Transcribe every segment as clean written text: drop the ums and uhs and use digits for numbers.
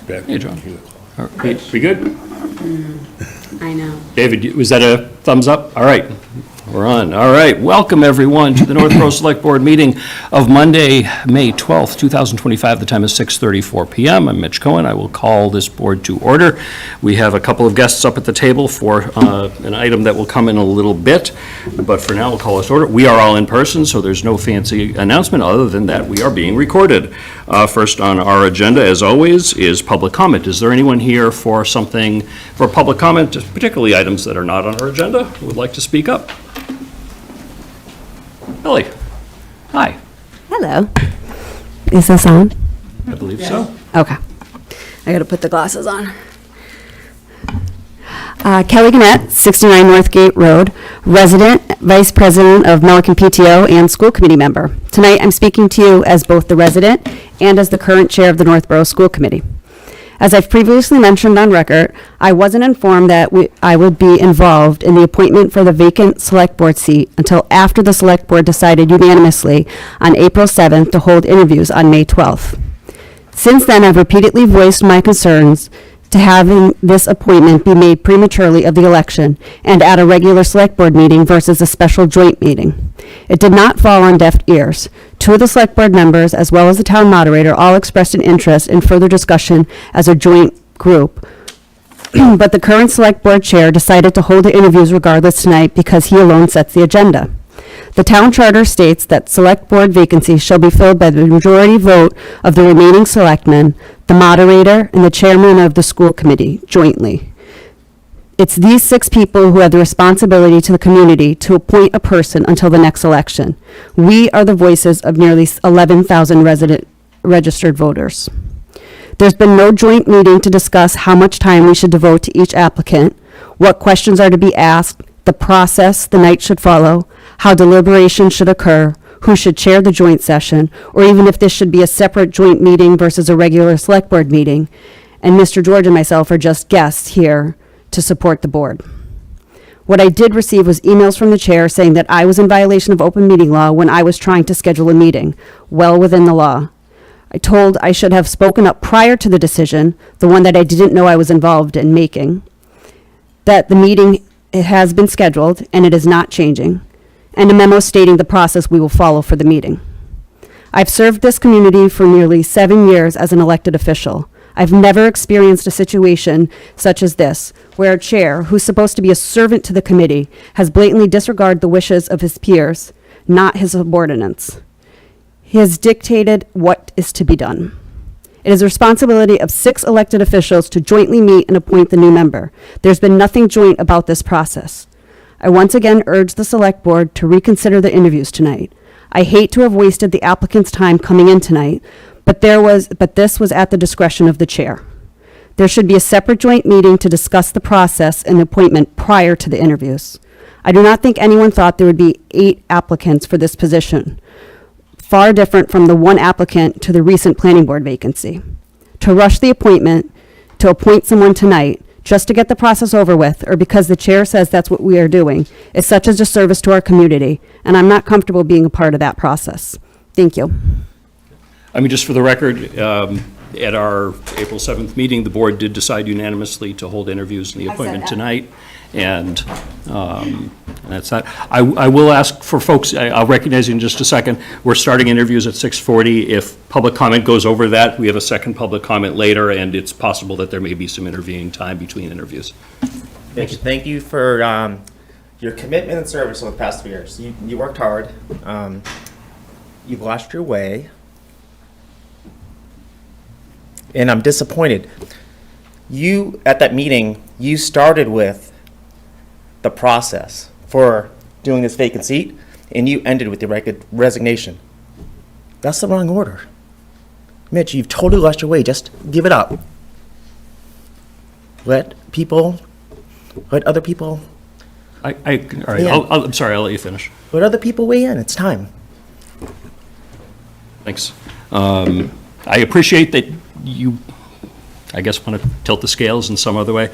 Hey, John. All right. We good? I know. David, was that a thumbs up? All right, we're on. All right, welcome everyone to the Northborough Select Board meeting of Monday, May 12th, 2025. The time is 6:34 p.m. I'm Mitch Cohen. I will call this board to order. We have a couple of guests up at the table for an item that will come in a little bit, but for now we'll call this order. We are all in person, so there's no fancy announcement other than that we are being recorded. First on our agenda, as always, is public comment. Is there anyone here for something, for public comment, particularly items that are not on our agenda, who would like to speak up? Ellie, hi. Hello. Is this on? I believe so. Okay. I got to put the glasses on. Kelly Gannett, 69 Northgate Road, resident, vice president of Milliken PTO, and school committee member. Tonight, I'm speaking to you as both the resident and as the current chair of the Northborough School Committee. As I've previously mentioned on record, I wasn't informed that I would be involved in the appointment for the vacant select board seat until after the select board decided unanimously on April 7th to hold interviews on May 12th. Since then, I've repeatedly voiced my concerns to having this appointment be made prematurely of the election and at a regular select board meeting versus a special joint meeting. It did not fall on deaf ears. Two of the select board members, as well as the town moderator, all expressed an interest in further discussion as a joint group. But the current select board chair decided to hold the interviews regardless tonight because he alone sets the agenda. The town charter states that select board vacancies shall be filled by the majority vote of the remaining selectmen, the moderator, and the chairman of the school committee jointly. It's these 6 people who have the responsibility to the community to appoint a person until the next election. We are the voices of nearly 11,000 registered voters. There's been no joint meeting to discuss how much time we should devote to each applicant, what questions are to be asked, the process the night should follow, how deliberation should occur, who should chair the joint session, or even if this should be a separate joint meeting versus a regular select board meeting. And Mr. George and myself are just guests here to support the board. What I did receive was emails from the chair saying that I was in violation of open meeting law when I was trying to schedule a meeting, well within the law. I should have spoken up prior to the decision, the one that I didn't know I was involved in making, that the meeting it has been scheduled and it is not changing, and a memo stating the process we will follow for the meeting. I've served this community for nearly 7 years as an elected official. I've never experienced a situation such as this, where a chair, who's supposed to be a servant to the committee, has blatantly disregarded the wishes of his peers, not his subordinates. He has dictated what is to be done. It is the responsibility of 6 elected officials to jointly meet and appoint the new member. There's been nothing joint about this process. I once again urge the select board to reconsider the interviews tonight. I hate to have wasted the applicant's time coming in tonight, but this was at the discretion of the chair. There should be a separate joint meeting to discuss the process and appointment prior to the interviews. I do not think anyone thought there would be 8 applicants for this position, far different from the 1 applicant to the recent planning board vacancy. To rush the appointment, to appoint someone tonight, just to get the process over with, or because the chair says that's what we are doing, is such a disservice to our community, and I'm not comfortable being a part of that process. Thank you. I mean, just for the record, at our April 7th meeting, the board did decide unanimously to hold interviews in the appointment tonight, and that's that. I will ask for folks, I'll recognize you in just a second, we're starting interviews at 6:40. If public comment goes over that, we have a second public comment later, and it's possible that there may be some intervening time between interviews. Thank you for your commitment and service over the past 2 years. You worked hard. You've lost your way. And I'm disappointed. You, at that meeting, you started with the process for doing this vacant seat, and you ended with the resignation. That's the wrong order. Mitch, you've totally lost your way. Just give it up. Let other people. All right, Yeah. I'm sorry, I'll let you finish. Let other people weigh in. It's time. Thanks. I appreciate that you, I guess, want to tilt the scales in some other way.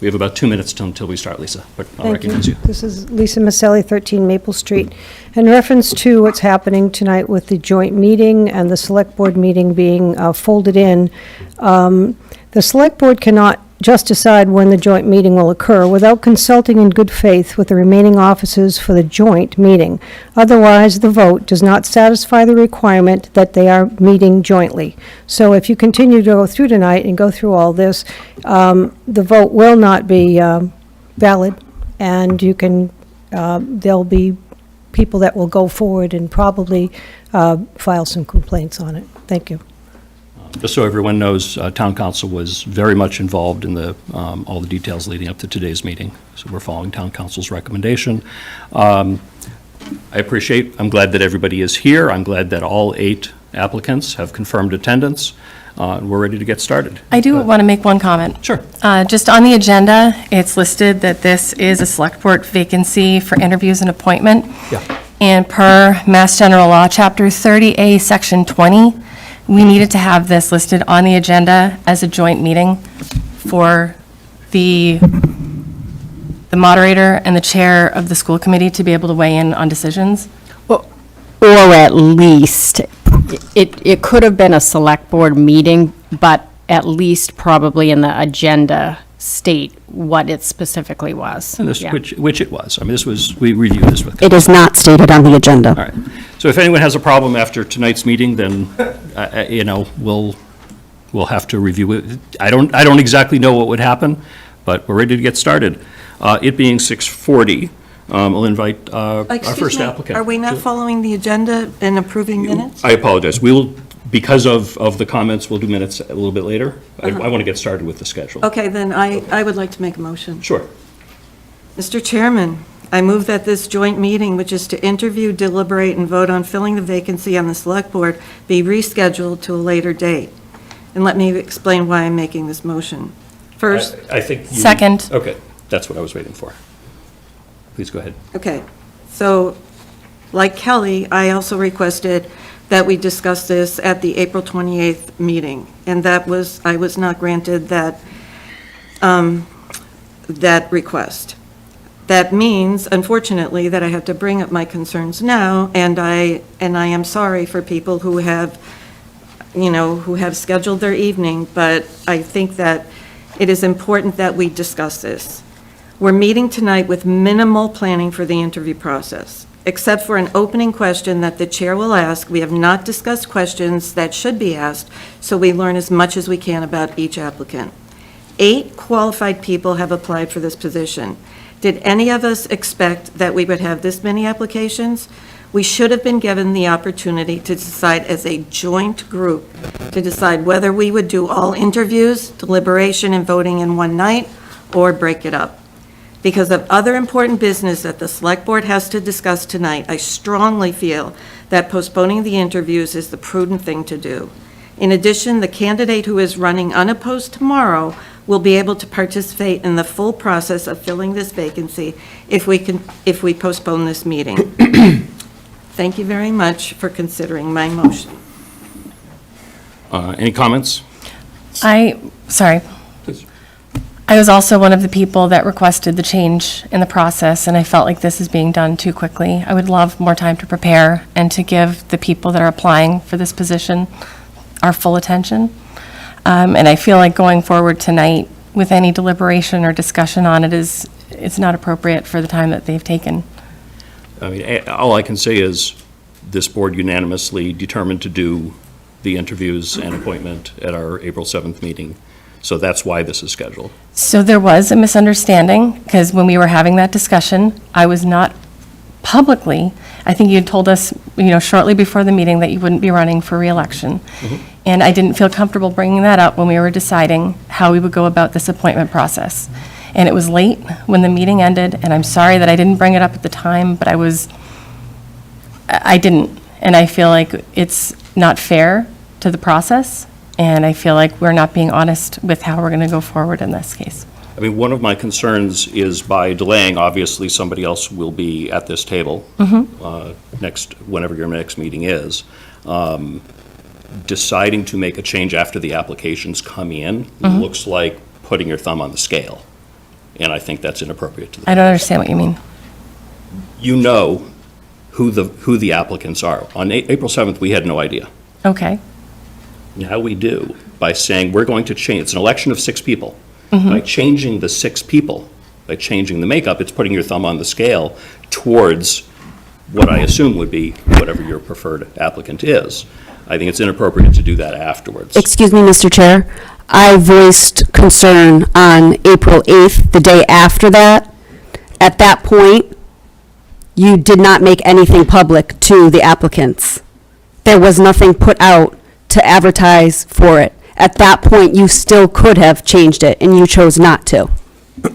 We have about 2 minutes until we start, Lisa, but I'll Thank recognize you. This is Lisa Maselli, 13 Maple Street. In reference to what's happening tonight with the joint meeting and the Select Board meeting being folded in, the Select Board cannot just decide when the joint meeting will occur without consulting in good faith with the remaining officers for the joint meeting. Otherwise, the vote does not satisfy the requirement that they are meeting jointly. So if you continue to go through tonight and go through all this, the vote will not be valid, and you can, there'll be people that will go forward and probably file some complaints on it. Thank you. Just so everyone knows, Town Council was very much involved in the, all the details leading up to today's meeting. So we're following Town Council's recommendation. I'm glad that everybody is here. I'm glad that all 8 applicants have confirmed attendance. And we're ready to get started. I do want to make one comment. Sure. Just on the agenda, it's listed that this is a Select Board vacancy for interviews and appointment. Yeah. And per Mass General Law, Chapter 30A, Section 20, we needed to have this listed on the agenda as a joint meeting for the moderator and the chair of the school committee to be able to weigh in on decisions. Or at least, it could have been a Select Board meeting, but at least probably in the agenda state what it specifically was. And this, Yeah. which it was. I mean, this was, we reviewed this with. It is not stated on the agenda. All right. So if anyone has a problem after tonight's meeting, then, you know, we'll have to review it. I don't exactly know what would happen, but we're ready to get started. It being 6:40, I'll invite our first applicant. Are we not following the agenda and approving minutes? I apologize. We will, because of the comments, we'll do minutes a little bit later. I want to get started with the schedule. Okay, then I would like to make a motion. Sure. Mr. Chairman, I move that this joint meeting, which is to interview, deliberate, and vote on filling the vacancy on the Select Board, be rescheduled to a later date. And let me explain why I'm making this motion. First, I think you. Second. Okay, that's what I was waiting for. Please go ahead. okay, so like Kelly, I also requested that we discuss this at the April 28th meeting, and I was not granted that request. That means, unfortunately, that I have to bring up my concerns now, and I am sorry for people who have, who have scheduled their evening, but I think that it is important that we discuss this. We're meeting tonight with minimal planning for the interview process. Except for an opening question that the chair will ask, we have not discussed questions that should be asked, so we learn as much as we can about each applicant. 8 qualified people have applied for this position. Did any of us expect that we would have this many applications? We should have been given the opportunity to decide as a joint group, to decide whether we would do all interviews, deliberation, and voting in one night, or break it up. Because of other important business that the Select Board has to discuss tonight, I strongly feel that postponing the interviews is the prudent thing to do. In addition, the candidate who is running unopposed tomorrow will be able to participate in the full process of filling this vacancy if we postpone this meeting. Thank you very much for considering my motion. Any comments? Sorry. Please. I was also one of the people that requested the change in the process, and I felt like this is being done too quickly. I would love more time to prepare and to give the people that are applying for this position our full attention. And I feel like going forward tonight with any deliberation or discussion on it it's not appropriate for the time that they've taken. I mean, all I can say is this board unanimously determined to do the interviews and appointment at our April 7th meeting. So that's why this is scheduled. So there was a misunderstanding, because when we were having that discussion, I was not publicly, I think you had told us, shortly before the meeting that you wouldn't be running for reelection. And I didn't feel comfortable bringing that up when we were deciding how we would go about this appointment process. And it was late when the meeting ended, and I'm sorry that I didn't bring it up at the time, but I didn't. And I feel like it's not fair to the process, and I feel like we're not being honest with how we're going to go forward in this case. I mean, one of my concerns is by delaying, obviously, somebody else will be at this table whenever your next meeting is. Deciding to make a change after the applications come in looks like putting your thumb on the scale. and I think that's inappropriate to the I don't understand what you mean. You know who the applicants are. On April 7th, we had no idea. Okay. Now we do, by saying we're going to change, it's an election of 6 people. By changing the 6 people, by changing the makeup, it's putting your thumb on the scale towards what I assume would be whatever your preferred applicant is. I think it's inappropriate to do that afterwards. Excuse me, Mr. Chair. I voiced concern on April 8th, the day after that. At that point, you did not make anything public to the applicants. There was nothing put out to advertise for it. At that point, you still could have changed it, and you chose not to.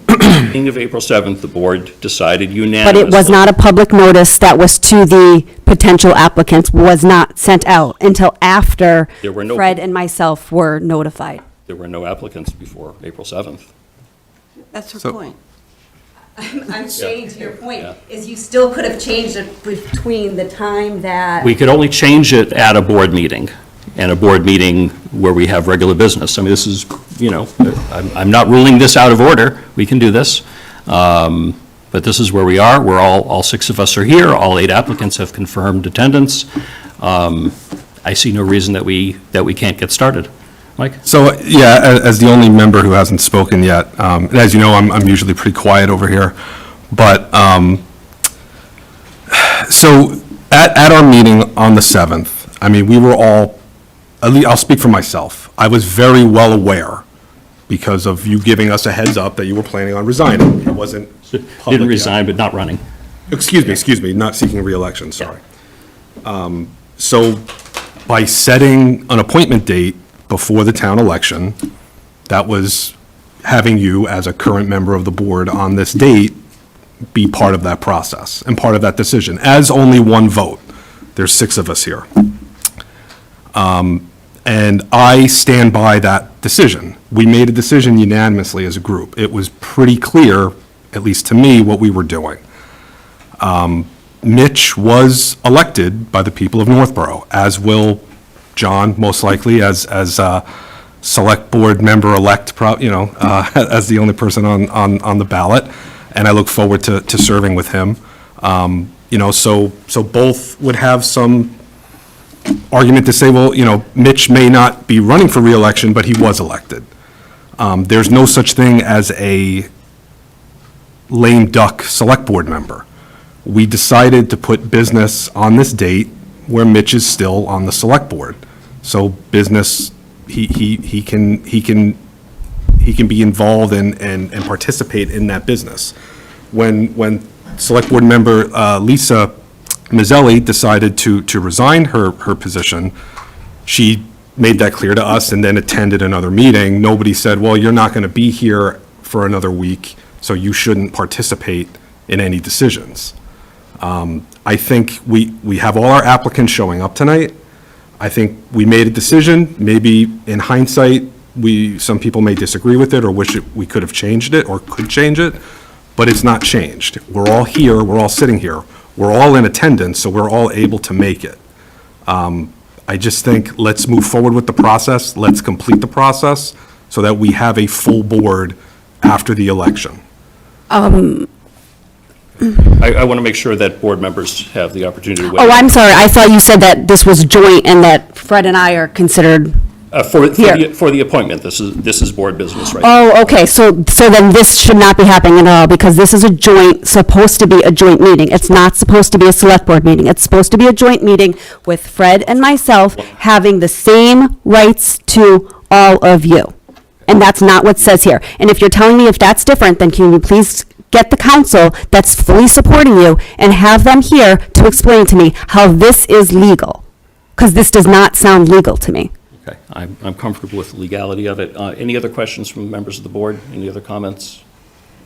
Beginning of April 7th, the board decided unanimously. But it was not a public notice that was to the potential applicants, was not sent out until after There were no- Fred and myself were notified. There were no applicants before April 7th. That's her So- point. I'm saying to your point, Yeah. is you still could have changed it between the time that. We could only change it at a board meeting, and a board meeting where we have regular business. I mean, this is, I'm not ruling this out of order. We can do this. But this is where we are. We're all 6 of us are here. All 8 applicants have confirmed attendance. I see no reason that we can't get started. Mike? So, yeah, as the only member who hasn't spoken yet, and as you know, I'm usually pretty quiet over here, but, so, at our meeting on the 7th, I mean, we were all, at least, I'll speak for myself, I was very well aware, because of you giving us a heads up that you were planning on resigning. It wasn't public Didn't yet. resign, but not running. Excuse me, not seeking reelection, sorry. So by setting an appointment date before the town election, that was having you, as a current member of the board on this date, be part of that process and part of that decision, as only one vote. There's 6 of us here. And I stand by that decision. We made a decision unanimously as a group. It was pretty clear, at least to me, what we were doing. Mitch was elected by the people of Northborough, as will John, most likely, as select board member-elect, as the only person on the ballot, and I look forward to serving with him. So both would have some argument to say, well, Mitch may not be running for reelection, but he was elected. There's no such thing as a lame duck select board member. We decided to put business on this date where Mitch is still on the select board. So business, he can be involved and participate in that business. When select board member Lisa Mizzelli decided to resign her position, she made that clear to us and then attended another meeting. Nobody said, well, you're not going to be here for another week, so you shouldn't participate in any decisions. I think we have all our applicants showing up tonight. I think we made a decision. Maybe in hindsight, some people may disagree with it or wish we could have changed it or could change it, but it's not changed. We're all here, we're all sitting here, we're all in attendance, so we're all able to make it. I just think let's move forward with the process, let's complete the process so that we have a full board after the election. I want to make sure that board members have the opportunity to weigh Oh, in. I'm sorry, I thought you said that this was joint and that Fred and I are considered. For Here. the appointment, this is board business right now. Oh, okay, so then this should not be happening at all, because this is supposed to be a joint meeting. It's not supposed to be a select board meeting. It's supposed to be a joint meeting with Fred and myself having the same rights to all of you. And that's not what it says here. And if you're telling me if that's different, then can you please get the council that's fully supporting you and have them here to explain to me how this is legal? Because this does not sound legal to me. Okay, I'm comfortable with the legality of it. Any other questions from members of the board? Any other comments?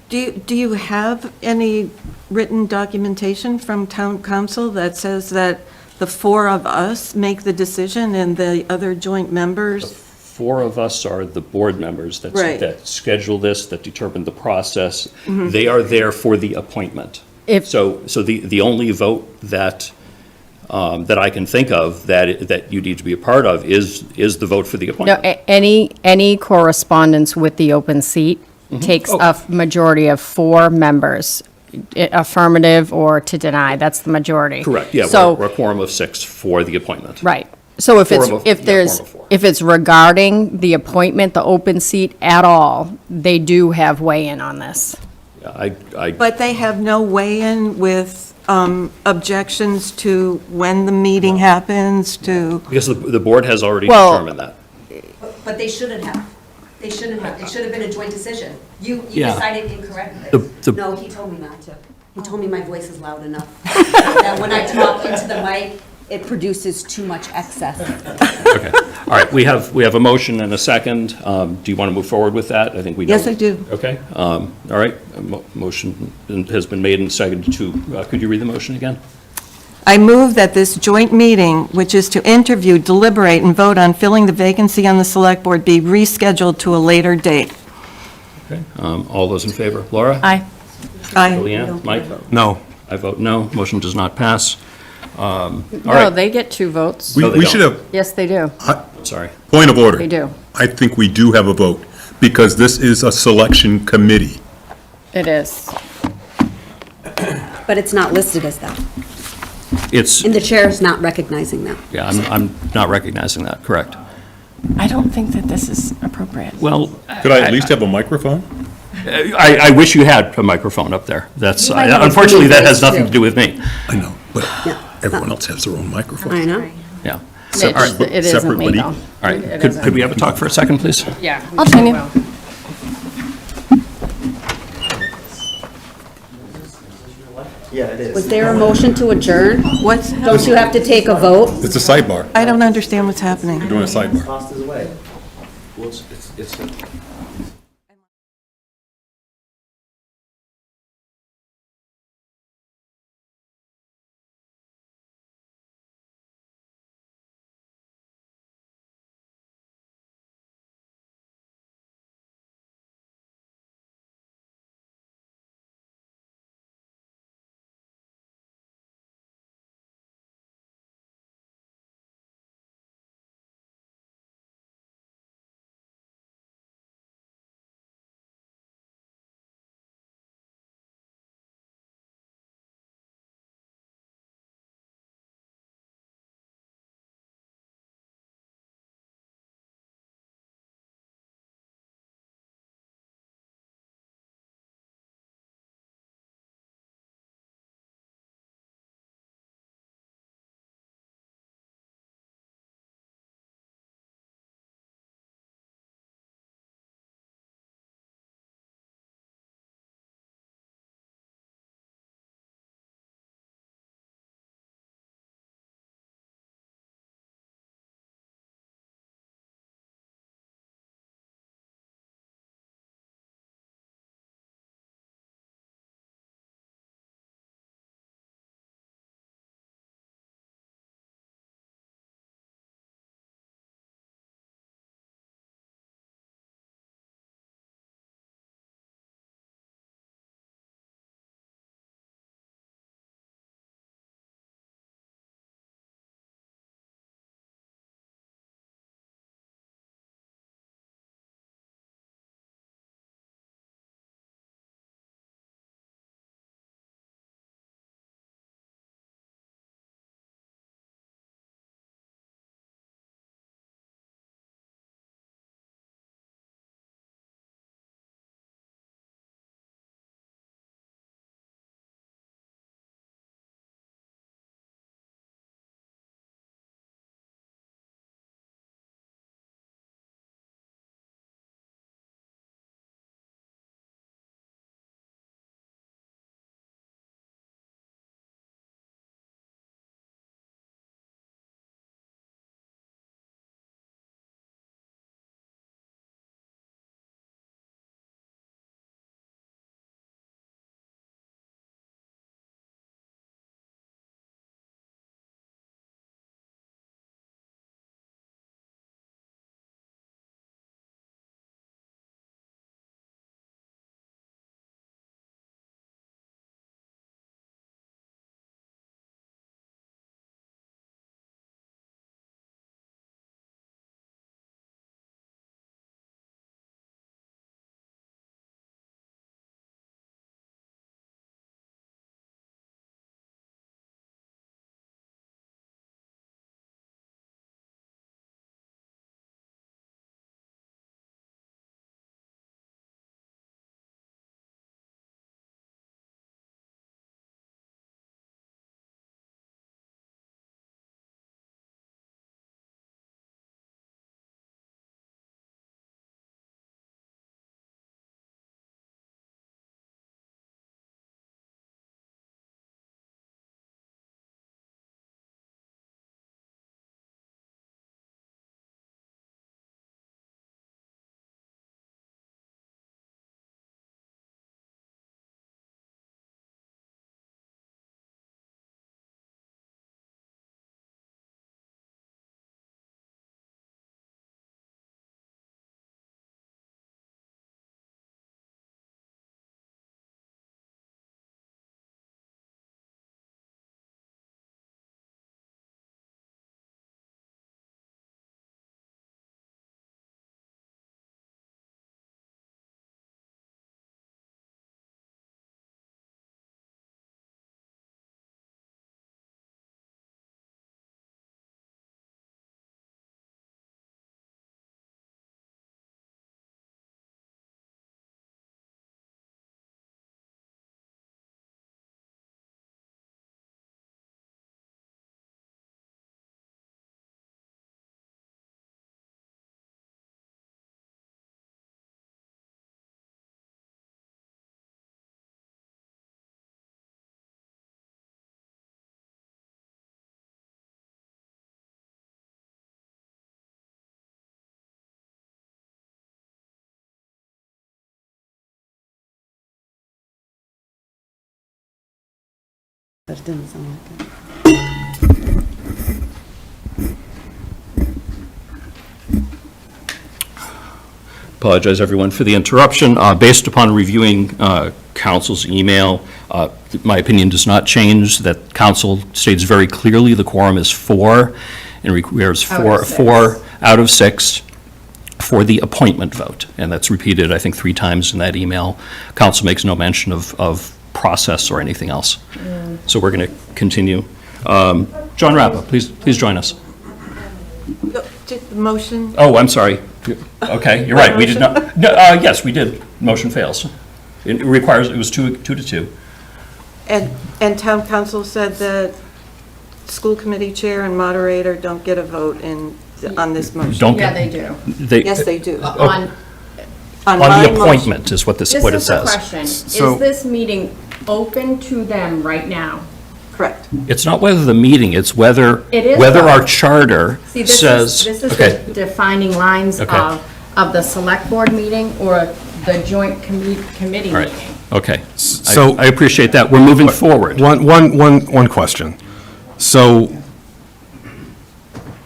Do you have any written documentation from town council that says that the 4 of us make the decision and the other joint members? 4 of us are the board members Right. that schedule this, that determine the process. They are there for the appointment. If- So the only vote that I can think of that you need to be a part of is the vote for the No, appointment. any correspondence with the open seat takes a majority of 4 members, affirmative or to deny, that's the majority. Correct, yeah, So, we're a quorum of 6 for the appointment. right. So if it's, Quorum of- if yeah, there's, quorum of 4. if it's regarding the appointment, the open seat at all, they do have weigh-in on this. Yeah, I, But they have no weigh-in with objections to when the meeting happens, to, because the board has already Well- determined that. But they shouldn't have. They shouldn't have. It should have been a joint decision. You Yeah. decided incorrectly. The- No, he told me not to. He told me my voice is loud enough. That when I talk into the mic, it produces too much excess. Okay, all right, we have a motion and a second. Do you want to move forward with that? I think we know. Yes, I do. Okay, all right, motion has been made and seconded to, could you read the motion again? I move that this joint meeting, which is to interview, deliberate, and vote on filling the vacancy on the Select Board, be rescheduled to a later date. Okay, all those in favor? Laura? Aye. Aye. Leanne? Mike? No. I vote no, motion does not pass. All No, right, they get 2 votes. No, they We don't. should have, Yes, they do. sorry. point of order. They do. I think we do have a vote, because this is a selection committee. It is. But it's not listed as that. It's, And the chair is not recognizing that. yeah, I'm not recognizing that, correct. I don't think that this is appropriate. Well, Could I at least have a microphone? I wish you had a microphone up there. That's, You might have a unfortunately, that has funny nothing voice, to do with me. I know, but Yeah. everyone else has their own microphone. I know. Yeah. It it isn't separate me, but though. equal. All right, could we have a talk for a second, please? Yeah. I'll join you. Yeah, it is. Was there a motion to adjourn? What's, Don't you have to take a vote? It's a sidebar. I don't understand what's happening. Doing a sidebar. Cost is away. Well, it's But it didn't sound like it. Apologize, everyone, for the interruption. Based upon reviewing council's email, my opinion does not change, that council states very clearly the quorum is 4, and requires four out of 6 for the appointment vote. And that's repeated, I think, 3 times in that email. Council makes no mention of process or anything else. So we're going to continue. John Rappa, please join us. Just the motion, Oh, I'm sorry. Okay, you're right, we did not, no, yes, we did. Motion fails. It requires, it was 2 to 2. and town council said that school committee chair and moderator don't get a vote on this motion. Don't Yeah, get, they do. Yes, they do. On, on my the motion. appointment is what this it is the says. question. So- Is this meeting open to them right now? Correct. It's not whether the meeting, it's whether, It is whether though. our charter See, this says. is Okay, the defining lines Okay. of the select board meeting or the joint committee all right, meeting. okay. So- I appreciate that. We're moving forward. One question. So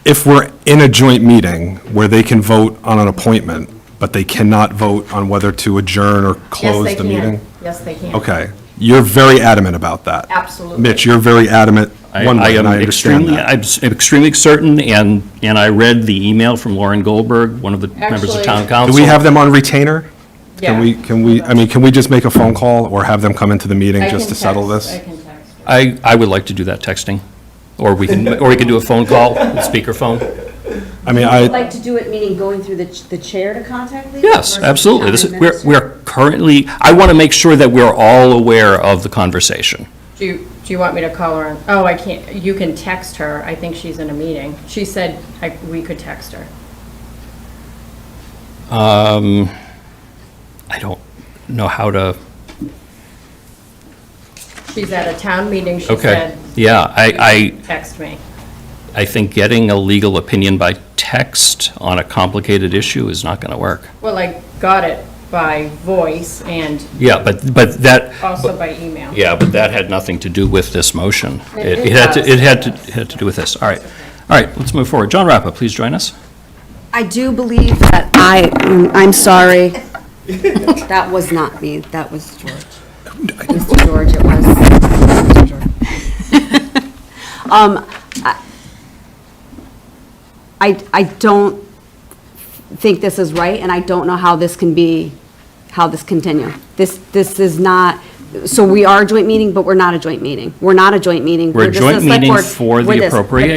if we're in a joint meeting where they can vote on an appointment, but they cannot vote on whether to adjourn or close the meeting? Yes, they can. Okay. You're very adamant about that. Absolutely. Mitch, you're very adamant one I way, am and I understand that. I'm extremely certain, and I read the email from Lauren Goldberg, one of the members of Actually- town Do council. we have them on retainer? Yeah. Can we just make a phone call or have them come into the meeting I just can to settle text- this? I can text. I would like to do that texting, or we can do a phone call, speakerphone. I mean, Would you like to do it, meaning going through the chair to contact legal? Yes, versus absolutely. town This is, administrator? we're currently, I want to make sure that we're all aware of the conversation. Do you want me to call her on? Oh, I can't, you can text her. I think she's in a meeting. She said we could text her. I don't know how to, She's at a town meeting, she okay. said, Yeah, text me. I think getting a legal opinion by text on a complicated issue is not going to work. Well, I got it by voice and Yeah, but that, also by email. yeah, but that had nothing to do with this motion. It It had to do with this. All right. All right, let's move forward. John Rappa, please join us. I do believe that I'm sorry. That was not me, that was George. Mr. George, it was. Mr. George. I don't think this is right, and I don't know how this continue. This is not, so we are a joint meeting, but we're not a joint meeting. We're not a joint meeting. We're a just joint select meeting board. for the We're this. appropriation.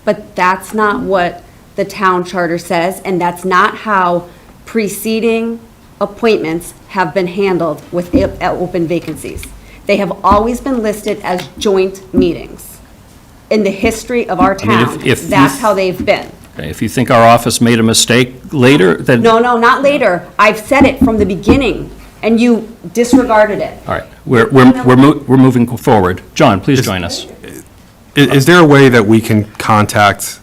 But that's not what the town charter says, and that's not how preceding appointments have been handled with open vacancies. They have always been listed as joint meetings. In the history of our I mean, town, if you- that's how they've been. Okay, if you think our office made a mistake later, then. No, not later. I've said it from the beginning, and you disregarded it. All right, we're moving forward. John, please join us. Is there a way that we can contact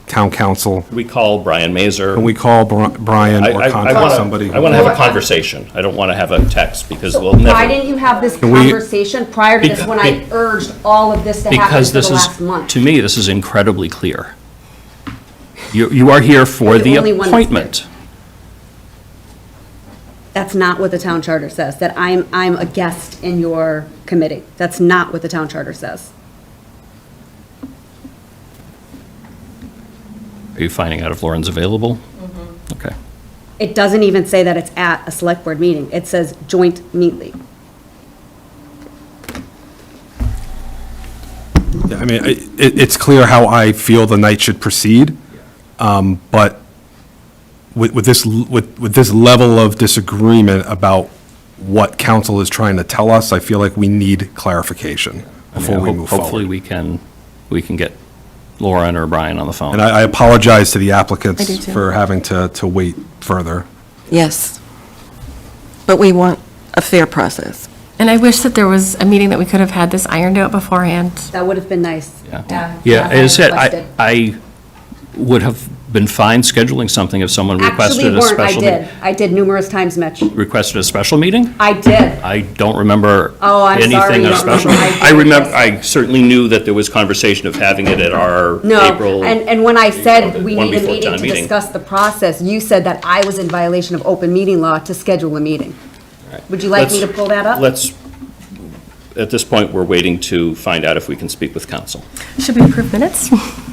town council? We call Brian Mazer. Can we call Brian or contact somebody? I want to have a conversation. I don't want to have a text, because we'll never. Why didn't you have this Can we- conversation prior to this, when I Be- urged all of this to happen Because for the this is, last month? to me, this is incredibly clear. You are here for You're the the only one that's appointment. That's not what the town charter says, that I'm a guest in your committee. That's not what the town charter says. Are you finding out if Lauren's available? Mm-hmm. Okay. It doesn't even say that it's at a select board meeting. It says joint meetly. Yeah, I mean, it's clear how I feel the night should proceed, but with this level of disagreement about what council is trying to tell us, I feel like we need clarification before we move Hopefully, forward. we can get Lauren or Brian on the phone. And I apologize to the I do applicants too. for having to wait further. Yes. But we want a fair process. And I wish that there was a meeting that we could have had this ironed out beforehand. That would have been nice. Yeah, Yeah, yeah, as I said, requested. I would have been fine scheduling something if someone Actually, requested a weren't, I special. did. I did numerous times, Mitch. Requested a special meeting? I did. I don't remember Oh, I'm sorry anything you of don't special. remember. I remember, I certainly knew that there was conversation of having it at our No, April. and when I said we one need a before meeting town to meeting. discuss the process, you said that I was in violation of open meeting law to schedule a meeting. Would you like me to pull that up? Let's, at this point, we're waiting to find out if we can speak with council. Should we approve minutes?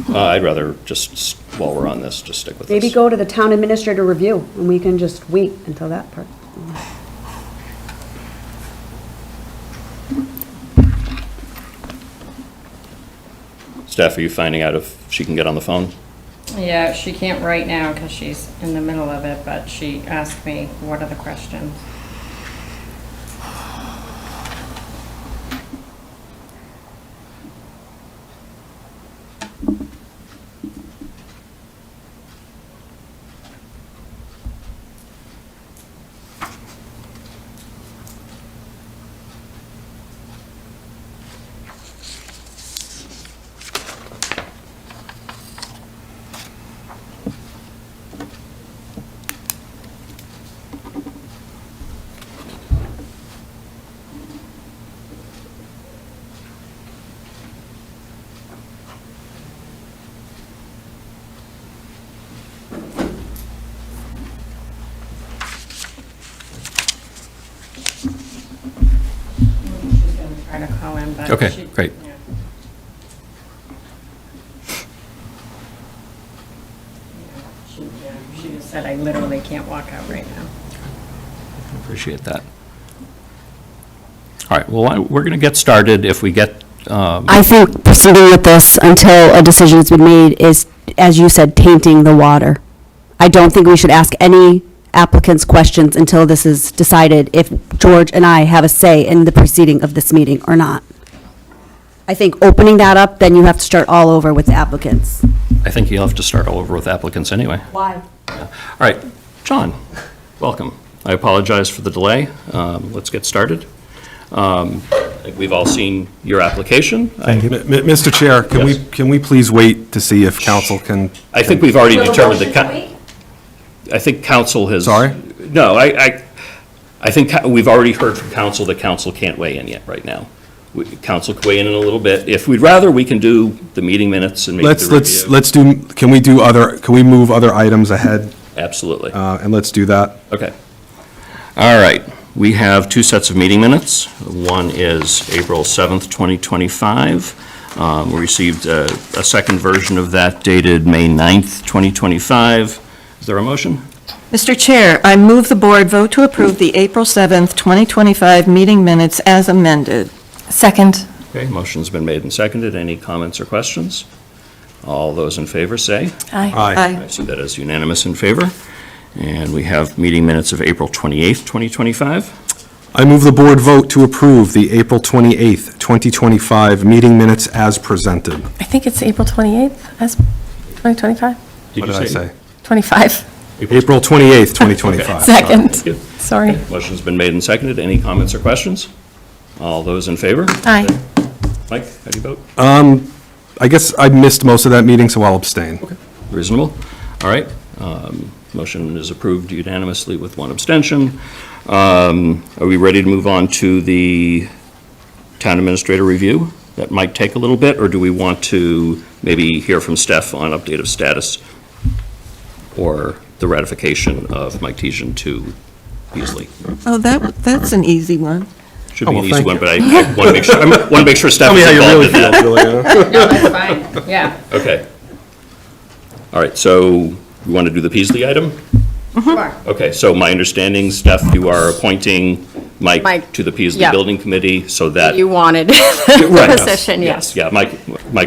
I'd rather just, while we're on this, just stick with this. Maybe go to the town administrator review, and we can just wait until that part. Steph, are you finding out if she can get on the phone? Yeah, she can't right now because she's in the middle of it, but she asked me, what are the questions? She's gonna try to call in, but Okay, she- great. yeah. She just said, I literally can't walk out right now. Appreciate that. All right, well, we're going to get started. If we get, I think proceeding with this until a decision has been made is, as you said, tainting the water. I don't think we should ask any applicants questions until this is decided if George and I have a say in the proceeding of this meeting or not. I think opening that up, then you have to start all over with the applicants. I think you'll have to start all over with applicants anyway. Why? All right, John, welcome. I apologize for the delay. Let's get started. I think we've all seen your application. Mr. Chair, Yes. can we please wait to see if council can? I think we've already determined that. I think council has. Sorry? No, I think we've already heard from council that council can't weigh in yet right now. Council can weigh in a little bit. If we'd rather, we can do the meeting minutes and make the review. Can we move other items ahead? Absolutely. And let's do that. Okay. All right. We have two sets of meeting minutes. One is April 7th, 2025. We received a second version of that dated May 9th, 2025. Is there a motion? Mr. Chair, I move the board vote to approve the April 7th, 2025 meeting minutes as amended. Second. Okay, motion's been made and seconded. Any comments or questions? All those in favor say. Aye. I see that as unanimous in favor. And we have meeting minutes of April 28th, 2025. I move the board vote to approve the April 28th, 2025 meeting minutes as presented. I think it's April 28th as 2025? What did I say? 25. April 28th, 2025. Second. Thank you. Sorry. Motion's been made and seconded. Any comments or questions? All those in favor? Aye. Mike, how do you vote? I guess I missed most of that meeting, so I'll abstain. Reasonable. All right. Motion is approved unanimously with one abstention. Are we ready to move on to the town administrator review? That might take a little bit, or do we want to maybe hear from Steph on update of status or the ratification of Mike Tejan to Beasley? Oh, that's an easy one. Should be Oh, an well, easy thank one, you. but I want to make sure Steph Tell me is how you involved really in that. feel, Julia. No, that's fine, yeah. Okay. All right, so we want to do the Peasley item? Sure. Okay, so my understanding, Steph, you are appointing Mike Mike, to the Peasley yeah. Building Committee so that. You wanted Right. the position, yes. Yeah, Mike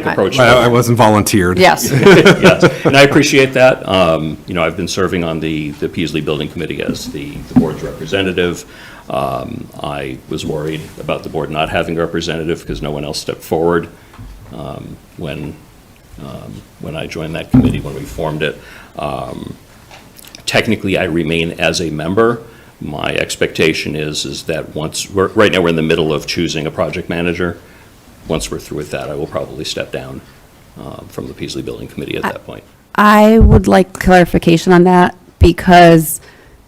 approached. I wasn't volunteered. Yes. Yes, and I appreciate that. I've been serving on the Peasley Building Committee as the board's representative. I was worried about the board not having a representative because no one else stepped forward when I joined that committee, when we formed it. Technically, I remain as a member. My expectation is that right now we're in the middle of choosing a project manager. Once we're through with that, I will probably step down from the Peasley Building Committee at that point. I would like clarification on that because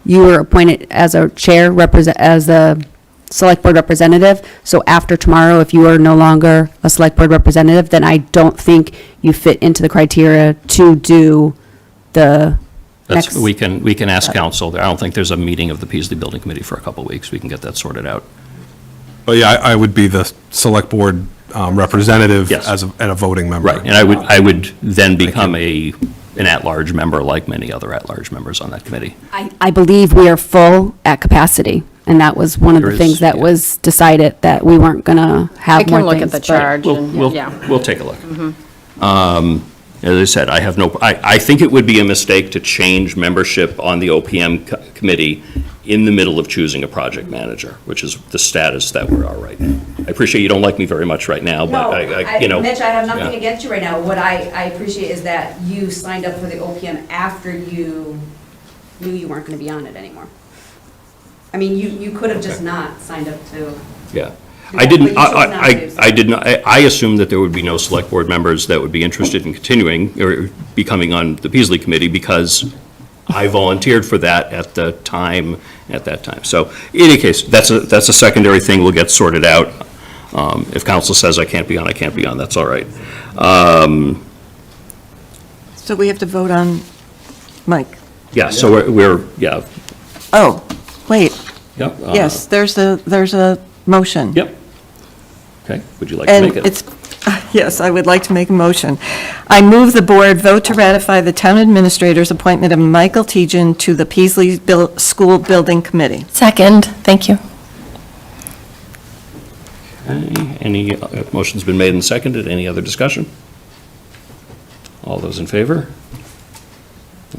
you were appointed as a chair, as a select board representative. So after tomorrow, if you are no longer a select board representative, then I don't think you fit into the criteria to do the next. We can ask council. I don't think there's a meeting of the Peasley Building Committee for a couple of weeks. We can get that sorted out. But yeah, I would be the select board representative Yes. and a voting member. Right, and I would then become an at-large member like many other at-large members on that committee. I believe we are full at capacity, and that was one of There the is, things that yeah. was decided, that we weren't going to have I more can look at things. the but- charge and, We'll yeah. we'll take a look. As I said, I think it would be a mistake to change membership on the OPM committee in the middle of choosing a project manager, which is the status that we are right now. I appreciate you don't like me very much right now, but Mitch, I have nothing yeah. against you right now. What I appreciate is that you signed up for the OPM after you knew you weren't going to be on it anymore. I mean, you could have just not signed up to. Yeah. But I didn't, you chose not to, so. I did not, I assumed that there would be no select board members that would be interested in continuing or becoming on the Peasley committee because I volunteered for that at that time. So in any case, that's a secondary thing we'll get sorted out. If council says I can't be on, that's all right. So we have to vote on Mike. Yeah, so we're, yeah. Oh, wait, Yep. yes, there's a motion. Yep. Okay, would you like to And make it? it's, yes, I would like to make a motion. I move the board vote to ratify the town administrator's appointment of Michael Tejan to the Peasley School Building Committee. Second, thank you. Okay, any, motion's been made and seconded, any other discussion? All those in favor?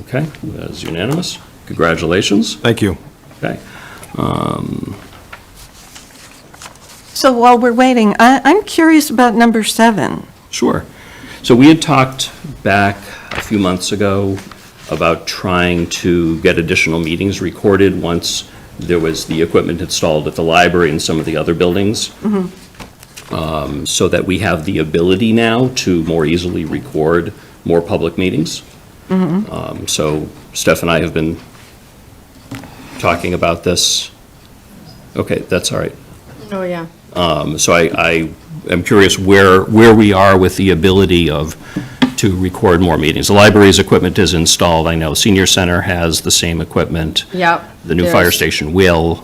Okay, that is unanimous. Congratulations. Thank you. Okay. So while we're waiting, I'm curious about number 7. Sure. So we had talked back a few months ago about trying to get additional meetings recorded once there was the equipment installed at the library and some of the other buildings. So that we have the ability now to more easily record more public meetings. So Steph and I have been talking about this. Okay, that's all right. Oh, yeah. So I am curious where we are with the ability to record more meetings. The library's equipment is installed. I know Senior Center has the same equipment. Yep. The new fire There's- station will.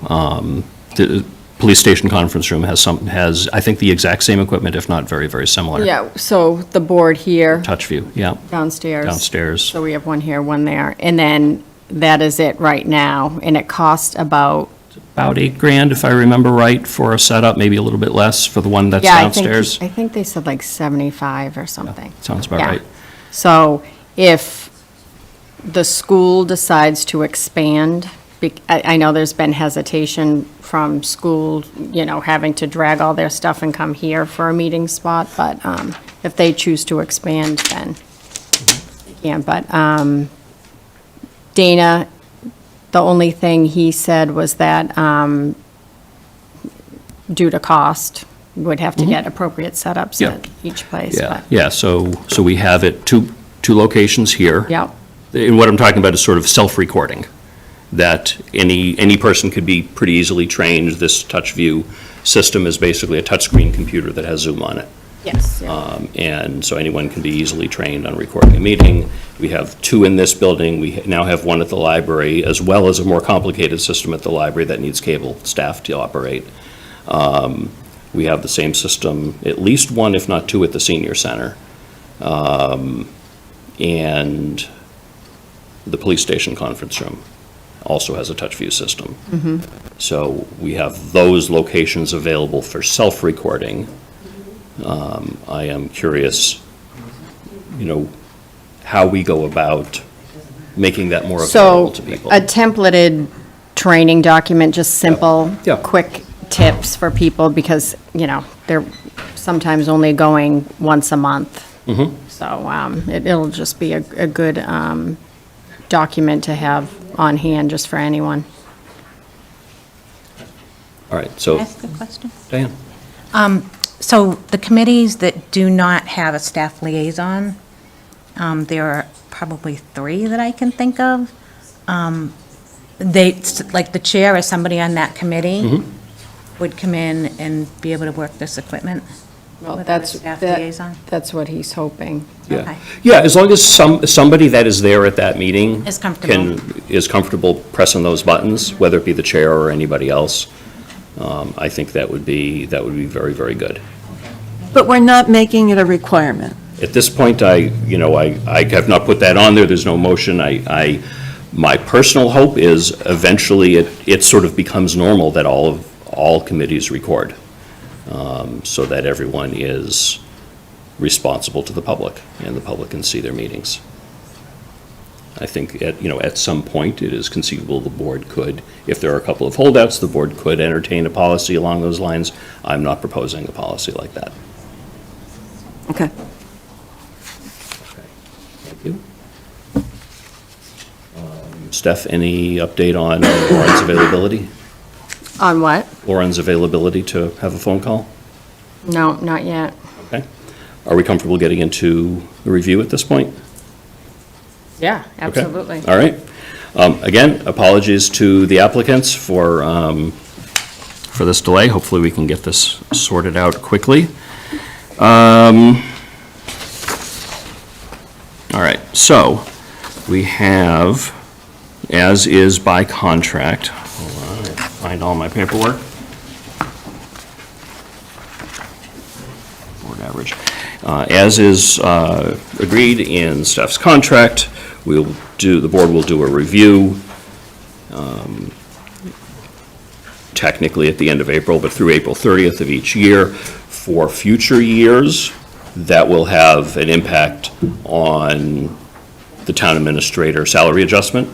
The police station conference room has, I think, the exact same equipment, if not very, very similar. Yeah, so the board here Touch view, yeah, downstairs. downstairs. So we have one here, one there. And then that is it right now. And it costs about, About $8,000, if I remember right, for a setup, maybe a little bit less for the one that's yeah, downstairs. I think they said like 75 or something. Sounds about Yeah. right. So if the school decides to expand, I know there's been hesitation from school, having to drag all their stuff and come here for a meeting spot, but if they choose to expand, then they can. But Dana, the only thing he said was that due to cost, would have to get appropriate setups Yeah. at each place. Yeah, but- yeah, so we have it, two locations here. Yep. And what I'm talking about is sort of self-recording, that any person could be pretty easily trained. This touch view system is basically a touchscreen computer that has Zoom on it. Yes. yeah. And so anyone can be easily trained on recording a meeting. We have 2 in this building. We now have 1 at the library, as well as a more complicated system at the library that needs cable staff to operate. We have the same system, at least 1, if not 2, at the senior center. And the police station conference room also has a touch view system. So we have those locations available for self-recording. I am curious, how we go about making that more available So to people. a templated training document, just simple, Yeah. quick tips for people because, they're sometimes only going once a month. So it'll just be a good document to have on hand just for anyone. All right, so, Ask a question. Diane? So the committees that do not have a staff liaison, there are probably 3 that I can think of. They, like the chair or somebody on that committee would come in and be able to work this equipment. Well, with that's, the staff that- liaison. that's what he's hoping. Yeah, Okay. yeah, as long as somebody that is there at that meeting. Is comfortable. Is comfortable pressing those buttons, whether it be the chair or anybody else, I think that would be very, very good. But we're not making it a requirement. At this point, I have not put that on there, there's no motion. My personal hope is eventually it sort of becomes normal that all committees record, so that everyone is responsible to the public, and the public can see their meetings. I think at some point, it is conceivable the board could, if there are a couple of holdouts, the board could entertain a policy along those lines. I'm not proposing a policy like that. Okay. Thank you. Steph, any update on Lauren's availability? On what? Lauren's availability to have a phone call? No, not yet. Okay. Are we comfortable getting into the review at this point? Yeah, Okay. absolutely. All right. Again, apologies to the applicants for this delay. Hopefully, we can get this sorted out quickly. All right, so we have, as is by contract, hold on, I find all my paperwork. Board average. As is agreed in Steph's contract, the board will do a review, technically at the end of April, but through April 30th of each year. For future years, that will have an impact on the town administrator salary adjustment.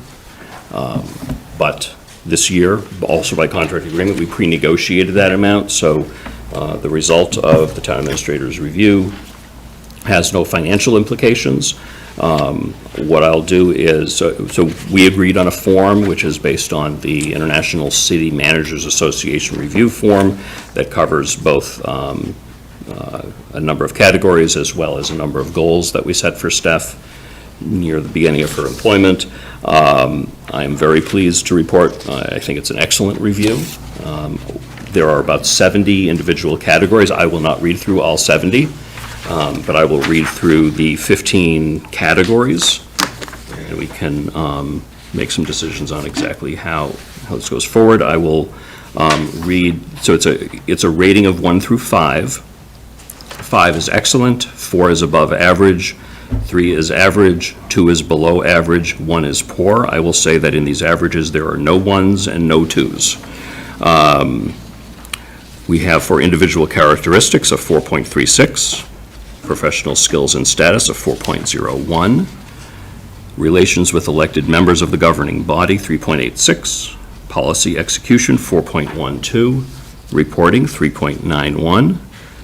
But this year, also by contract agreement, we pre-negotiated that amount, so the result of the town administrator's review has no financial implications. What I'll do is, so we agreed on a form which is based on the International City Managers Association review form that covers both a number of categories as well as a number of goals that we set for Steph near the beginning of her employment. I'm very pleased to report, I think it's an excellent review. There are about 70 individual categories. I will not read through all 70. But I will read through the 15 categories, and we can make some decisions on exactly how this goes forward. I will read, so it's a rating of 1 through 5. 5 is excellent, 4 is above average, 3 is average, 2 is below average, 1 is poor. I will say that in these averages, there are no 1s and no 2s. We have for individual characteristics a 4.36. Professional skills and status of 4.01, relations with elected members of the governing body 3.86, policy execution 4.12, reporting 3.91,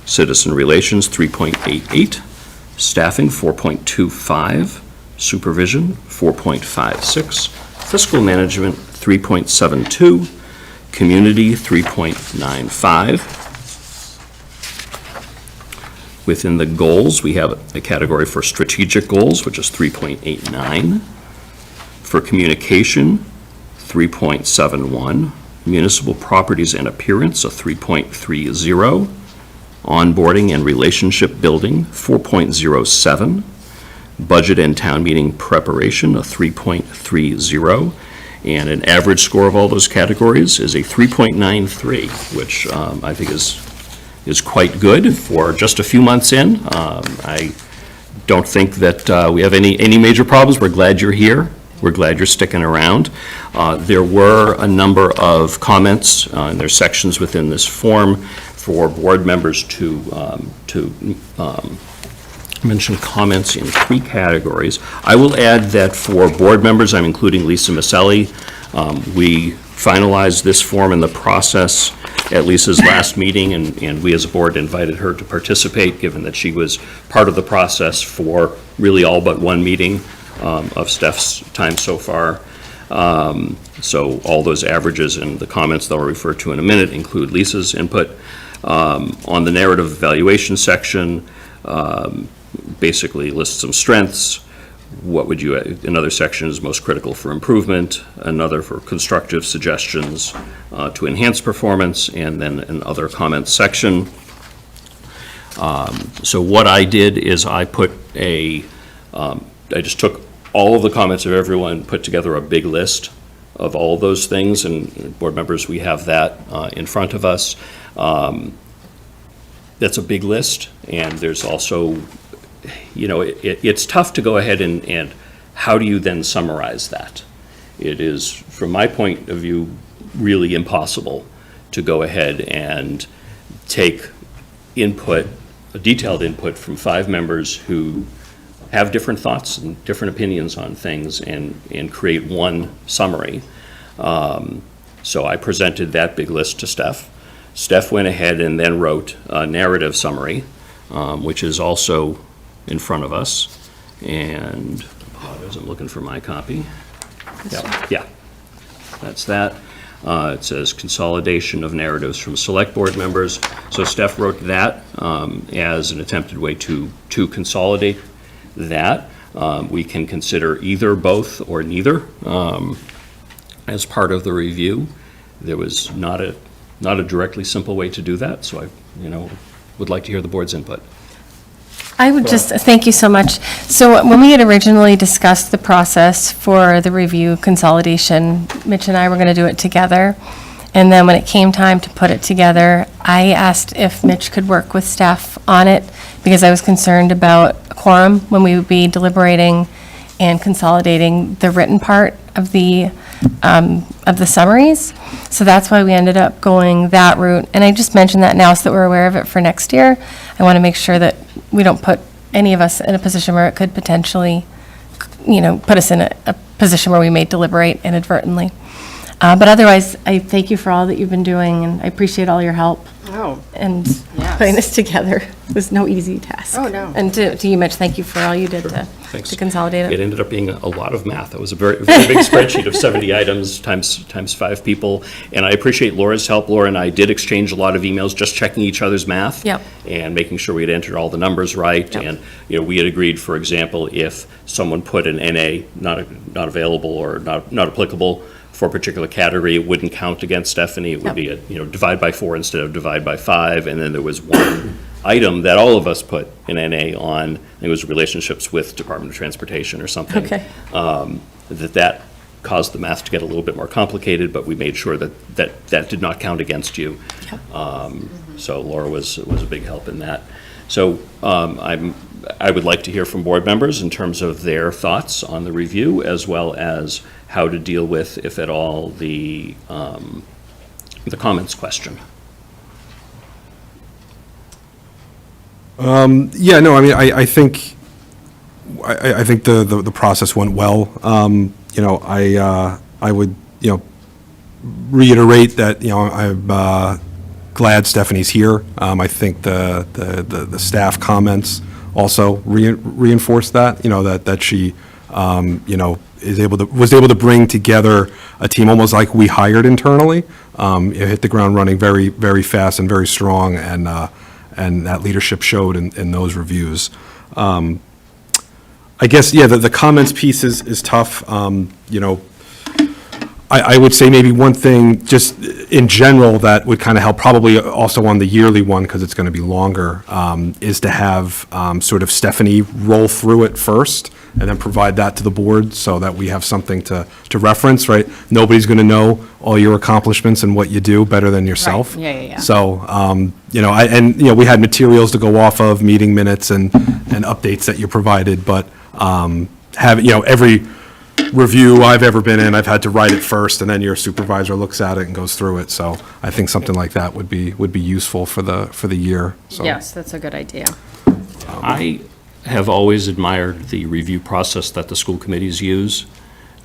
citizen relations 3.88, staffing 4.25, supervision 4.56, fiscal management 3.72, community 3.95. Within the goals, we have a category for strategic goals, which is 3.89. For communication, 3.71. Municipal properties and appearance, a 3.30. Onboarding and relationship building, 4.07. Budget and town meeting preparation, a 3.30. And an average score of all those categories is a 3.93, which I think is quite good for just a few months in. I don't think that we have any major problems. We're glad you're here. We're glad you're sticking around. There were a number of comments, and there's sections within this form for board members to mention comments in 3 categories. I will add that for board members, I'm including Lisa Maselli. We finalized this form in the process at Lisa's last meeting, and we as a board invited her to participate, given that she was part of the process for really all but one meeting of Steph's time so far. So all those averages and the comments that I'll refer to in a minute include Lisa's input. On the narrative evaluation section, basically lists some strengths, what would you, another section is most critical for improvement, another for constructive suggestions to enhance performance, and then an other comments section. So what I did is I put I just took all of the comments of everyone, put together a big list of all those things, and board members, we have that in front of us. That's a big list, and there's also, it's tough to go ahead and how do you then summarize that? It is, from my point of view, really impossible to go ahead and take input, a detailed input from 5 members who have different thoughts and different opinions on things and create one summary. So I presented that big list to Steph. Steph went ahead and then wrote a narrative summary, which is also in front of us. And I'm looking for my copy. Yeah, that's that. It says consolidation of narratives from select board members. So Steph wrote that as an attempted way to consolidate that. We can consider either, both, or neither as part of the review. There was not a directly simple way to do that, so I, would like to hear the board's input. I would just, thank you so much. So when we had originally discussed the process for the review consolidation, Mitch and I were going to do it together. And then when it came time to put it together, I asked if Mitch could work with staff on it because I was concerned about quorum when we would be deliberating and consolidating the written part of the summaries. So that's why we ended up going that route. And I just mentioned that now so that we're aware of it for next year. I want to make sure that we don't put any of us in a position where it could potentially, put us in a position where we may deliberate inadvertently. But otherwise, I thank you for all that you've been doing, and I appreciate all your help. Oh, And yes. putting this together was no easy task. Oh, no. And to you, Mitch, thank you for all you did Thanks. to consolidate It it. ended up being a lot of math. It was a very, very big spreadsheet of 70 items times 5 people. And I appreciate Laura's help. Laura and I did exchange a lot of emails, just checking each other's math. Yep. And making sure we had entered all the numbers right. Yep. And, we had agreed, for example, if someone put an NA, not available or not applicable for a particular category, it wouldn't count against Stephanie. It would be divide by 4 instead of divide by 5. And then there was one item that all of us put an NA on. I think it was relationships with Department of Transportation or something. Okay. That caused the math to get a little bit more complicated, but we made sure that did not count against you. So Laura was a big help in that. So I would like to hear from board members in terms of their thoughts on the review, as well as how to deal with, if at all, the comments question. Yeah, no, I mean, I think the process went well. I would, reiterate that, I'm glad Stephanie's here. I think the staff comments also reinforce that, that she, was able to bring together a team almost like we hired internally. Hit the ground running very, very fast and very strong, and that leadership showed in those reviews. I guess, yeah, the comments piece is tough. I would say maybe one thing, just in general, that would kind of help, probably also on the yearly one, because it's going to be longer, is to have sort of Stephanie roll through it first, and then provide that to the board, so that we have something to reference, right? Nobody's going to know all your accomplishments and what you do better than yourself. Right. Yeah. So, we had materials to go off of, meeting minutes and updates that you provided, but every review I've ever been in, I've had to write it first, and then your supervisor looks at it and goes through it. So I think something like that would be useful for the year. So. Yes, that's a good idea. I have always admired the review process that the school committees use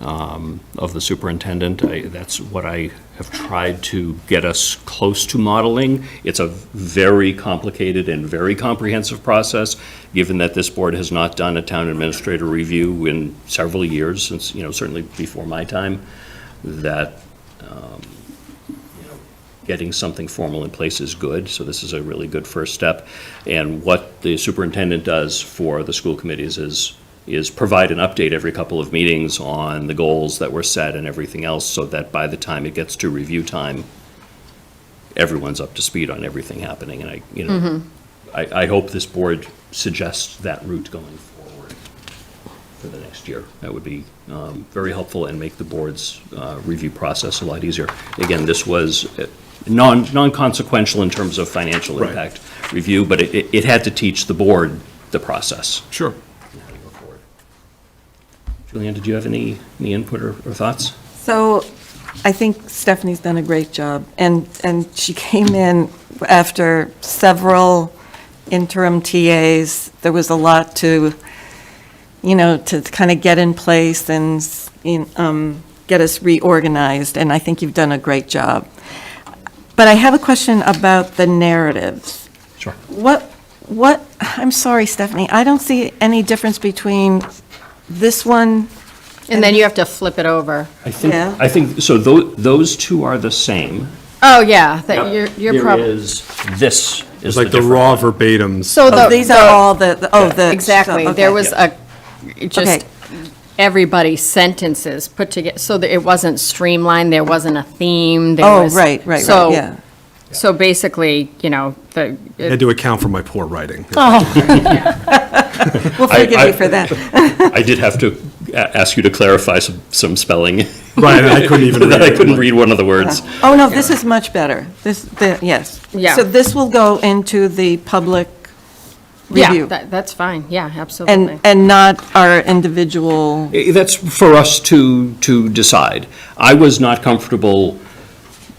of the superintendent. That's what I have tried to get us close to modeling. It's a very complicated and very comprehensive process, given that this board has not done a town administrator review in several years, since, certainly before my time, that getting something formal in place is good. So this is a really good first step. And what the superintendent does for the school committees is is provide an update every couple of meetings on the goals that were set and everything else, so that by the time it gets to review time, everyone's up to speed on everything happening. And I hope this board suggests that route going forward for the next year. That would be very helpful and make the board's review process a lot easier. Again, this was non-consequential in terms of financial Right. impact review, but it had to teach the board the process. Sure. How to go forward. Julianne, did you have any input or thoughts? So I think Stephanie's done a great job, and she came in after several interim TAs. There was a lot to, to kind of get in place and get us reorganized, and I think you've done a great job. But I have a question about the narratives. Sure. What, I'm sorry, Stephanie, I don't see any difference between this one. And then you have to flip it over. I think, Yeah. so those two are the same. Oh, yeah, that you're There probably. is, this It's is like the different raw one. verbatims. So Oh, these are all the. Exactly. okay. There was Okay. just everybody's sentences put together, so that it wasn't streamlined, there wasn't a theme. There Oh, was- right, so- yeah. So basically, I had to account for my poor writing. We'll forgive I- you for that. I did have to ask you to clarify some spelling. Right, I couldn't even read That I it. couldn't read one of the words. Oh, no, this is much better. Yes. Yeah. So this will go into the public yeah, review that's fine, yeah, absolutely. and not our individual. That's for us to decide. I was not comfortable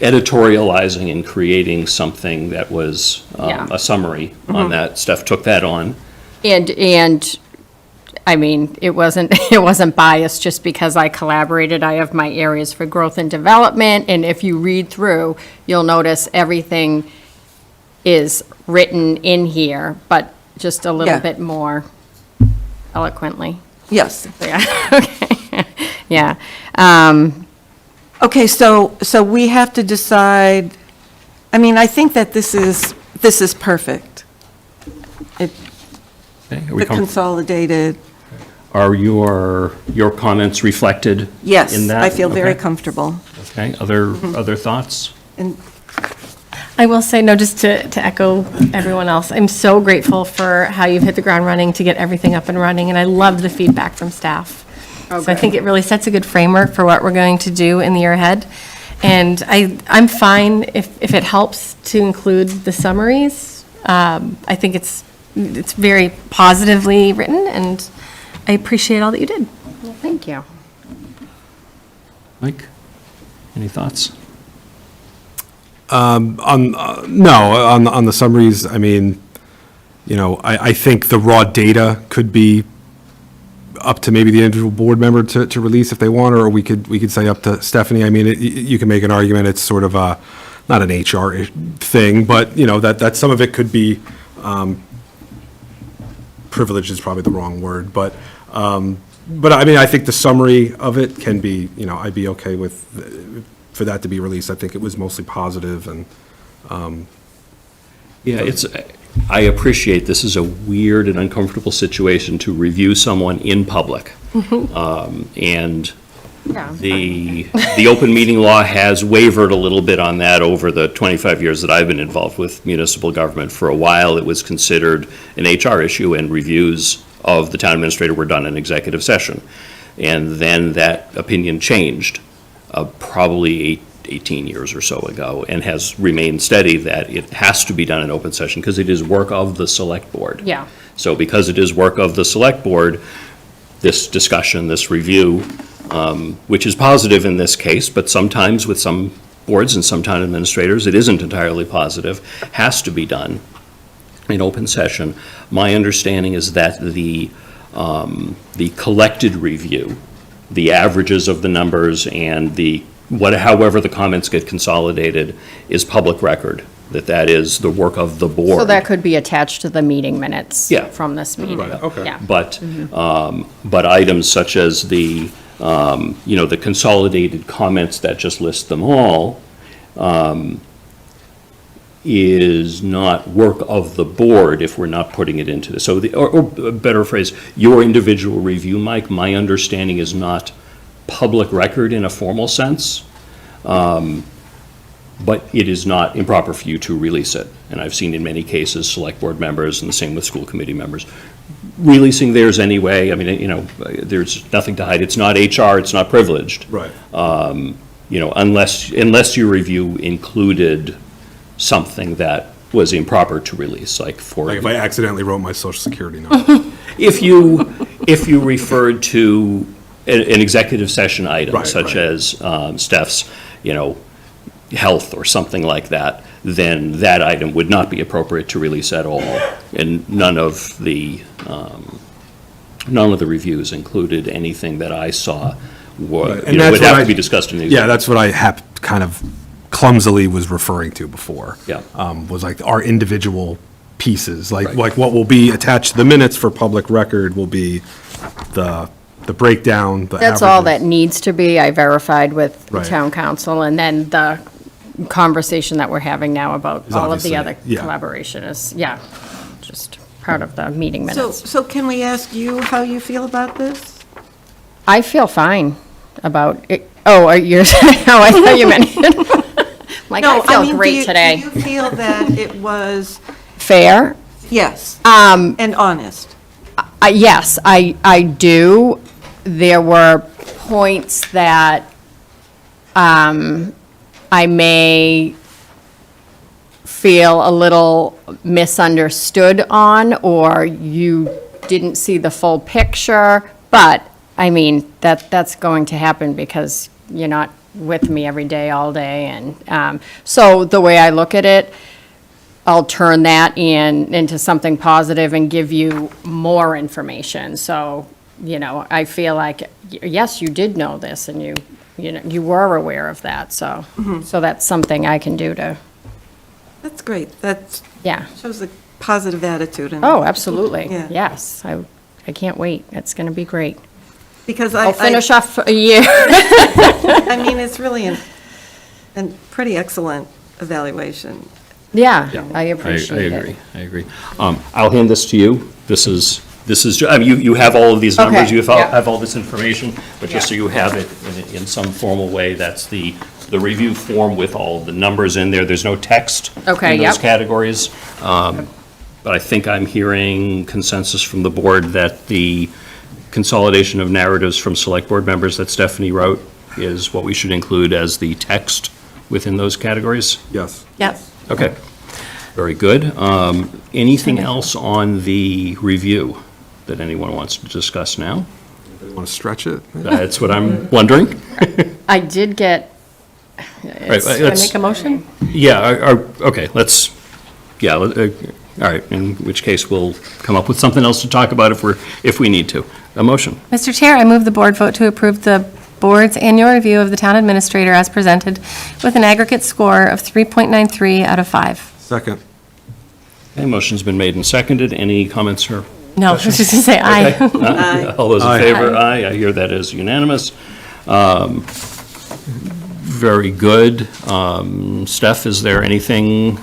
editorializing and creating something that was Yeah. a summary on that. Steph took that on. And, I mean, it wasn't biased just because I collaborated. I have my areas for growth and development, and if you read through, you'll notice everything is written in here, but just a little Yeah. bit more eloquently. Yes. Yeah, okay, yeah. Okay, so we have to decide, I mean, I think that this is perfect. Okay, are we The consolidated, Are your comments reflected yes, in that? I feel very Okay. comfortable. Okay, other thoughts? And I will say, no, just to echo everyone else, I'm so grateful for how you've hit the ground running to get everything up and running, and I love the feedback from staff. So I think it really sets a good framework for what we're going to do in the year ahead. And I'm fine if it helps to include the summaries. I think it's very positively written, and I appreciate all that you did. Well, thank you. Mike, any thoughts? On the summaries, I mean, I think the raw data could be up to maybe the individual board member to release if they want, or we could say up to Stephanie. I mean, you can make an argument, it's sort of a, not an HR thing, but, that some of it could be, privilege is probably the wrong word, but I mean, I think the summary of it can be, I'd be okay with, for that to be released. I think it was mostly positive and, Yeah, I appreciate this is a weird and uncomfortable situation to review someone in public. And Yeah. the open meeting law has wavered a little bit on that over the 25 years that I've been involved with municipal government. For a while, it was considered an HR issue, and reviews of the town administrator were done in executive session. And then that opinion changed, probably 18 years or so ago, and has remained steady that it has to be done in open session because it is work of the select board. Yeah. So because it is work of the select board, this discussion, this review, which is positive in this case, but sometimes with some boards and some town administrators, it isn't entirely positive, has to be done in open session. My understanding is that the collected review, the averages of the numbers and however the comments get consolidated is public record, that is the work of the board. So that could be attached to the meeting minutes. Yeah. From this meeting. okay. Yeah. But items such as the consolidated comments that just list them all, is not work of the board if we're not putting it into this. So, or a better phrase, your individual review, Mike, my understanding is not public record in a formal sense, but it is not improper for you to release it. And I've seen in many cases, select board members, and the same with school committee members, releasing theirs anyway. I mean, there's nothing to hide. It's not HR, it's not privileged. Right. Unless your review included something that was improper to release, like for. Like if I accidentally wrote my social security number. If you referred to an executive session item, Right, such right. as Steph's, health or something like that, then that item would not be appropriate to release at all. And none of the reviews included anything that I saw would have to be discussed in the. Yeah, that's what I kind of clumsily was referring to before. Yeah. Was like our individual pieces, Right. like what will be attached to the minutes for public record will be the breakdown, the That's all that averages. needs to be. I verified with the Right. town council, and then the conversation that we're having now about Is all of the obviously- other yeah. collaboration is, just part of the meeting So, minutes. so can we ask you how you feel about this? I feel fine about it. Oh, you're saying how I thought you meant it. Like, I feel mean, great today. Do you feel that it was, Fair? yes, Um, and honest? Yes, I do. There were points that I may feel a little misunderstood on, or you didn't see the full picture, but, I mean, that's going to happen because you're not with me every day, all day, and so the way I look at it, I'll turn that into something positive and give you more information. So, I feel like, yes, you did know this, and you were aware of that, so, so that's something I can do to, That's great. That yeah. shows a positive attitude. And Oh, absolutely, Yeah. yes, I can't wait, it's gonna be great. Because I'll finish off a year. I mean, it's really a pretty excellent evaluation. Yeah, Yeah, I appreciate it. I agree. I'll hand this to you. This is, I mean, you have all of these numbers, Okay, you yeah. have all this information, but just so Yeah. you have it in some formal way, that's the review form with all the numbers in there. There's no text Okay, in those yep. categories. But I think I'm hearing consensus from the board that the consolidation of narratives from select board members that Stephanie wrote is what we should include as the text within those categories. Yes. Yep. Okay, very good. Anything else on the review that anyone wants to discuss now? Want to stretch it? That's what I'm wondering. I did get, Right, can I let's- make a motion? Yeah, okay, let's, yeah, all right, in which case we'll come up with something else to talk about if we need to. A motion. Mr. Chair, I move the board vote to approve the board's annual review of the town administrator as presented with an aggregate score of 3.93 out of 5. Second. Okay, motion's been made and seconded. Any comments or? No, I was just going to say aye. Okay. All those in Aye. favor? Aye. I hear that as unanimous. Very good. Steph, is there anything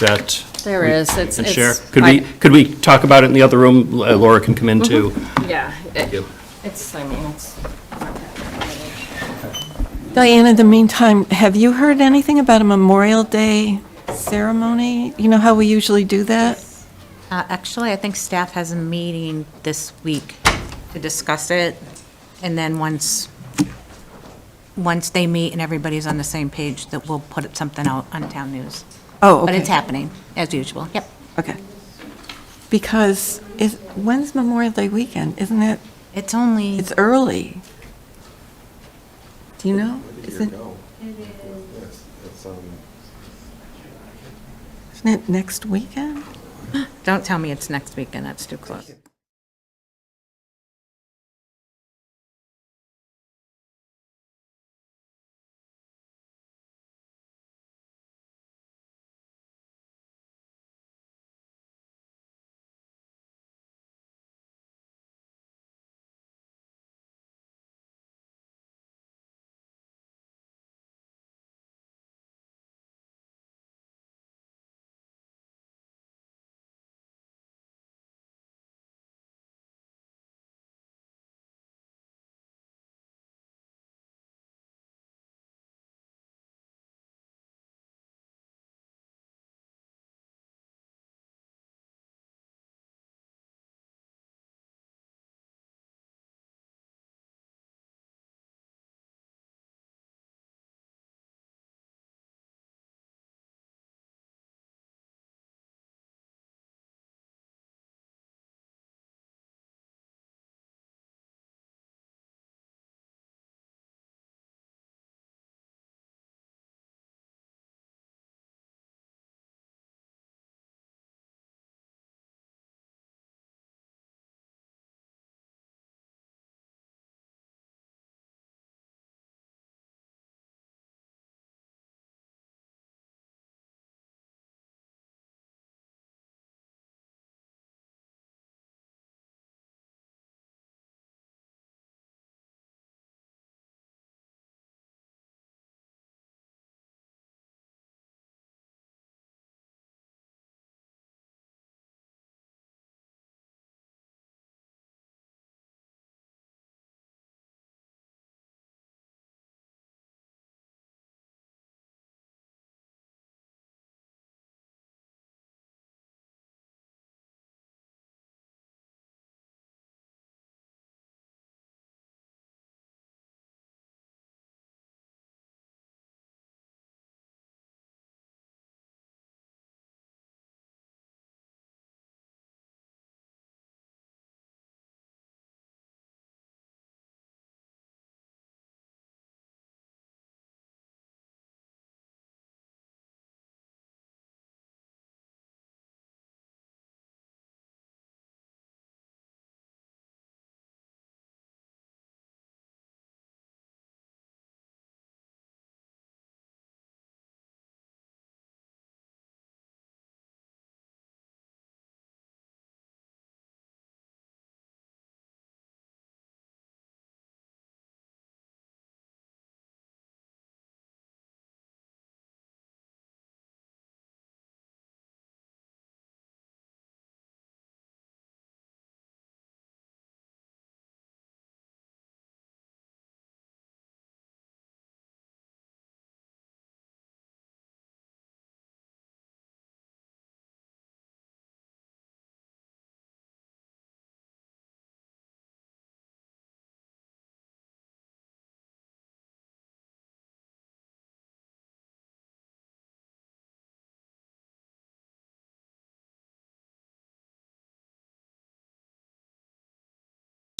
that? There is, it's. Can share? I- Could we talk about it in the other room? Laura can come in too. Yeah, you. it's, I mean, it's. Diane, in the meantime, have you heard anything about a Memorial Day ceremony? You know how we usually do that? Actually, I think staff has a meeting this week to discuss it, and then once they meet and everybody's on the same page, that we'll put something out on town news. Oh, okay. But it's happening, as usual. Yep. Okay. Because when's Memorial Day weekend? Isn't it, It's only, it's early. Do you know? Isn't it next weekend? don't tell me it's next weekend, that's too close.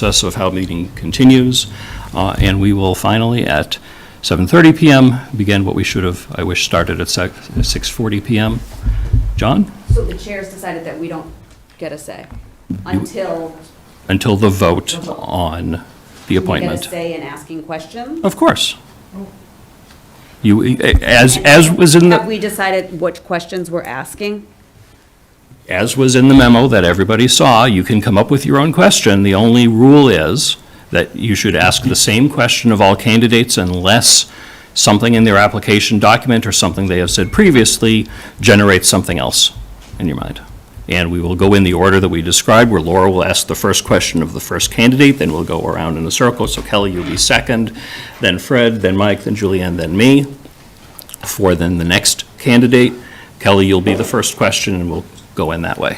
process of how the meeting continues, and we will finally, at 7:30 PM, begin what we should have, I wish, started at 6:40 PM. John? So the chair's decided that we don't get a say until Until the vote on the we get a appointment. say in asking questions? Of course. You, as was in Have the, we decided which questions we're asking? as was in the memo that everybody saw, you can come up with your own question. The only rule is that you should ask the same question of all candidates unless something in their application document or something they have said previously generates something else in your mind. And we will go in the order that we described, where Laura will ask the first question of the first candidate, then we'll go around in a circle. So Kelly, you'll be second, then Fred, then Mike, then Julianne, then me. For then the next candidate, Kelly, you'll be the first question, and we'll go in that way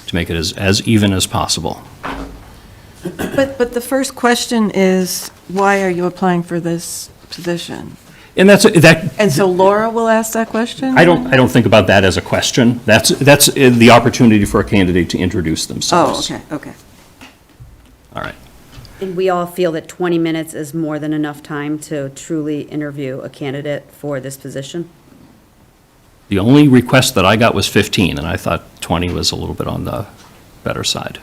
to make it as even as possible. But the first question is, why are you applying for this position? And that. And so Laura will ask that question? I don't think about that as a question. That's the opportunity for a candidate to introduce Oh, themselves. okay. All right. And we all feel that 20 minutes is more than enough time to truly interview a candidate for this position? The only request that I got was 15, and I thought 20 was a little bit on the better side.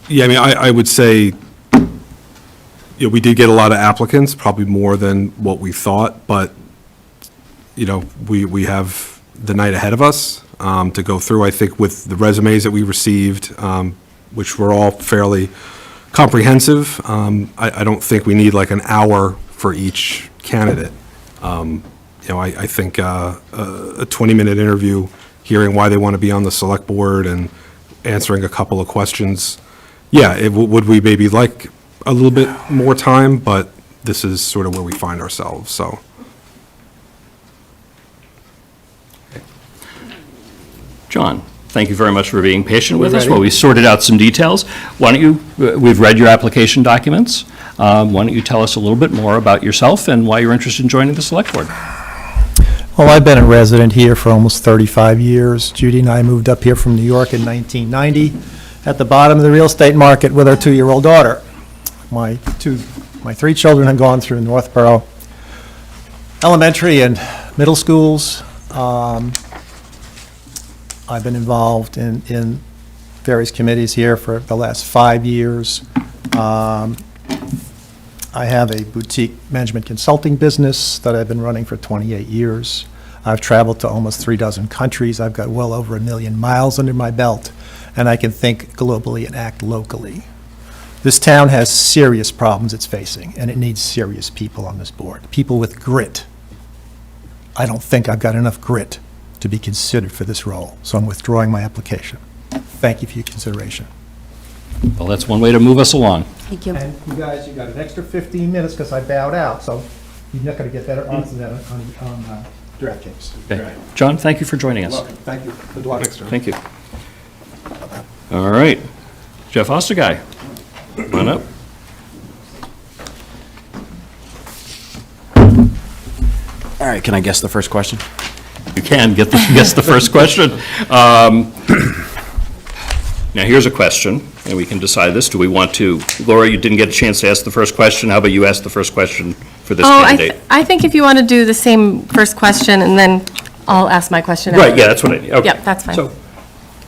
Yeah, I mean, I would say, we did get a lot of applicants, probably more than what we thought, but, we have the night ahead of us to go through. I think with the resumes that we received, which were all fairly comprehensive, I don't think we need like an hour for each candidate. I think a 20-minute interview, hearing why they want to be on the select board and answering a couple of questions. Yeah, would we maybe like a little bit more time, but this is sort of where we find ourselves, so. John, thank you very much for being patient with us while we sorted out some details. Why don't you, we've read your application documents. Why don't you tell us a little bit more about yourself and why you're interested in joining the select board? Well, I've been a resident here for almost 35 years. Judy and I moved up here from New York in 1990 at the bottom of the real estate market with our 2-year-old daughter. My 3 children have gone through Northborough elementary and middle schools. I've been involved in various committees here for the last 5 years. I have a boutique management consulting business that I've been running for 28 years. I've traveled to almost 36 countries. I've got well over 1 million miles under my belt, and I can think globally and act locally. This town has serious problems it's facing, and it needs serious people on this board, people with grit. I don't think I've got enough grit to be considered for this role, so I'm withdrawing my application. Thank you for your consideration. Well, that's one way to move us along. Thank you. And you guys, you got an extra 15 minutes because I bowed out, so you're not going to get better answer that on DraftKings. Okay. John, thank you for joining us. Welcome. Thank you. Good luck. Thank you. All right. Jeff Osterguy, come on up. All right, can I guess the first question? You can guess the first question. Now, here's a question, and we can decide this. Do we want to, Laura, you didn't get a chance to ask the first question. How about you ask the first question for this candidate? I think if you want to do the same first question, and then I'll ask my question. Right, after. yeah, that's what I need. Okay. Yep, that's fine. So,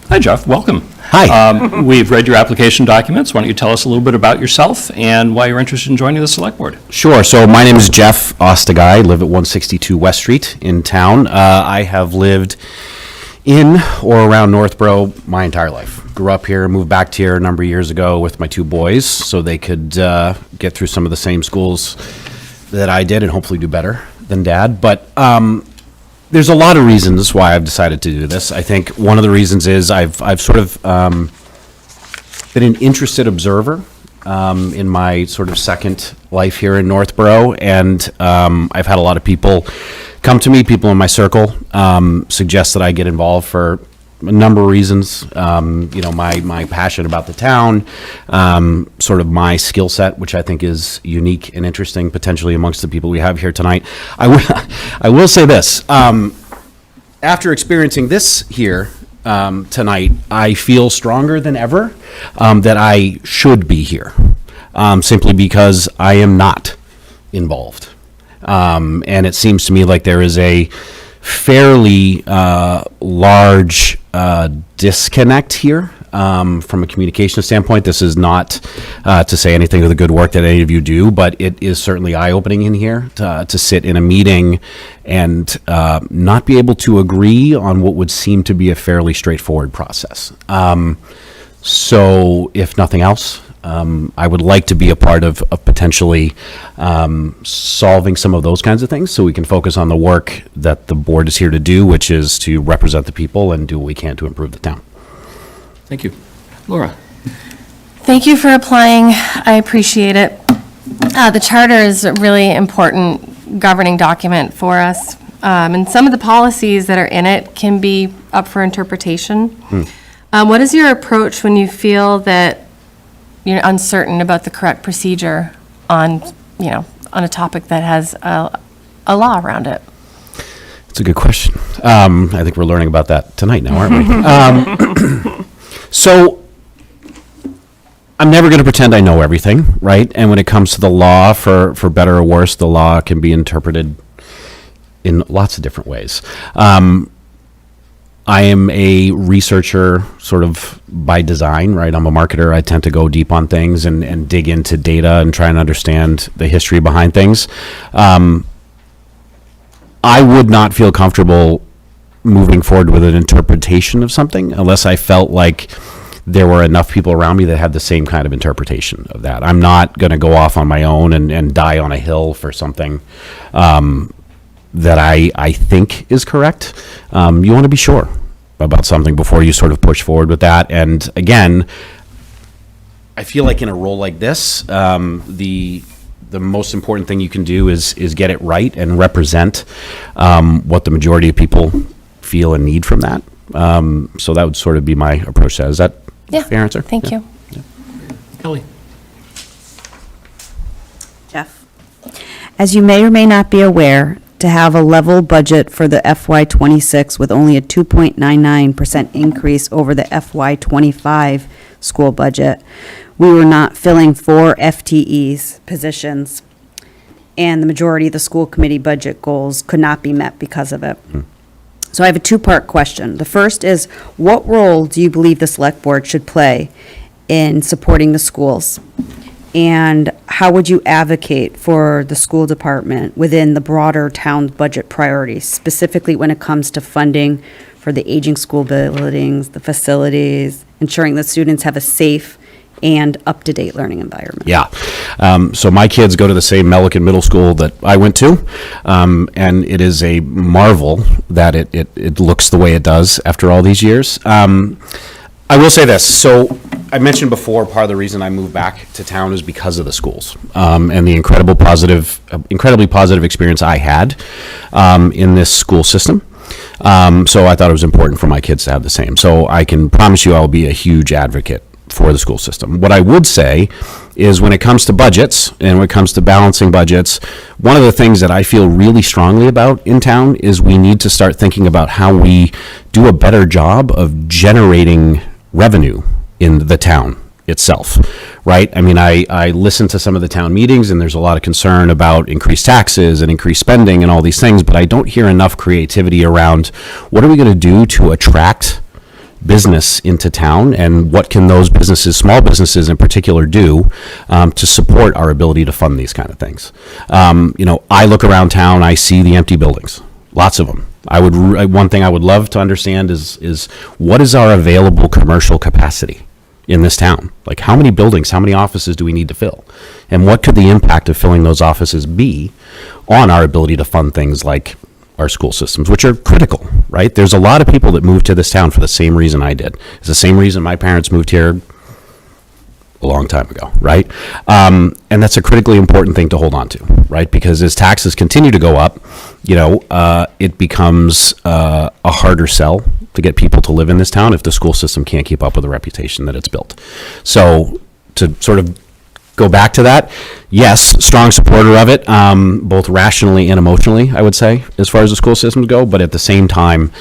hi, Jeff, welcome. Hi. We've read your application documents. Why don't you tell us a little bit about yourself and why you're interested in joining the select board? Sure. So my name is Jeff Osterguy. I live at 162 West Street in town. I have lived in or around Northborough my entire life. Grew up here, moved back here a number of years ago with my 2 boys so they could get through some of the same schools that I did and hopefully do better than Dad. But there's a lot of reasons why I've decided to do this. I think one of the reasons is I've sort of been an interested observer in my sort of second life here in Northborough, and I've had a lot of people come to me, people in my circle, suggest that I get involved for a number of reasons. My passion about the town, sort of my skill set, which I think is unique and interesting potentially amongst the people we have here tonight. I will say this, after experiencing this here, tonight, I feel stronger than ever that I should be here, simply because I am not involved. And it seems to me like there is a fairly large disconnect here. From a communication standpoint, this is not to say anything of the good work that any of you do, but it is certainly eye-opening in here to sit in a meeting and not be able to agree on what would seem to be a fairly straightforward process. So if nothing else, I would like to be a part of potentially solving some of those kinds of things so we can focus on the work that the board is here to do, which is to represent the people and do what we can to improve the town. Thank you. Laura? Thank you for applying. I appreciate it. The charter is a really important governing document for us. And some of the policies that are in it can be up for interpretation. What is your approach when you feel that you're uncertain about the correct procedure on, on a topic that has a law around it? It's a good question. I think we're learning about that tonight now, aren't we? So I'm never going to pretend I know everything, right? And when it comes to the law, for better or worse, the law can be interpreted in lots of different ways. I am a researcher sort of by design, right? I'm a marketer. I tend to go deep on things and dig into data and try and understand the history behind things. I would not feel comfortable moving forward with an interpretation of something unless I felt like there were enough people around me that had the same kind of interpretation of that. I'm not going to go off on my own and die on a hill for something that I think is correct. You want to be sure about something before you sort of push forward with that. And again, I feel like in a role like this, the most important thing you can do is get it right and represent what the majority of people feel and need from that. So that would sort of be my approach to that. Is that a fair answer? Thank you. Kelly? Jeff? As you may or may not be aware, to have a level budget for the FY26 with only a 2.99% increase over the FY25 school budget, we were not filling 4 FTEs positions, and the majority of the school committee budget goals could not be met because of it. So I have a 2-part question. The first is, what role do you believe the select board should play in supporting the schools? And how would you advocate for the school department within the broader town budget priorities, specifically when it comes to funding for the aging school buildings, the facilities, ensuring that students have a safe and up-to-date learning environment? Yeah. So my kids go to the same Melican Middle School that I went to, and it is a marvel that it looks the way it does after all these years. I will say this. So I mentioned before, part of the reason I moved back to town is because of the schools and the incredibly positive experience I had in this school system. So I thought it was important for my kids to have the same. So I can promise you I'll be a huge advocate for the school system. What I would say is when it comes to budgets and when it comes to balancing budgets, one of the things that I feel really strongly about in town is we need to start thinking about how we do a better job of generating revenue in the town itself, right? I mean, I listen to some of the town meetings and there's a lot of concern about increased taxes and increased spending and all these things, but I don't hear enough creativity around what are we going to do to attract business into town, and what can those businesses, small businesses in particular, do to support our ability to fund these kind of things. I look around town, I see the empty buildings, lots of them. One thing I would love to understand is what is our available commercial capacity in this town? Like, how many buildings, how many offices do we need to fill? And what could the impact of filling those offices be on our ability to fund things like our school systems, which are critical, right? There's a lot of people that moved to this town for the same reason I did. It's the same reason my parents moved here a long time ago, right? And that's a critically important thing to hold on to, right? Because as taxes continue to go up, it becomes a harder sell to get people to live in this town if the school system can't keep up with the reputation that it's built. So to sort of go back to that, yes, strong supporter of it, both rationally and emotionally, I would say, as far as the school systems go. But at the same time,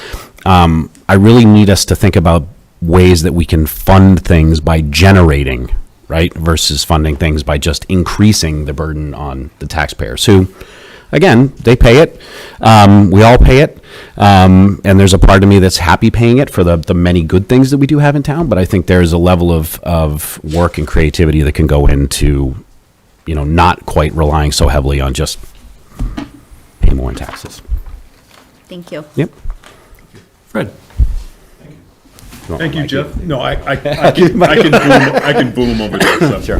I really need us to think about ways that we can fund things by generating, right, versus funding things by just increasing the burden on the taxpayers, who, again, they pay it. We all pay it. And there's a part of me that's happy paying it for the many good things that we do have in town. But I think there's a level of work and creativity that can go into, not quite relying so heavily on just pay more in taxes. Thank you. Yep. Fred? Thank you, Jeff. No, I can boom over this. Sure.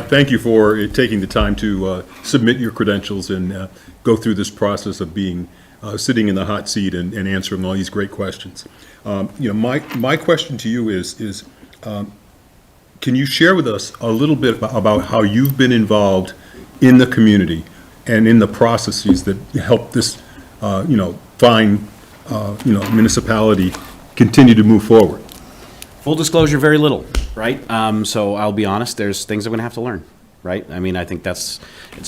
Thank you for taking the time to submit your credentials and go through this process of being, sitting in the hot seat and answering all these great questions. My question to you is can you share with us a little bit about how you've been involved in the community and in the processes that help this, fine, municipality continue to move forward? Full disclosure, very little, right? So I'll be honest, there's things I'm going to have to learn, right? I mean, I think it's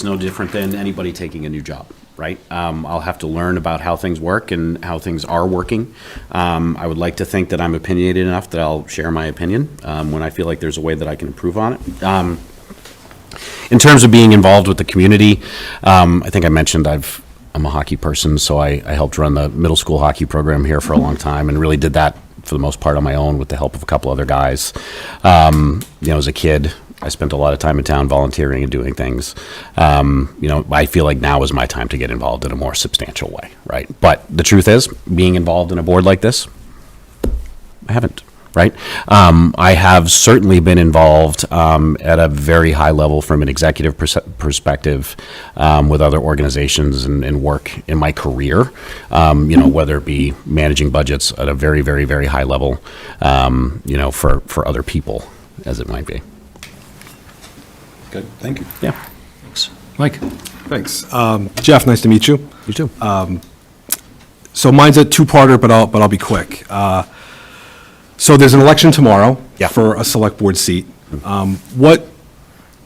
no different than anybody taking a new job, right? I'll have to learn about how things work and how things are working. I would like to think that I'm opinionated enough that I'll share my opinion when I feel like there's a way that I can improve on it. In terms of being involved with the community, I think I mentioned I'm a hockey person, so I helped run the middle school hockey program here for a long time and really did that for the most part on my own with the help of a couple other guys. As a kid, I spent a lot of time in town volunteering and doing things. I feel like now is my time to get involved in a more substantial way, right? But the truth is, being involved in a board like this, I haven't, right? I have certainly been involved at a very high level from an executive perspective with other organizations and work in my career, whether it be managing budgets at a very, very, very high level, for other people, as it might be. Good, thank you. Yeah. Thanks. Mike? Thanks. Jeff, nice to meet you. You too. So mine's a two-parter, but I'll be quick. So there's an election tomorrow Yeah. for a select board seat. What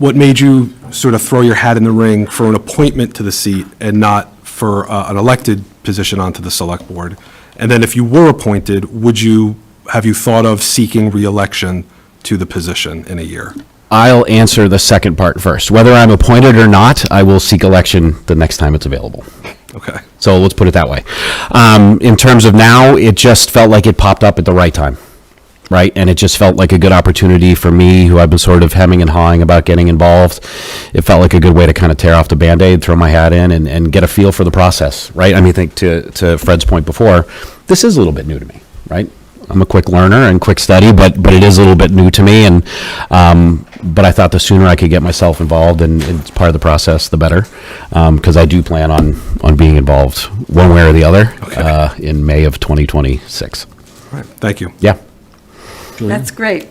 made you sort of throw your hat in the ring for an appointment to the seat and not for an elected position onto the select board? And then if you were appointed, have you thought of seeking re-election to the position in a year? I'll answer the second part first. Whether I'm appointed or not, I will seek election the next time it's available. Okay. So let's put it that way. In terms of now, it just felt like it popped up at the right time, right? And it just felt like a good opportunity for me, who I've been sort of hemming and hawing about getting involved. It felt like a good way to kind of tear off the Band-Aid, throw my hat in, and get a feel for the process, right? I mean, I think to Fred's point before, this is a little bit new to me, right? I'm a quick learner and quick study, but it is a little bit new to me, and but I thought the sooner I could get myself involved and it's part of the process, the better, because I do plan on being involved one way or the other in May of 2026. All right. Thank you. Yeah. That's great.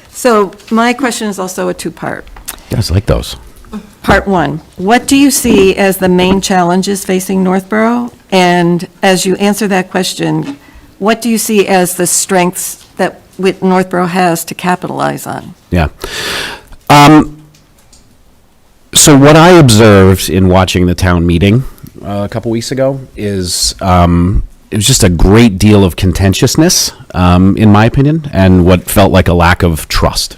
So my question is also a two-part. You guys like those? Part one, what do you see as the main challenges facing Northborough? And as you answer that question, what do you see as the strengths that Northborough has to capitalize on? Yeah. So what I observed in watching the town meeting a couple weeks ago is it was just a great deal of contentiousness, in my opinion, and what felt like a lack of trust.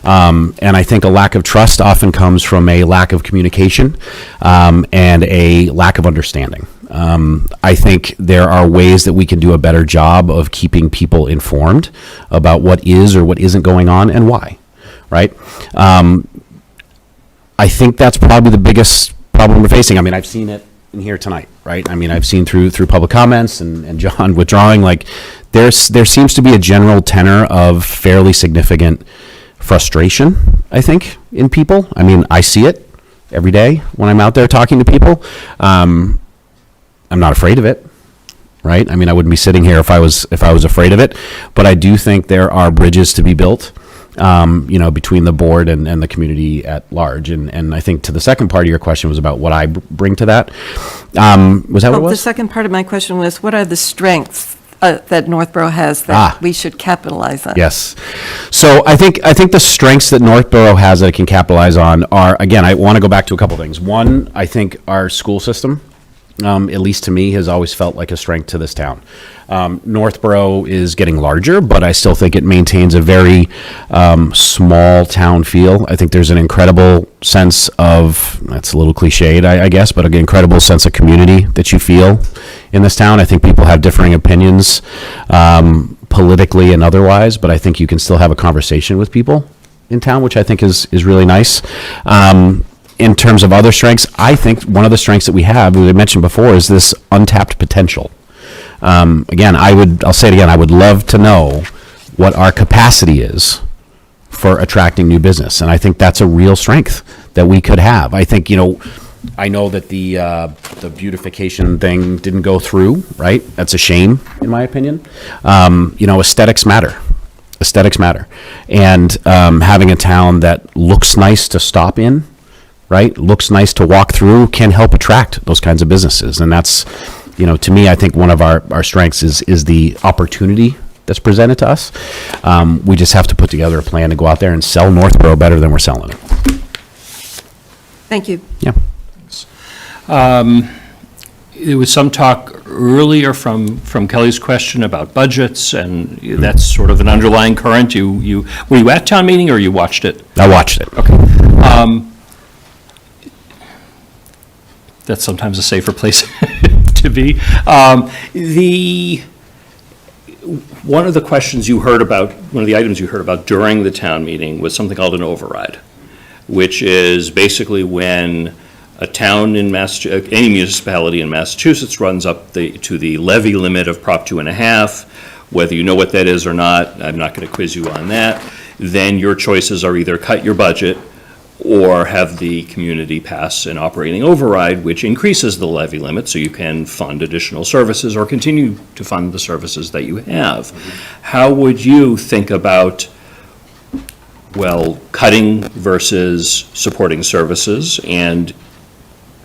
And I think a lack of trust often comes from a lack of communication and a lack of understanding. I think there are ways that we can do a better job of keeping people informed about what is or what isn't going on and why, right? I think that's probably the biggest problem we're facing. I mean, I've seen it in here tonight, right? I mean, I've seen through public comments and John withdrawing, like there seems to be a general tenor of fairly significant frustration, I think, in people. I mean, I see it every day when I'm out there talking to people. I'm not afraid of it, right? I mean, I wouldn't be sitting here if I was afraid of it. But I do think there are bridges to be built, between the board and the community at large. And I think to the second part of your question was about what I bring to that. Was that what it was? The second part of my question was, what are the strengths that Northborough has that we should capitalize on? Yes. So I think the strengths that Northborough has that it can capitalize on are, again, I want to go back to a couple things. One, I think our school system at least to me, has always felt like a strength to this town. Northborough is getting larger, but I still think it maintains a very small town feel. I think there's an incredible sense of, that's a little cliched, I guess, but an incredible sense of community that you feel in this town. I think people have differing opinions, politically and otherwise, but I think you can still have a conversation with people in town, which I think is really nice. In terms of other strengths, I think one of the strengths that we have, as I mentioned before, is this untapped potential. Again, I'll say it again, I would love to know what our capacity is for attracting new business. And I think that's a real strength that we could have. I think, I know that the beautification thing didn't go through, right? That's a shame, in my opinion. Aesthetics matter. Aesthetics matter. And having a town that looks nice to stop in, right, looks nice to walk through, can help attract those kinds of businesses. And that's, to me, I think one of our strengths is the opportunity that's presented to us. We just have to put together a plan to go out there and sell Northborough better than we're selling it. Thank you. Yeah. There was some talk earlier from Kelly's question about budgets, and that's sort of an underlying current. Were you at town meeting or you watched it? I watched it. Okay. That's sometimes a safer place to be. One of the questions you heard about, one of the items you heard about during the town meeting was something called an override, which is basically when a town in any municipality in Massachusetts runs up to the levy limit of Prop 2.5, whether you know what that is or not, I'm not going to quiz you on that, then your choices are either cut your budget or have the community pass an operating override, which increases the levy limit so you can fund additional services or continue to fund the services that you have. How would you think about, cutting versus supporting services? And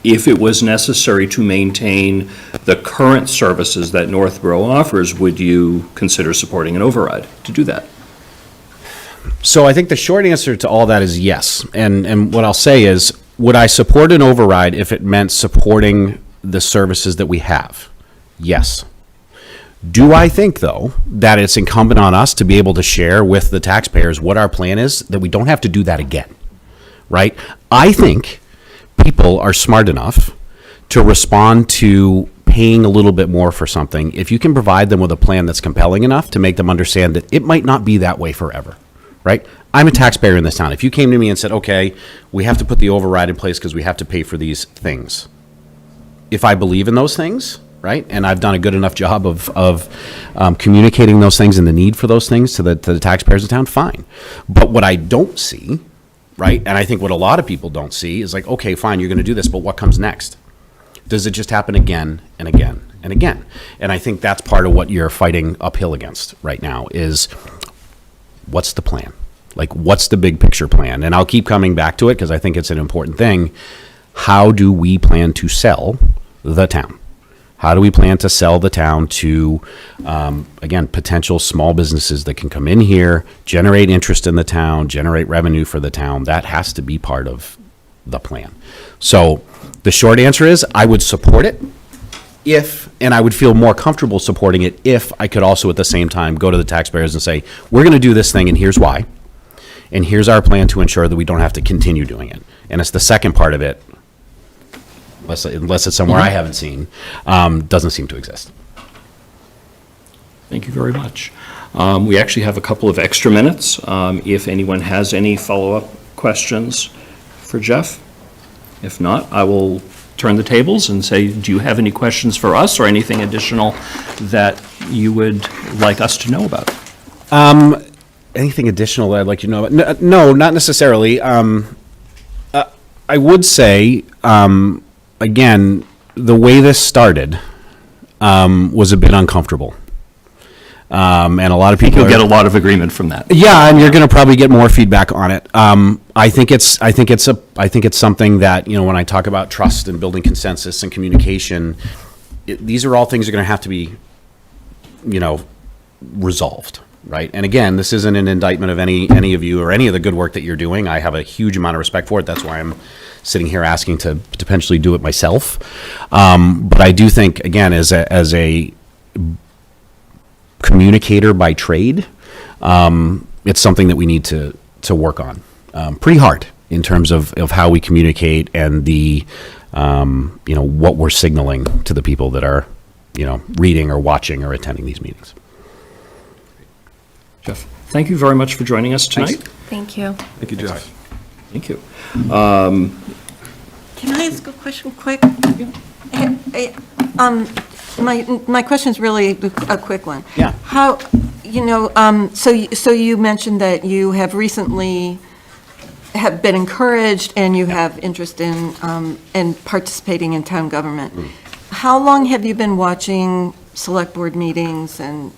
if it was necessary to maintain the current services that Northborough offers, would you consider supporting an override to do that? So I think the short answer to all that is yes. And what I'll say is, would I support an override if it meant supporting the services that we have? Yes. Do I think, though, that it's incumbent on us to be able to share with the taxpayers what our plan is, that we don't have to do that again, right? I think people are smart enough to respond to paying a little bit more for something if you can provide them with a plan that's compelling enough to make them understand that it might not be that way forever. Right? I'm a taxpayer in this town. If you came to me and said, okay, we have to put the override in place because we have to pay for these things. If I believe in those things, right, and I've done a good enough job of communicating those things and the need for those things to the taxpayers of town, fine. But what I don't see, right, and I think what a lot of people don't see is like, okay, fine, you're going to do this, but what comes next? Does it just happen again and again and again? And I think that's part of what you're fighting uphill against right now is, what's the plan? Like, what's the big picture plan? And I'll keep coming back to it because I think it's an important thing. How do we plan to sell the town? How do we plan to sell the town to, again, potential small businesses that can come in here, generate interest in the town, generate revenue for the town? That has to be part of the plan. So the short answer is I would support it and I would feel more comfortable supporting it if I could also at the same time go to the taxpayers and say, we're going to do this thing and here's why. And here's our plan to ensure that we don't have to continue doing it. And it's the second part of it, unless it's somewhere I haven't seen, doesn't seem to exist. Thank you very much. We actually have a couple of extra minutes. If anyone has any follow-up questions for Jeff. If not, I will turn the tables and say, do you have any questions for us or anything additional that you would like us to know about? Anything additional that I'd like you to know about? No, not necessarily. I would say, again, the way this started was a bit uncomfortable. And a lot of people You'll get a lot of agreement from that. Yeah, and you're going to probably get more feedback on it. I think it's something that, when I talk about trust and building consensus and communication, these are all things that are going to have to be, resolved, right? And again, this isn't an indictment of any of you or any of the good work that you're doing. I have a huge amount of respect for it. That's why I'm sitting here asking to potentially do it myself. But I do think, again, as a communicator by trade, it's something that we need to work on pretty hard in terms of how we communicate and the what we're signaling to the people that are reading or watching or attending these meetings. Jeff, thank you very much for joining us tonight. Thank you. Thank you, Jeff. Thank you. Can I ask a question quick? My question's really a quick one. Yeah. How, so you mentioned that you have recently have been encouraged and you have interest in participating in town government. How long have you been watching select board meetings and?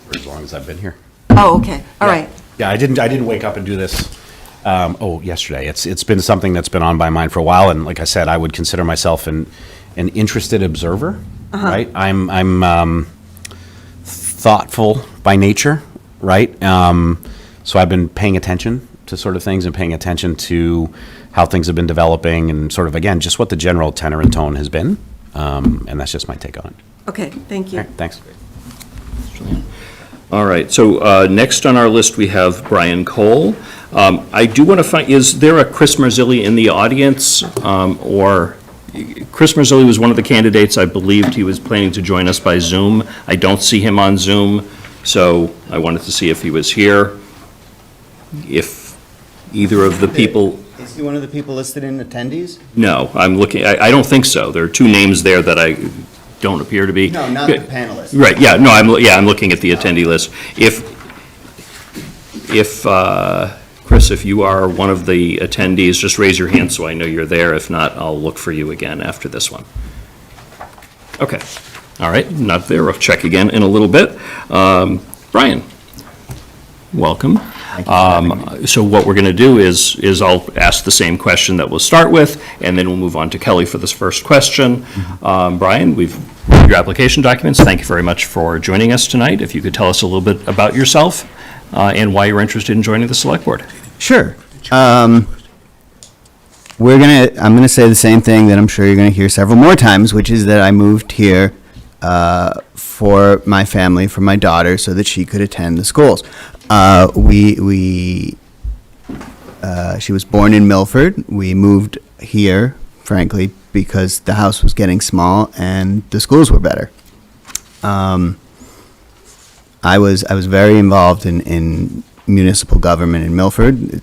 For as long as I've been here. Oh, okay, all right. Yeah, I didn't wake up and do this. Yesterday. It's been something that's been on my mind for a while, and like I said, I would consider myself an interested observer. Right? I'm thoughtful by nature, right? So I've been paying attention to sort of things and paying attention to how things have been developing, and sort of again just what the general tenor and tone has been, and that's just my take on it. Okay, thank you. All right, thanks. All right, so next on our list, we have Brian Cole. I do want to find, is there a Chris Marzilli in the audience? Or Chris Marzilli was one of the candidates. I believed he was planning to join us by Zoom. I don't see him on Zoom, so I wanted to see if he was here. If either of the people... Is he one of the people listed in attendees? No, I'm looking, I don't think so. There are two names there that I don't appear to be. No, not the panelists. Right, yeah, no, I'm looking at the attendee list. If Chris, if you are one of the attendees, just raise your hand so I know you're there. If not, I'll look for you again after this one. Okay, all right, not there, I'll check again in a little bit. Brian, welcome. So what we're going to do is I'll ask the same question that we'll start with, and then we'll move on to Kelly for this first question. Brian, we've read your application documents. Thank you very much for joining us tonight. If you could tell us a little bit about yourself and why you're interested in joining the Select Board. Sure. I'm gonna say the same thing that I'm sure you're gonna hear several more times, which is that I moved here for my family, for my daughter, so that she could attend the schools. She was born in Milford. We moved here, frankly, because the house was getting small and the schools were better. I was very involved in municipal government in Milford.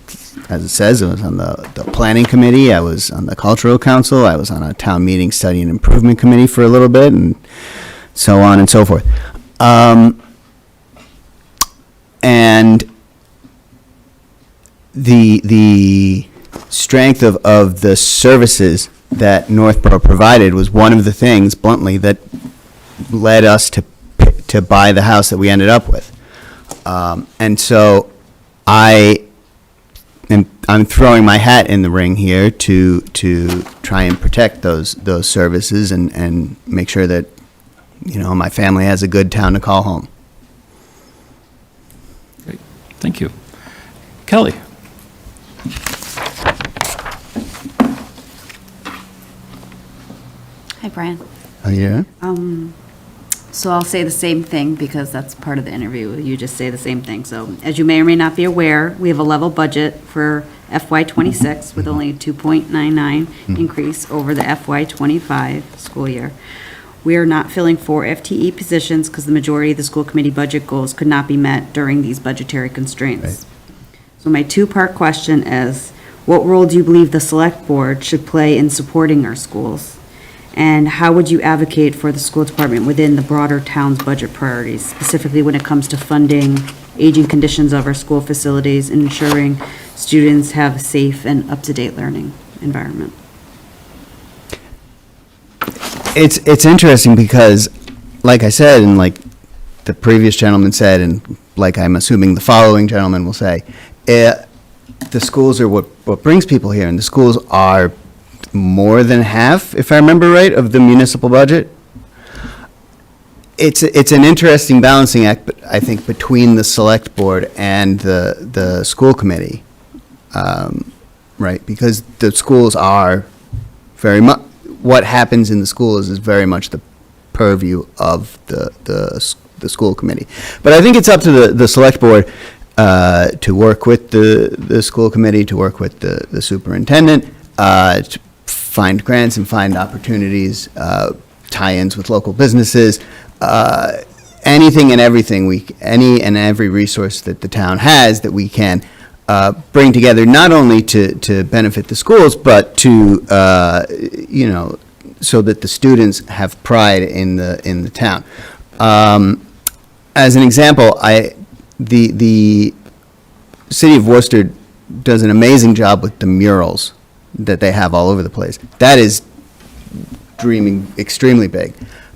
As it says, I was on the planning committee. I was on the cultural council. I was on a town meeting study and improvement committee for a little bit, and so on and so forth. And the strength of the services that Northborough provided was one of the things, bluntly, that led us to buy the house that we ended up with. And so I'm throwing my hat in the ring here to try and protect those services and make sure that, my family has a good town to call home. Great, thank you. Kelly. Hi, Brian. Oh, yeah? So I'll say the same thing because that's part of the interview. You just say the same thing. So as you may or may not be aware, we have a level budget for FY26 with only a 2.99 increase over the FY25 school year. We are not filling 4 FTE positions because the majority of the school committee budget goals could not be met during these budgetary constraints. Right. So my two-part question is, what role do you believe the select board should play in supporting our schools? And how would you advocate for the school department within the broader town's budget priorities, specifically when it comes to funding, aging conditions of our school facilities, and ensuring students have a safe and up-to-date learning environment? It's interesting because, like I said, and like the previous gentleman said, and like I'm assuming the following gentleman will say, the schools are what brings people here, and the schools are more than half, if I remember right, of the municipal budget. it's an interesting balancing act, but I think between the select board and the school committee, right? Because the schools are very much, what happens in the schools is very much the purview of the school committee. But I think it's up to the select board to work with the school committee, to work with the superintendent, to find grants and find opportunities, tie-ins with local businesses, anything and everything any and every resource that the town has that we can bring together, not only to benefit the schools, but to, so that the students have pride in the town. As an example, the city of Worcester does an amazing job with the murals that they have all over the place. That is dreaming extremely big.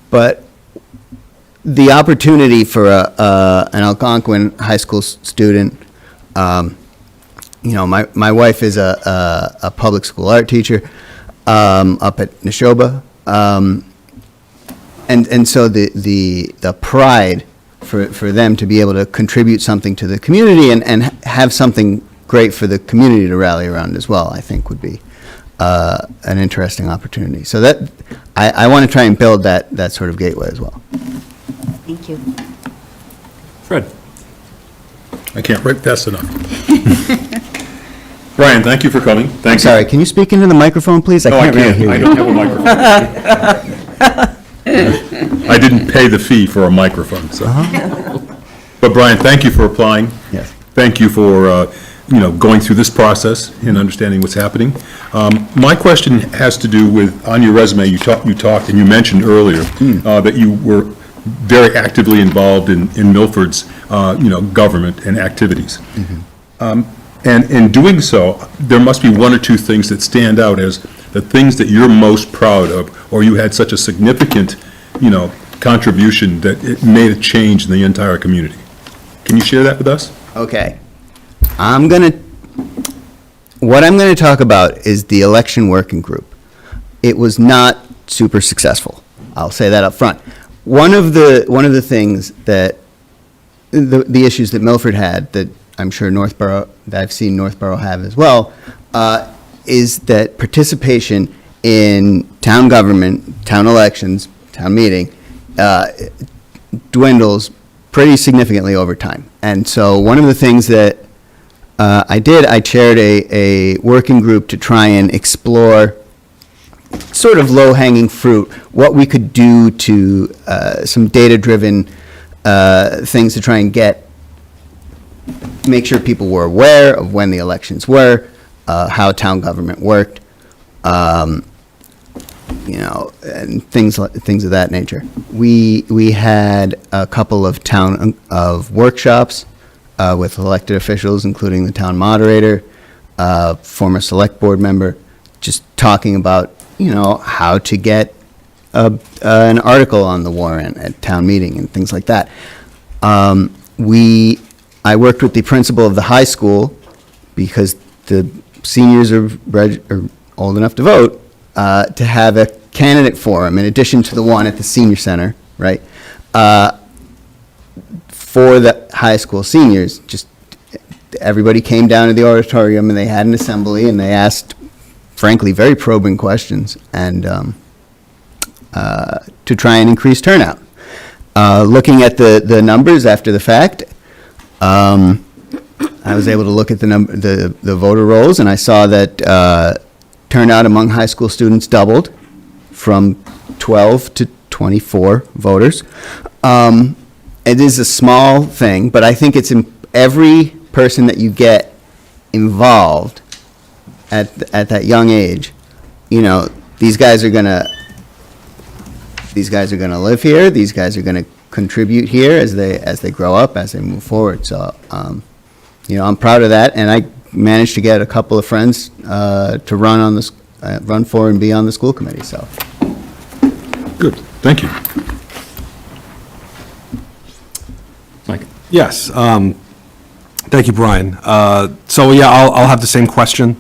But the opportunity for an Algonquin high school student, my wife is a public school art teacher up at Neshoba, and so the pride for them to be able to contribute something to the community and have something great for the community to rally around as well, I think would be an interesting opportunity. So that I want to try and build that sort of gateway as well. Thank you. Fred? I can't write fast enough. Brian, thank you for coming. Thanks. Sorry, can you speak into the microphone, please? No, I can't really can't. hear I you. don't have a microphone. I didn't pay the fee for a microphone, so. But Brian, thank you for applying. Yes. Thank you for, going through this process and understanding what's happening. My question has to do with, on your resume, you talked and you mentioned earlier that you were very actively involved in Milford's, government and activities. And in doing so, there must be one or two things that stand out as the things that you're most proud of, or you had such a significant, contribution that it made a change in the entire community. Can you share that with us? Okay. What I'm gonna talk about is the election working group. It was not super successful. I'll say that up front. One of the things that, the issues that Milford had, that I'm sure Northborough, that I've seen Northborough have as well, is that participation in town government, town elections, town meeting, dwindles pretty significantly over time. And so one of the things that I chaired a working group to try and explore sort of low-hanging fruit, what we could do to some data-driven things to try and make sure people were aware of when the elections were, how town government worked, and things of that nature. We had a couple of workshops with elected officials, including the town moderator, former select board member, just talking about how to get an article on the warrant at town meeting and things like that. I worked with the principal of the high school because the seniors are old enough to vote, to have a candidate forum in addition to the one at the senior center, right? For the high school seniors, just everybody came down to the auditorium and they had an assembly and they asked, frankly, very probing questions and to try and increase turnout. Looking at the numbers after the fact, I was able to look at the voter rolls, and I saw that turnout among high school students doubled from 12 to 24 voters. It is a small thing, but I think it's every person that you get involved at that young age. These guys are gonna live here. These guys are gonna contribute here as they grow up, as they move forward. So, I'm proud of that, and I managed to get a couple of friends to run for and be on the school committee. So, Good, thank you. Mike? Yes, thank you, Brian. So, yeah, I'll have the same question.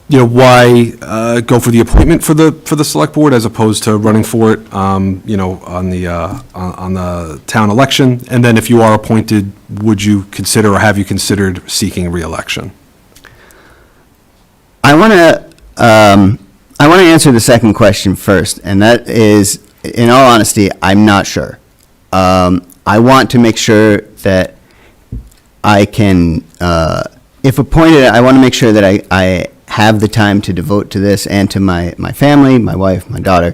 why go for the appointment for the select board as opposed to running for it, on the town election? And then if you are appointed, would you consider or have you considered seeking re-election? I want to answer the second question first, and that is, in all honesty, I'm not sure. I want to make sure that I can, if appointed, I want to make sure that I have the time to devote to this and to my family, my wife, my daughter,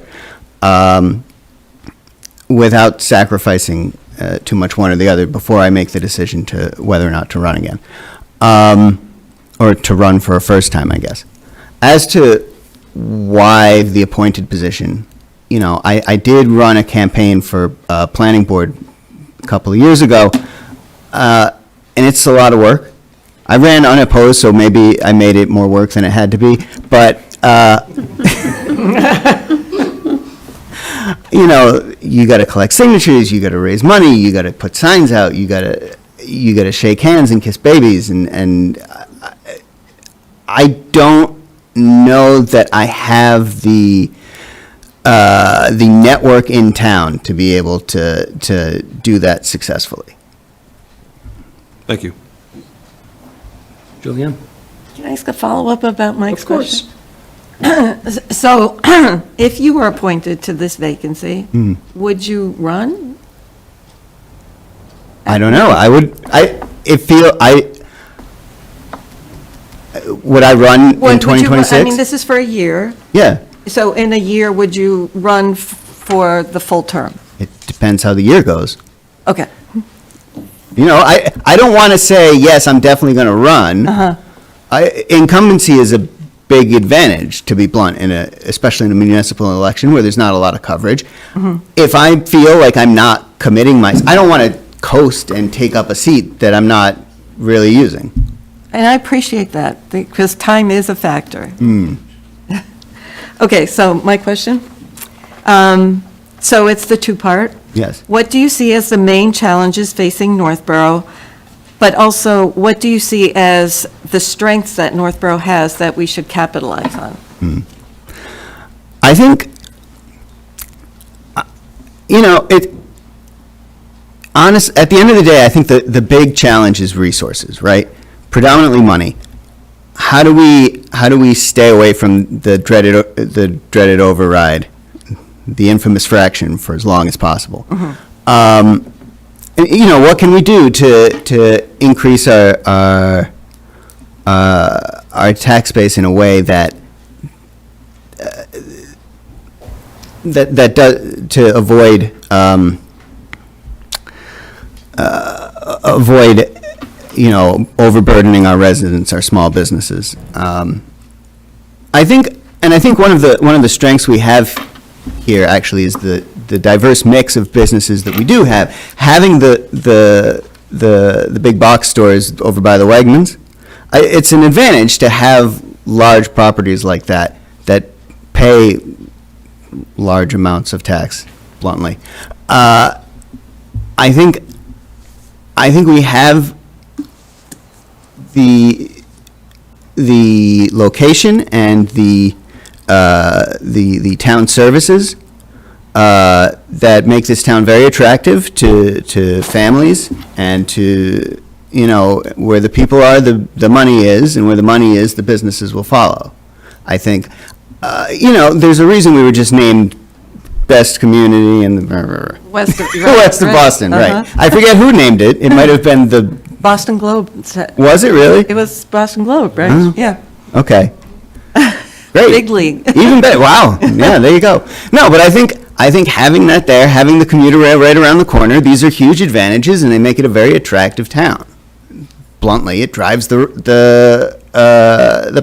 without sacrificing too much one or the other before I make the decision to whether or not to run again, or to run for a first time, I guess. As to why the appointed position, I did run a campaign for planning board a couple of years ago, and it's a lot of work. I ran unopposed, so maybe I made it more work than it had to be, but, you got to collect signatures, you got to raise money, you got to put signs out, you got to shake hands and kiss babies, and I don't know that I have the network in town to be able to do that successfully. Thank you. Julianne? Can I ask a follow-up about Mike's Of course. question? So, if you were appointed to this vacancy, would you run? I don't know. Would I run in Would you run- 2026? I mean, this is for a year. Yeah, So in a year, would you run for the full term? it depends how the year goes. Okay. I don't want to say, yes, I'm definitely going to run. Incumbency is a big advantage, to be blunt, especially in a municipal election where there's not a lot of coverage. If I feel like I'm not committing I don't want to coast and take up a seat that I'm not really using. And I appreciate that, because time is a factor. Okay, so my question. So it's the two-part. Yes. What do you see as the main challenges facing Northborough? But also, what do you see as the strengths that Northborough has that we should capitalize on? I think, at the end of the day, I think the big challenge is resources, right? Predominantly money. How do we stay away from the dreaded override, the infamous fraction, for as long as possible? What can we do to increase our tax base in a way that does to avoid overburdening our residents, our small businesses. I think one of the strengths we have here actually is the diverse mix of businesses that we do have. Having the big box stores over by the Wegmans, it's an advantage to have large properties like that pay large amounts of tax, bluntly. I think we have the location and the town services that make this town very attractive to families and to, where the people are, the money is, and where the money is, the businesses will follow. I think, there's a reason we were just named best community in the West of Boston, right? I forget who named it. It might have been the Boston Globe. Was it really? It was Boston Globe, right? Oh. Yeah. Okay. Great. Big league. Even better. Wow. Yeah, there you go. No, but I think having that there, having the commuter rail right around the corner, these are huge advantages, and they make it a very attractive town. Bluntly, it drives the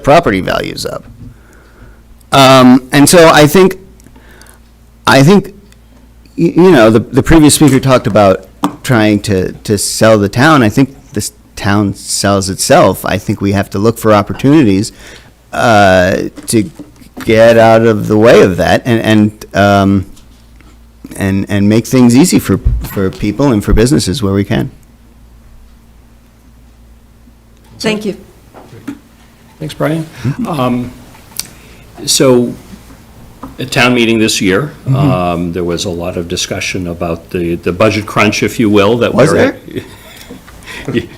property values up. And so I think the previous speaker talked about trying to sell the town. I think this town sells itself. I think we have to look for opportunities to get out of the way of that and make things easy for people and for businesses where we can. Thank you. Thanks, Brian. So, at town meeting this year, there was a lot of discussion about the budget crunch, if you will, that Was we're.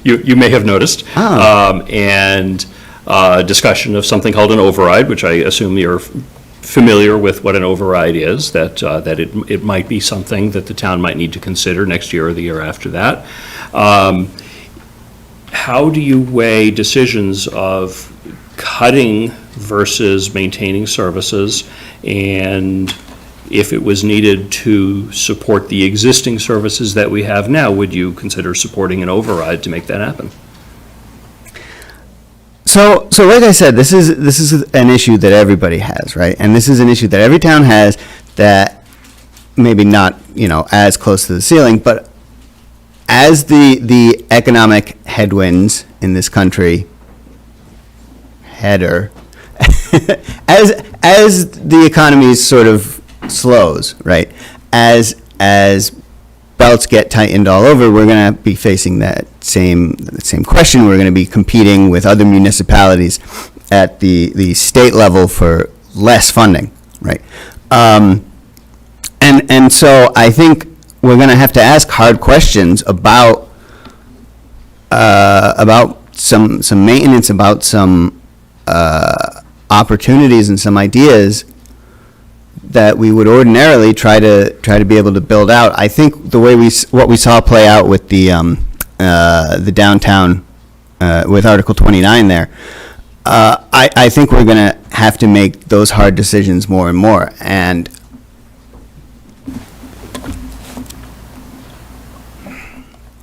You may have noticed. And discussion of something called an override, which I assume you're familiar with what an override is, that it might be something that the town might need to consider next year or the year after that. How do you weigh decisions of cutting versus maintaining services, and if it was needed to support the existing services that we have now, would you consider supporting an override to make that happen? So like I said, this is an issue that everybody has, right? And this is an issue that every town has, that maybe not, as close to the ceiling, but as the economic headwinds in this country as the economy sort of slows, right? As belts get tightened all over, we're going to be facing that same question. We're going to be competing with other municipalities at the state level for less funding, right? And so I think we're going to have to ask hard questions about some maintenance, about some opportunities and some ideas that we would ordinarily try to be able to build out. I think the way what we saw play out with the downtown with Article 29 there, I think we're going to have to make those hard decisions more and more. And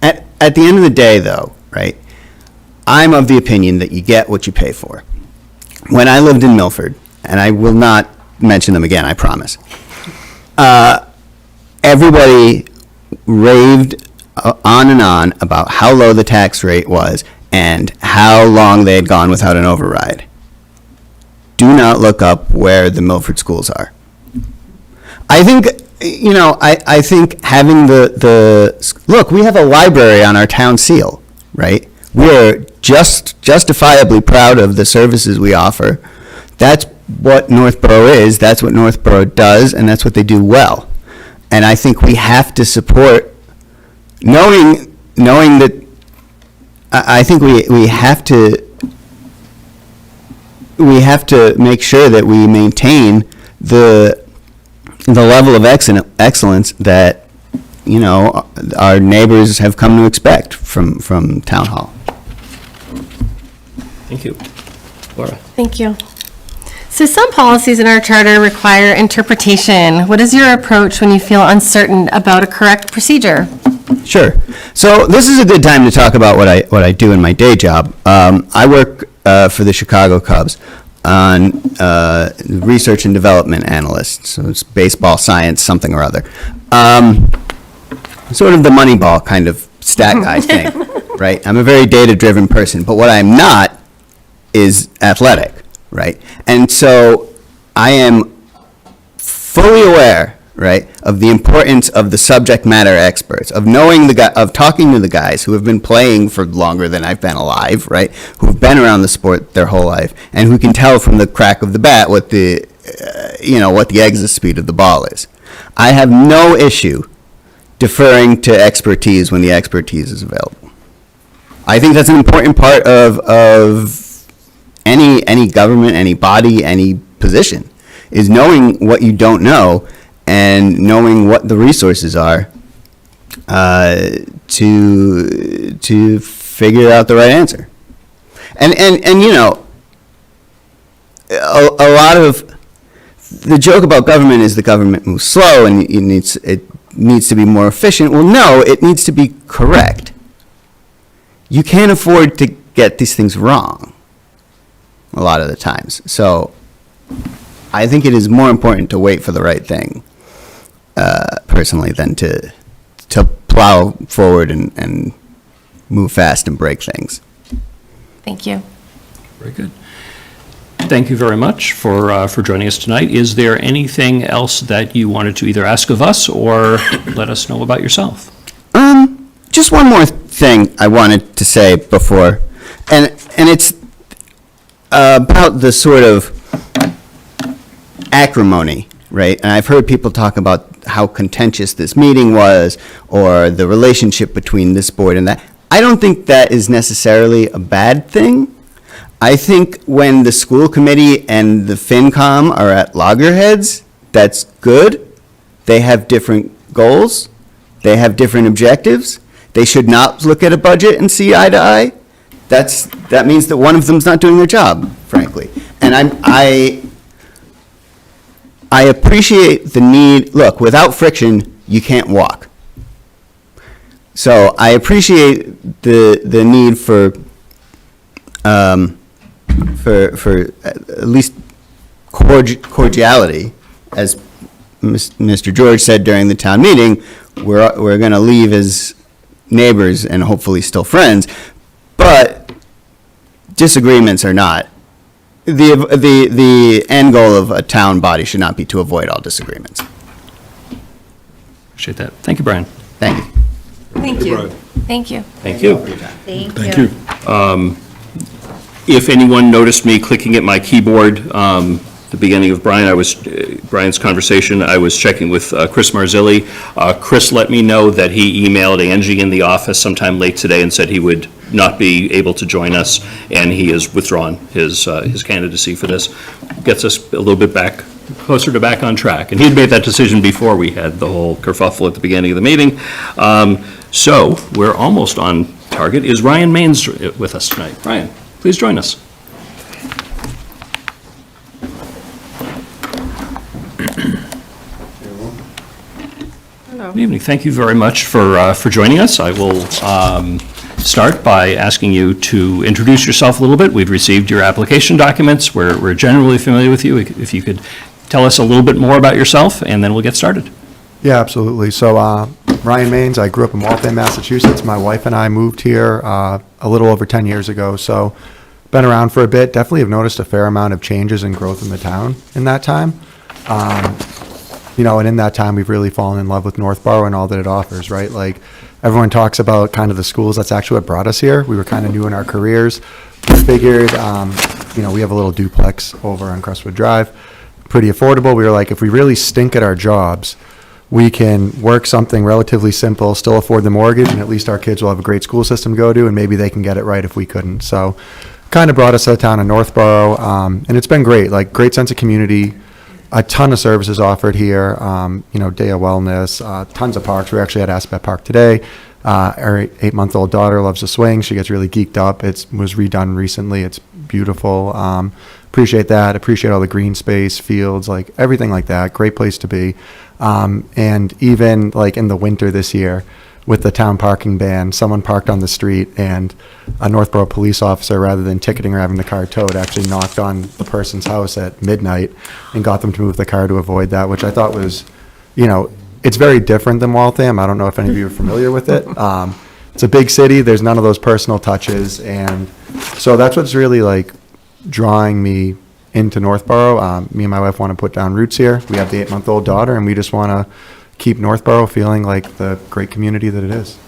at the end of the day, though, right, I'm of the opinion that you get what you pay for. When I lived in Milford, and I will not mention them again, I promise, everybody raved on and on about how low the tax rate was and how long they had gone without an override. Do not look up where the Milford schools are. I think, I think having look, we have a library on our town seal, right? We're justifiably proud of the services we offer. That's what Northborough is, that's what Northborough does, and that's what they do well. And I think we have to support, knowing that, I think we have to make sure that we maintain the level of excellence that, our neighbors have come to expect from Town Hall. Thank you. Laura? Thank you. So some policies in our charter require interpretation. What is your approach when you feel uncertain about a correct procedure? Sure. So this is a good time to talk about what I do in my day job. I work for the Chicago Cubs on research and development analyst. So it's baseball science, something or other. Sort of the Moneyball kind of stat guy thing, right? I'm a very data-driven person, but what I'm not is athletic, right? And so I am fully aware, right, of the importance of the subject matter experts, of knowing of talking to the guys who have been playing for longer than I've been alive, right, who've been around the sport their whole life, and who can tell from the crack of the bat what the exit speed of the ball is. I have no issue deferring to expertise when the expertise is available. I think that's an important part of any government, any body, any position, is knowing what you don't know and knowing what the resources are to figure out the right answer. And a lot of the joke about government is the government moves slow and it needs to be more efficient. Well, no, it needs to be correct. You can't afford to get these things wrong a lot of the times. So I think it is more important to wait for the right thing, personally, than to plow forward and move fast and break things. Thank you. Very good. Thank you very much for joining us tonight. Is there anything else that you wanted to either ask of us or let us know about yourself? Just one more thing I wanted to say before, and it's about the sort of acrimony, right? And I've heard people talk about how contentious this meeting was, or the relationship between this board and that. I don't think that is necessarily a bad thing. I think when the school committee and the FinCom are at loggerheads, that's good. They have different goals. They have different objectives. They should not look at a budget and see eye to eye. That means that one of them's not doing their job, frankly. And I appreciate the need, look, without friction, you can't walk. So I appreciate the need for at least cordiality, as Mr. George said during the town meeting. We're going to leave as neighbors and hopefully still friends, but disagreements are not. The end goal of a town body should not be to avoid all disagreements. Appreciate that. Thank you, Brian. Thank you. Thank you. Thank you. Thank you. Thank you. If anyone noticed me clicking at my keyboard, the beginning of Brian's conversation, I was checking with Chris Marzilli. Chris let me know that he emailed Angie in the office sometime late today and said he would not be able to join us, and he has withdrawn his candidacy for this. Gets us a little bit closer to back on track. And he'd made that decision before we had the whole kerfuffle at the beginning of the meeting. So we're almost on target. Is Ryan Maines with us tonight? Ryan, please join us. Good evening. Thank you very much for joining us. I will start by asking you to introduce yourself a little bit. We've received your application documents. We're generally familiar with you. If you could tell us a little bit more about yourself, and then we'll get started. Yeah, absolutely. So, Ryan Maines, I grew up in Waltham, Massachusetts. My wife and I moved here a little over 10 years ago, so been around for a bit. Definitely have noticed a fair amount of changes and growth in the town in that time. And in that time, we've really fallen in love with Northborough and all that it offers, right? Like, everyone talks about kind of the schools. That's actually what brought us here. We were kind of new in our careers. We figured, we have a little duplex over on Crestwood Drive, pretty affordable. We were like, if we really stink at our jobs, we can work something relatively simple, still afford the mortgage, and at least our kids will have a great school system to go to, and maybe they can get it right if we couldn't. So kind of brought us to the town of Northborough, and it's been great, like great sense of community, a ton of services offered here, day of wellness, tons of parks. We actually had Aspet Park today. Our 8-month-old daughter loves to swing. She gets really geeked up. It was redone recently. It's beautiful. Appreciate that. Appreciate all the green space, fields, like everything like that. Great place to be. And even like in the winter this year with the town parking ban, someone parked on the street and a Northborough police officer, rather than ticketing or having the car towed, actually knocked on the person's house at midnight and got them to move the car to avoid that, which I thought was, it's very different than Waltham. I don't know if any of you are familiar with it. It's a big city. There's none of those personal touches. And so that's what's really like drawing me into Northborough. Me and my wife want to put down roots here. We have the 8-month-old daughter, and we just want to keep Northborough feeling like the great community that it is.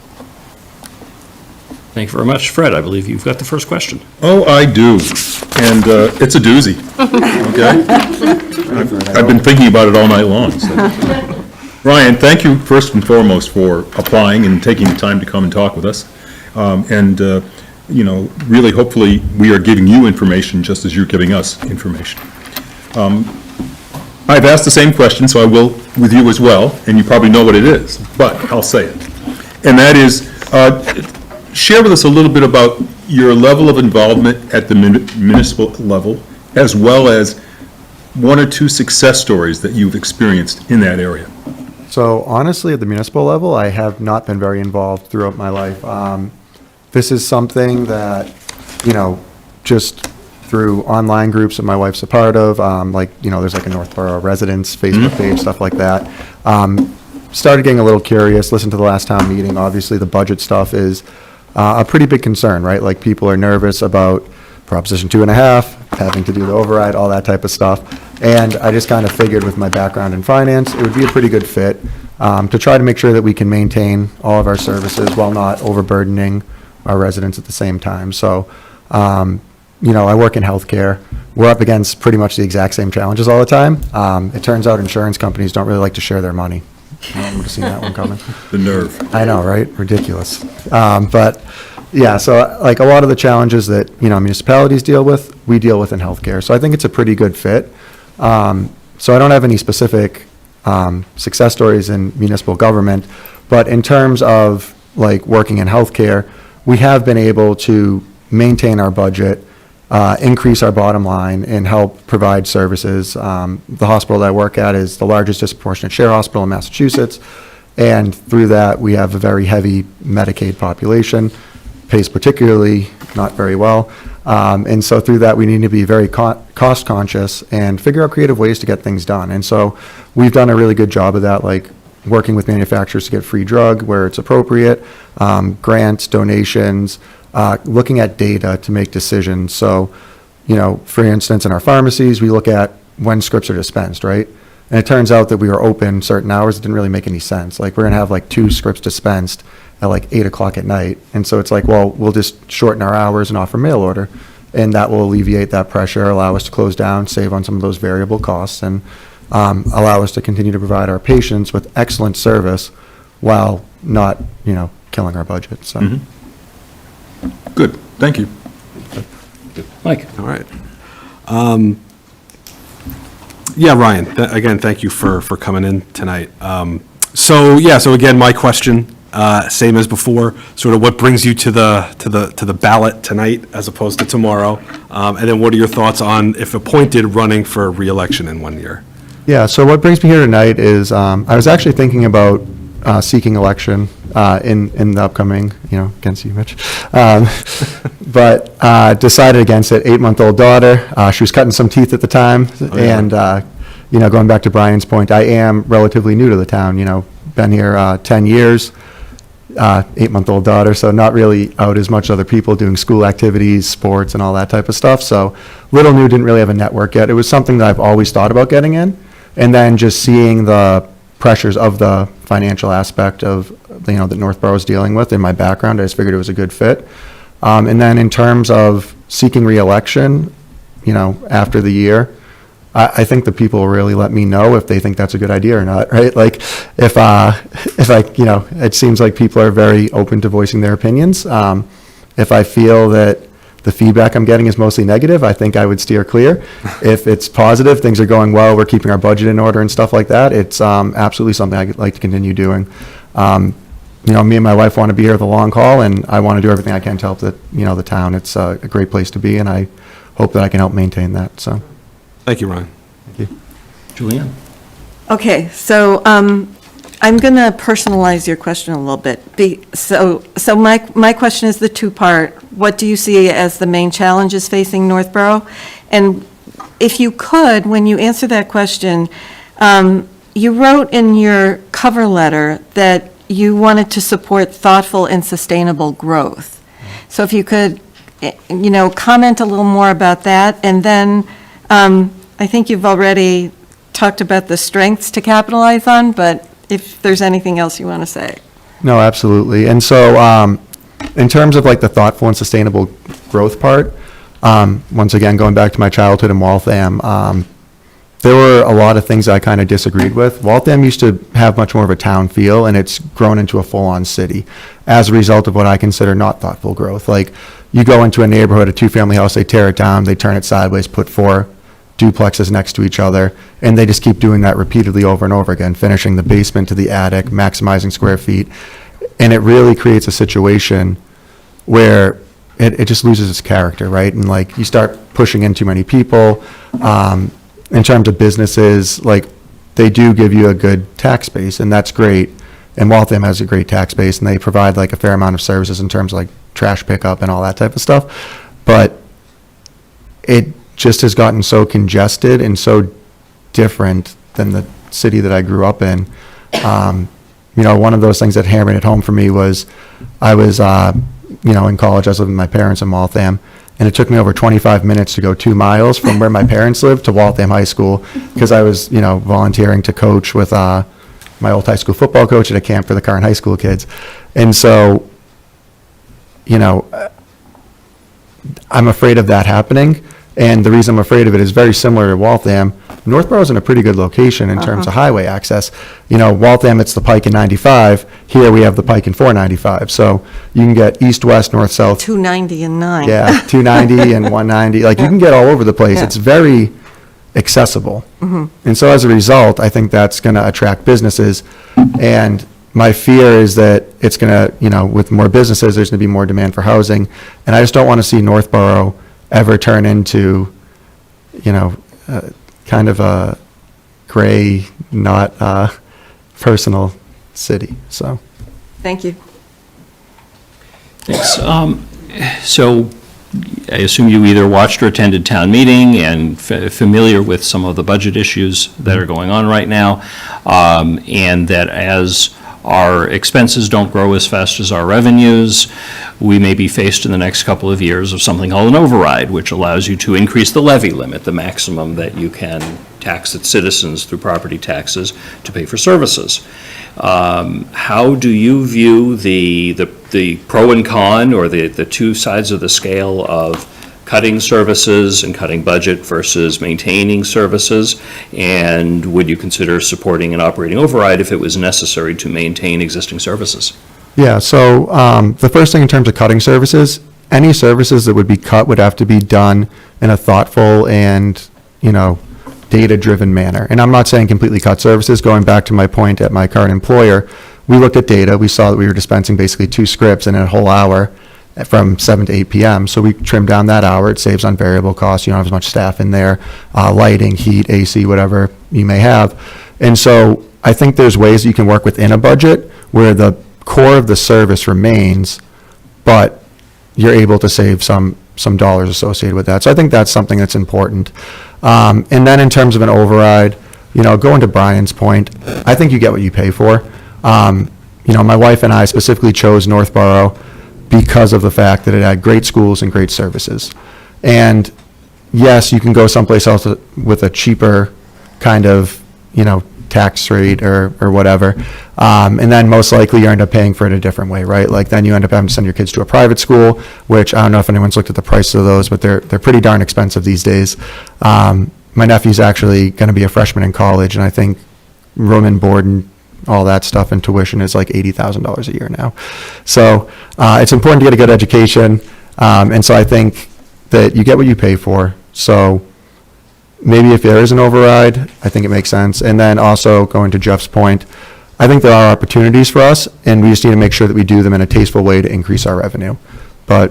Thank you very much. Fred, I believe you've got the first question. Oh, I do, and it's a doozy, okay? I've been thinking about it all night long, so. Ryan, thank you first and foremost for applying and taking the time to come and talk with us. Really, hopefully, we are giving you information just as you're giving us information. I've asked the same question, so I will with you as well, and you probably know what it is, but I'll say it. And that is, share with us a little bit about your level of involvement at the municipal level, as well as one or two success stories that you've experienced in that area. So honestly, at the municipal level, I have not been very involved throughout my life. This is something that, just through online groups that my wife's a part of, there's like a Northborough residents Facebook page, stuff like that. Started getting a little curious, listened to the last town meeting. Obviously, the budget stuff is a pretty big concern, right? Like, people are nervous about Proposition 2.5, having to do the override, all that type of stuff. And I just kind of figured, with my background in finance, it would be a pretty good fit to try to make sure that we can maintain all of our services while not overburdening our residents at the same time. So, I work in healthcare. we're up against pretty much the exact same challenges all the time. It turns out insurance companies don't really like to share their money. I would have seen that one coming. The nerve. I know, right? Ridiculous. But, yeah, so like a lot of the challenges that, municipalities deal with, we deal with in healthcare. So I think it's a pretty good fit. So I don't have any specific success stories in municipal government, but in terms of like working in healthcare, we have been able to maintain our budget, increase our bottom line, and help provide services. The hospital that I work at is the largest disproportionate share hospital in Massachusetts, and through that, we have a very heavy Medicaid population, pays particularly not very well. And so through that, we need to be very cost conscious and figure out creative ways to get things done. And so we've done a really good job of that, like working with manufacturers to get free drug where it's appropriate, grants, donations, looking at data to make decisions. So, for instance, in our pharmacies, we look at when scripts are dispensed, right? And it turns out that we were open certain hours. It didn't really make any sense. Like, we're going to have like 2 scripts dispensed at like 8 o'clock at night. And so it's like, well, we'll just shorten our hours and offer mail order. And that will alleviate that pressure, allow us to close down, save on some of those variable costs, and allow us to continue to provide our patients with excellent service while not, killing our budget. So. Mm-hmm. Good, thank you. Mike? All right. Yeah, Ryan, again, thank you for coming in tonight. So again, my question, same as before, sort of what brings you to the ballot tonight as opposed to tomorrow? And then what are your thoughts on, if appointed, running for re-election in 1 year? Yeah, so what brings me here tonight is I was actually thinking about seeking election in the upcoming, against you, Mitch, but decided against it. 8-month-old daughter, she was cutting some teeth at the time, and going back to Brian's point, I am relatively new to the town. Been here 10 years, 8-month-old daughter, so not really out as much as other people doing school activities, sports, and all that type of stuff. So little new, didn't really have a network yet. It was something that I've always thought about getting in. And then just seeing the pressures of the financial aspect of, that Northborough is dealing with in my background, I just figured it was a good fit. And then in terms of seeking re-election, after the year, I think the people will really let me know if they think that's a good idea or not, right? Like, if it seems like people are very open to voicing their opinions. If I feel that the feedback I'm getting is mostly negative, I think I would steer clear. If it's positive, things are going well, we're keeping our budget in order and stuff like that, it's absolutely something I'd like to continue doing. Me and my wife want to be here the long haul, and I want to do everything I can to help the town. It's a great place to be, and I hope that I can help maintain that, so. Thank you, Ryan. Thank you. Julianne? Okay, so I'm going to personalize your question a little bit. So my question is the two-part. What do you see as the main challenges facing Northborough? And if you could, when you answer that question, you wrote in your cover letter that you wanted to support thoughtful and sustainable growth. So if you could, comment a little more about that. And then I think you've already talked about the strengths to capitalize on, but if there's anything else you want to say. No, absolutely. And so in terms of like the thoughtful and sustainable growth part, once again, going back to my childhood in Waltham, there were a lot of things I kind of disagreed with. Waltham used to have much more of a town feel, and it's grown into a full-on city as a result of what I consider not thoughtful growth. Like, you go into a neighborhood, a 2-family house, they tear it down, they turn it sideways, put 4 duplexes next to each other, and they just keep doing that repeatedly over and over again, finishing the basement to the attic, maximizing square feet. And it really creates a situation where it just loses its character, right? And like, you start pushing in too many people. In terms of businesses, like, they do give you a good tax base, and that's great. And Waltham has a great tax base, and they provide like a fair amount of services in terms of like trash pickup and all that type of stuff. But it just has gotten so congested and so different than the city that I grew up in. One of those things that hammered it home for me was I was, in college. I was living with my parents in Waltham, and it took me over 25 minutes to go 2 miles from where my parents lived to Waltham High School, because I was, volunteering to coach with my old high school football coach at a camp for the current high school kids. And so, I'm afraid of that happening. And the reason I'm afraid of it is very similar to Waltham. Northborough's in a pretty good location in terms of highway access. You know, Waltham, it's the Pike in 95. Here we have the Pike in 495. So you can get east, west, north, south. 290 and 9. Yeah, 290 and 190. Like, you can get all over the place. Yeah. It's very accessible. And so as a result, I think that's going to attract businesses. And my fear is that it's going to, you know, with more businesses, there's going to be more demand for housing. And I just don't want to see Northborough ever turn into, you know, kind of a gray, not personal city. So. Thank you. Thanks. So I assume you either watched or attended town meeting and familiar with some of the budget issues that are going on right now, and that as our expenses don't grow as fast as our revenues, we may be faced in the next couple of years of something called an override, which allows you to increase the levy limit, the maximum that you can tax its citizens through property taxes to pay for services. How do you view the pro and con, or the two sides of the scale of cutting services and cutting budget versus maintaining services? And would you consider supporting an operating override if it was necessary to maintain existing services? Yeah, so the first thing in terms of cutting services, any services that would be cut would have to be done in a thoughtful and, you know, data-driven manner. And I'm not saying completely cut services. Going back to my point at my current employer, we looked at data. We saw that we were dispensing basically 2 scripts in a whole hour from 7 to 8 p.m. So we trimmed down that hour. It saves on variable costs. You don't have as much staff in there, lighting, heat, AC, whatever you may have. And so I think there's ways you can work within a budget where the core of the service remains, but you're able to save some dollars associated with that. So I think that's something that's important. And then in terms of an override, you know, going to Brian's point, I think you get what you pay for. You know, my wife and I specifically chose Northborough because of the fact that it had great schools and great services. And yes, you can go someplace else with a cheaper kind of, you know, tax rate or whatever. And then most likely you end up paying for it a different way, right? Like then you end up having to send your kids to a private school, which I don't know if anyone's looked at the price of those, but they're pretty darn expensive these days. My nephew's actually going to be a freshman in college, and I think room and board and all that stuff and tuition is like $80,000 a year now. So it's important to get a good education. And so I think that you get what you pay for. So maybe if there is an override, I think it makes sense. And then also going to Jeff's point, I think there are opportunities for us, and we just need to make sure that we do them in a tasteful way to increase our revenue. But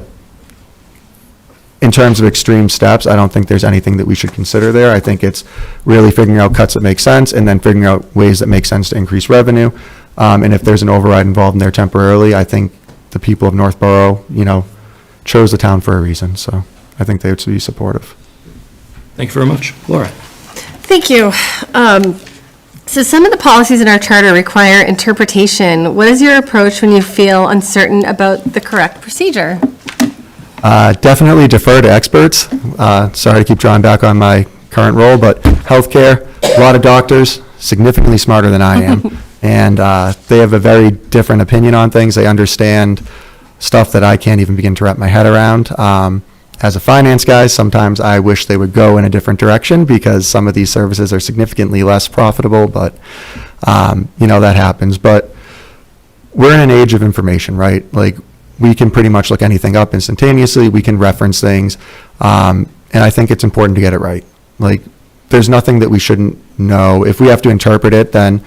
in terms of extreme steps, I don't think there's anything that we should consider there. I think it's really figuring out cuts that make sense and then figuring out ways that make sense to increase revenue. And if there's an override involved in there temporarily, I think the people of Northborough, you know, chose the town for a reason. So I think they would be supportive. Thank you very much. Laura? Thank you. So some of the policies in our charter require interpretation. What is your approach when you feel uncertain about the correct procedure? Definitely defer to experts. Sorry to keep drawing back on my current role, but healthcare, a lot of doctors, significantly smarter than I am. And they have a very different opinion on things. They understand stuff that I can't even begin to wrap my head around. As a finance guy, sometimes I wish they would go in a different direction because some of these services are significantly less profitable, but you know, that happens. But we're in an age of information, right? Like, we can pretty much look anything up instantaneously. We can reference things. And I think it's important to get it right. Like, there's nothing that we shouldn't know. If we have to interpret it, then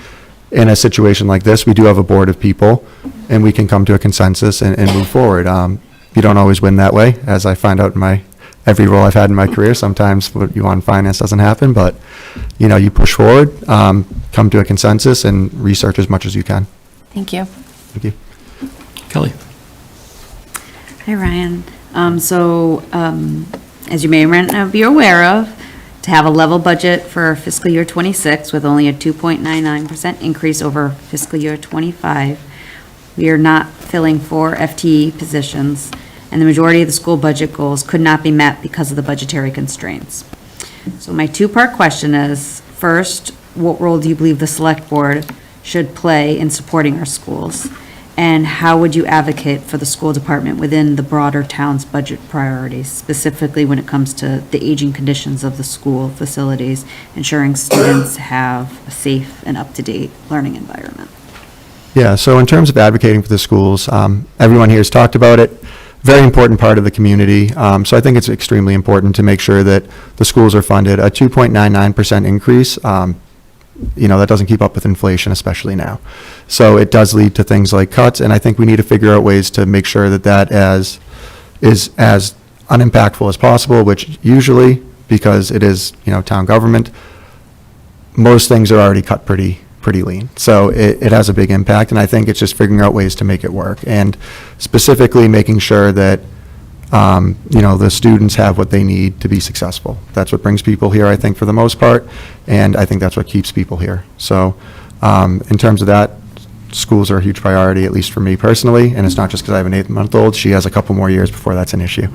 in a situation like this, we do have a board of people, and we can come to a consensus and move forward. You don't always win that way, as I find out in every role I've had in my career. Sometimes what you want in finance doesn't happen, but you know, you push forward, come to a consensus, and research as much as you can. Thank you. Thank you. Kelly? Hi, Ryan. As you may or may not be aware of, to have a level budget for fiscal year 26 with only a 2.99% increase over fiscal year 25, we are not filling 4 FTE positions, and the majority of the school budget goals could not be met because of the budgetary constraints. So my 2-part question is, first, what role do you believe the select board should play in supporting our schools? And how would you advocate for the school department within the broader town's budget priorities, specifically when it comes to the aging conditions of the school facilities, ensuring students have a safe and up-to-date learning environment? Yeah, so in terms of advocating for the schools, everyone here has talked about it. Very important part of the community. So I think it's extremely important to make sure that the schools are funded. A 2.99% increase, that doesn't keep up with inflation, especially now. So it does lead to things like cuts, and I think we need to figure out ways to make sure that that is as unimpactful as possible, which usually, because it is, town government, most things are already cut pretty lean. So it has a big impact, and I think it's just figuring out ways to make it work, and specifically making sure that the students have what they need to be successful. That's what brings people here, I think, for the most part, and I think that's what keeps people here. So in terms of that, schools are a huge priority, at least for me personally, and it's not just because I have an 8-month-old. She has a couple more years before that's an issue.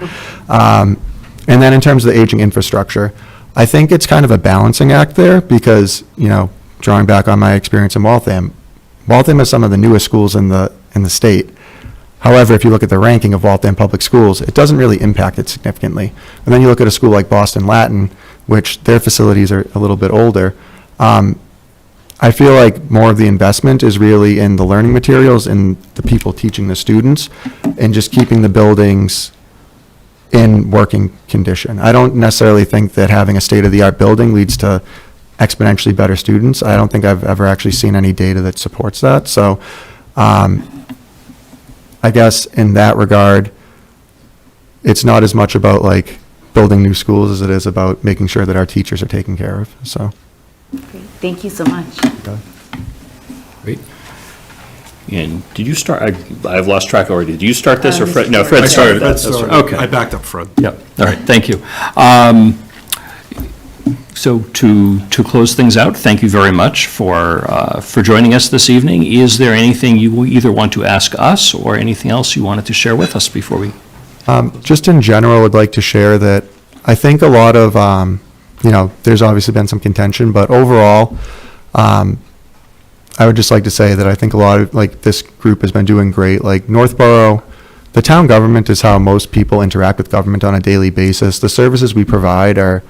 And then in terms of the aging infrastructure, I think it's kind of a balancing act there because, drawing back on my experience in Waltham has some of the newest schools in the state. However, if you look at the ranking of Waltham Public Schools, it doesn't really impact it significantly. And then you look at a school like Boston Latin, which their facilities are a little bit older. I feel like more of the investment is really in the learning materials and the people teaching the students and just keeping the buildings in working condition. I don't necessarily think that having a state-of-the-art building leads to exponentially better students. I don't think I've ever actually seen any data that supports that. So I guess in that regard, it's not as much about like building new schools as it is about making sure that our teachers are taken care of. So. Great. Thank you so much. Great. And did you start, I've lost track already. Did you start this or Fred? No, Fred started. Fred started. Okay. I backed up Fred. Yep. All right. Thank you. So to close things out, thank you very much for joining us this evening. Is there anything you either want to ask us or anything else you wanted to share with us before we? Just in general, I'd like to share that I think a lot of, there's obviously been some contention, but overall, I would just like to say that I think a lot of, this group has been doing great. Like Northborough, the town government is how most people interact with government on a daily basis. The services we provide are,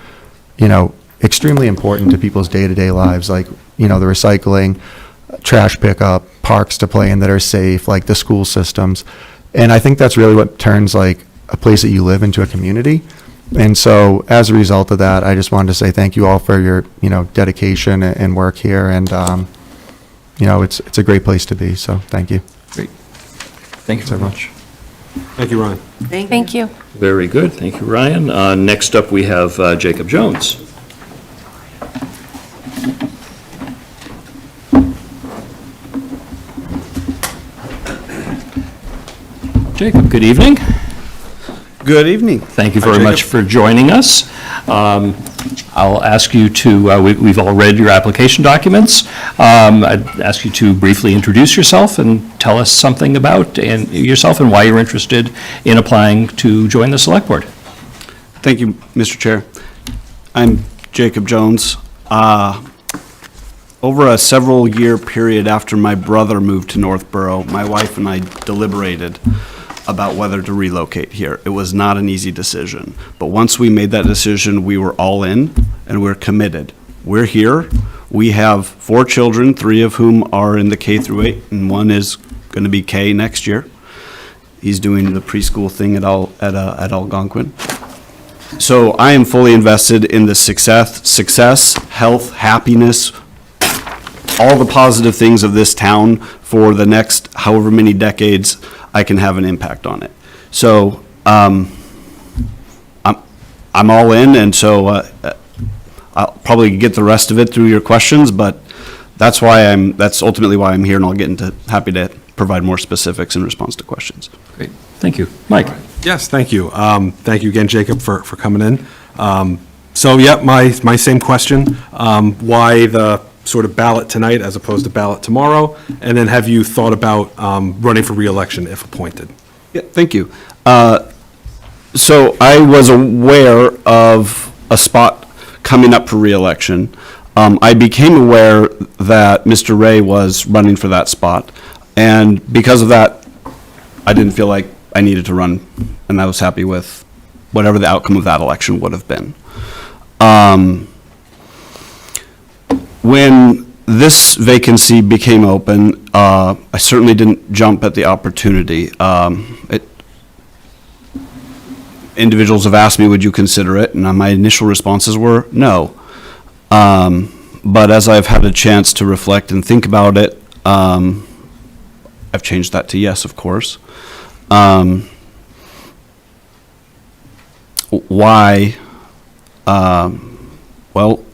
extremely important to people's day-to-day lives, like, the recycling, trash pickup, parks to play in that are safe, like the school systems. And I think that's really what turns like a place that you live into a community. And so as a result of that, I just wanted to say thank you all for your, dedication and work here. And, it's a great place to be. So thank you. Great. Thank you very much. Thank you, Ryan. Thank you. Very good. Thank you, Ryan. Next up, we have Jacob Jones. Jacob, good evening. Good evening. Thank you very much for joining us. I'll ask you to, we've all read your application documents. I'd ask you to briefly introduce yourself and tell us something about yourself and why you're interested in applying to join the Select Board. Thank you, Mr. Chair. I'm Jacob Jones. Over a several-year period after my brother moved to Northborough, my wife and I deliberated about whether to relocate here. It was not an easy decision, but once we made that decision, we were all in and we're committed. We're here. We have 4 children, 3 of whom are in the K through 8, and 1 is going to be K next year. He's doing the preschool thing at Algonquin. So I am fully invested in the success, health, happiness, all the positive things of this town for the next however many decades I can have an impact on it. So I'm all in, and so I'll probably get the rest of it through your questions, but that's ultimately why I'm here, and I'll get into, happy to provide more specifics in response to questions. Great. Thank you. Mike. Yes, thank you. Thank you again, Jacob, for coming in. My same question. Why the sort of ballot tonight as opposed to ballot tomorrow? And then have you thought about running for re-election if appointed? Yeah, thank you. So I was aware of a spot coming up for re-election. I became aware that Mr. Ray was running for that spot, And because of that, I didn't feel like I needed to run, and I was happy with whatever the outcome of that election would have been. When this vacancy became open, I certainly didn't jump at the opportunity. Individuals have asked me, would you consider it? And my initial responses were no. But as I've had a chance to reflect and think about it, I've changed that to yes, of course. Why? Well,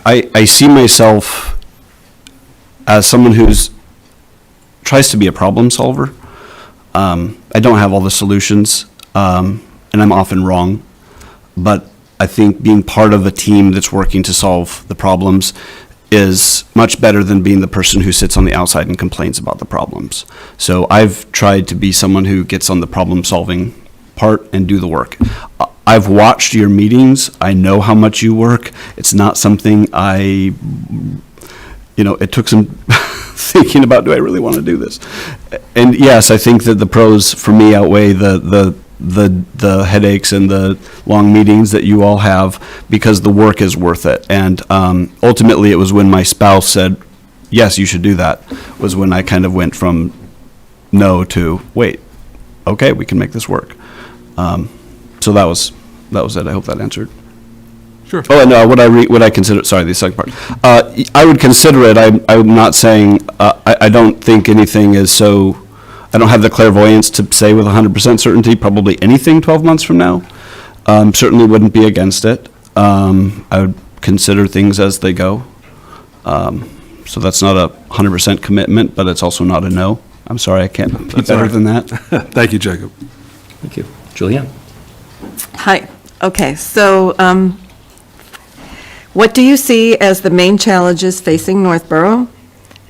I see myself as someone who's tries to be a problem solver. I don't have all the solutions, and I'm often wrong, but I think being part of a team that's working to solve the problems is much better than being the person who sits on the outside and complains about the problems. So I've tried to be someone who gets on the problem-solving part and do the work. I've watched your meetings. I know how much you work. It's not something it took some thinking about, do I really want to do this? And yes, I think that the pros for me outweigh the headaches and the long meetings that you all have, because the work is worth it. And ultimately, it was when my spouse said, yes, you should do that, was when I kind of went from no to, wait, okay, we can make this work. So that was it. I hope that answered. Sure. Oh, no, would I consider, sorry, the second part. I would consider it. I'm not saying, I don't think anything is so, I don't have the clairvoyance to say with 100% certainty probably anything 12 months from now. Certainly wouldn't be against it. I would consider things as they go. So that's not a 100% commitment, but it's also not a no. I'm sorry, I can't be That's better all right. than that. Thank you, Jacob. Thank you. Julianne? Hi. Okay, so what do you see as the main challenges facing Northborough?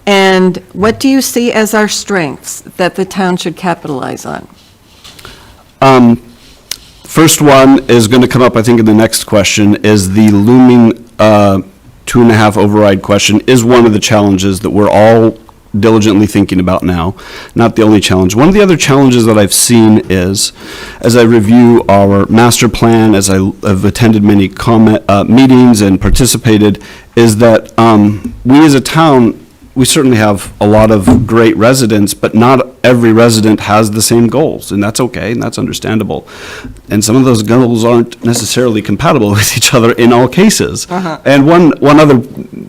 And what do you see as our strengths that the town should capitalize on? First one is going to come up, I think, in the next question, is the looming 2.5 override question is one of the challenges that we're all diligently thinking about now. Not the only challenge. One of the other challenges that I've seen is, as I review our master plan, as I have attended many meetings and participated, is that we as a town, we certainly have a lot of great residents, but not every resident has the same goals, and that's okay, and that's understandable. And some of those goals aren't necessarily compatible with each other in all cases. And one other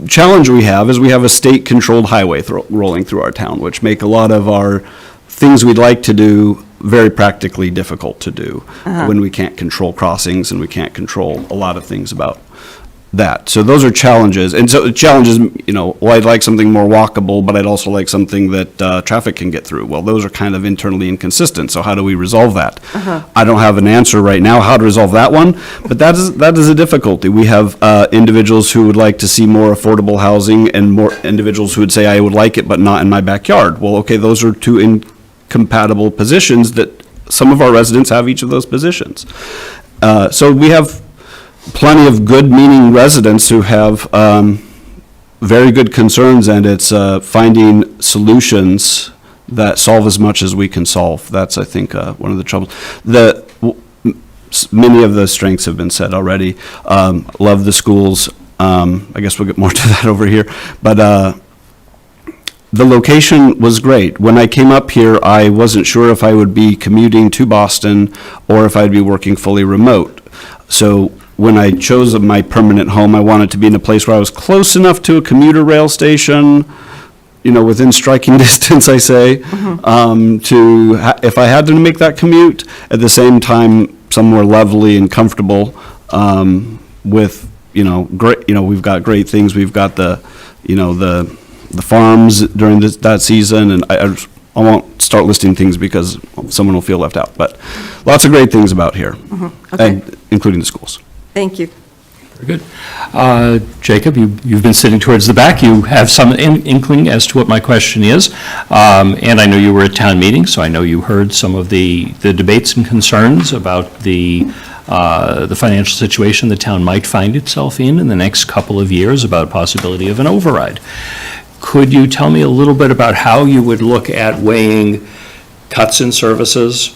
challenge we have is we have a state-controlled highway rolling through our town, which make a lot of our things we'd like to do very practically difficult to do when we can't control crossings and we can't control a lot of things about that. So those are challenges. And so the challenges, well, I'd like something more walkable, but I'd also like something that traffic can get through. Well, those are kind of internally inconsistent. So how do we resolve that? I don't have an answer right now how to resolve that one, but that is a difficulty. We have individuals who would like to see more affordable housing and more individuals who would say, I would like it, but not in my backyard. Well, okay, those are two incompatible positions that some of our residents have each of those positions. So we have plenty of good meaning residents who have very good concerns, and it's finding solutions that solve as much as we can solve. That's, I think, one of the troubles. Many of the strengths have been said already. Love the schools. I guess we'll get more to that over here. But the location was great. When I came up here, I wasn't sure if I would be commuting to Boston or if I'd be working fully remote. So when I chose my permanent home, I wanted to be in a place where I was close enough to a commuter rail station, within striking distance, I say, if I had to make that commute, at the same time, somewhere lovely and comfortable, with, great, we've got great things. We've got the farms during that season, and I won't start listing things because someone will feel left out, but lots of great things about here, and including the schools. Thank you. Very good. Jacob, you've been sitting towards the back. You have some inkling as to what my question is. And I know you were at town meeting, so I know you heard some of the debates and concerns about the financial situation the town might find itself in the next couple of years about possibility of an override. Could you tell me a little bit about how you would look at weighing cuts in services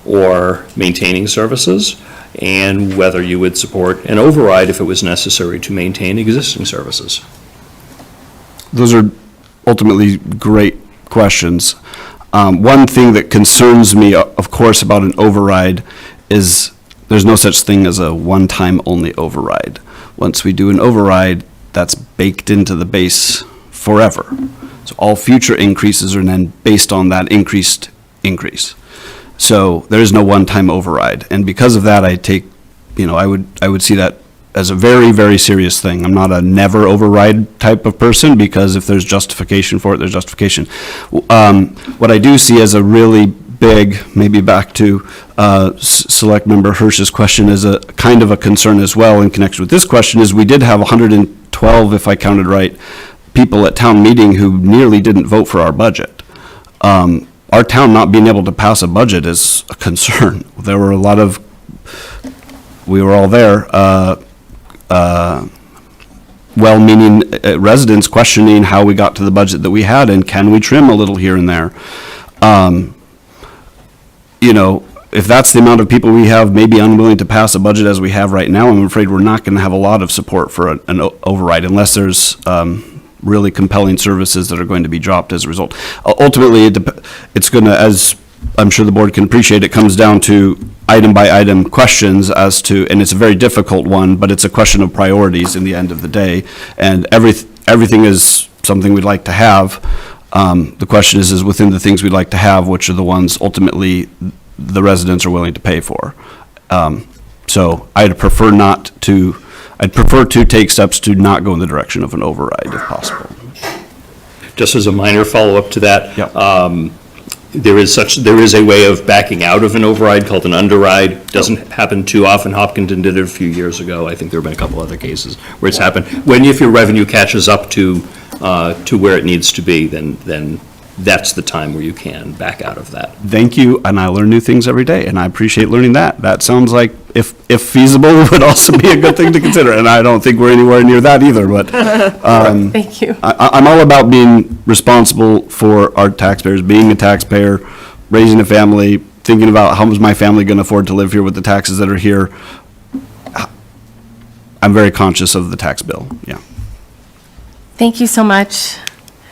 or maintaining services, and whether you would support an override if it was necessary to maintain existing services? Those are ultimately great questions. One thing that concerns me, of course, about an override is there's no such thing as a one-time only override. Once we do an override, that's baked into the base forever. So all future increases are then based on that increased increase. So there is no one-time override. And because of that, I would see that as a very, very serious thing. I'm not a never override type of person, because if there's justification for it, there's justification. What I do see as a really big, maybe back to Select Member Hirsch's question, is a kind of a concern as well in connection with this question, is we did have 112, if I counted right, people at town meeting who nearly didn't vote for our budget. Our town not being able to pass a budget is a concern. There were a lot of, we were all there, well-meaning residents questioning how we got to the budget that we had, and can we trim a little here and there. If that's the amount of people we have maybe unwilling to pass a budget as we have right now, I'm afraid we're not going to have a lot of support for an override unless there's really compelling services that are going to be dropped as a result. Ultimately, it's going to, as I'm sure the board can appreciate, it comes down to item by item questions as to, and it's a very difficult one, but it's a question of priorities in the end of the day. And everything is something we'd like to have. The question is within the things we'd like to have, which are the ones ultimately the residents are willing to pay for. So I'd prefer to take steps to not go in the direction of an override if possible. Just as a minor follow-up to that, Yep. there is a way of backing out of an override called an underride. Doesn't happen too often. Hopkinton did it a few years ago. I think there have been a couple other cases where it's happened. If your revenue catches up to where it needs to be, then that's the time where you can back out of that. Thank you, and I learn new things every day, and I appreciate learning that. That sounds like, if feasible, would also be a good thing to consider, and I don't think we're anywhere near that either, but Thank you. I'm all about being responsible for our taxpayers, being a taxpayer, raising a family, thinking about how is my family going to afford to live here with the taxes that are here. I'm very conscious of the tax bill, yeah. Thank you so much.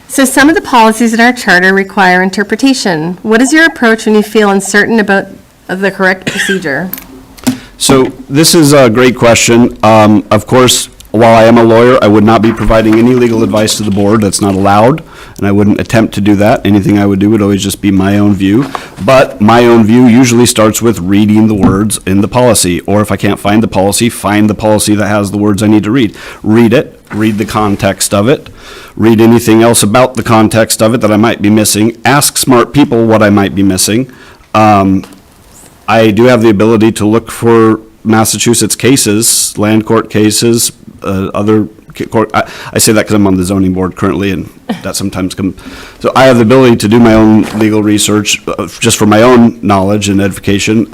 So some of the policies in our charter require interpretation. What is your approach when you feel uncertain about the correct procedure? So this is a great question. Of course, while I am a lawyer, I would not be providing any legal advice to the board. That's not allowed, and I wouldn't attempt to do that. Anything I would do would always just be my own view. But my own view usually starts with reading the words in the policy, or if I can't find the policy, find the policy that has the words I need to read. Read it, read the context of it, read anything else about the context of it that I might be missing, ask smart people what I might be missing. I do have the ability to look for Massachusetts cases, land court cases, other court. I say that because I'm on the zoning board currently, and that sometimes comes. So I have the ability to do my own legal research just for my own knowledge and edification.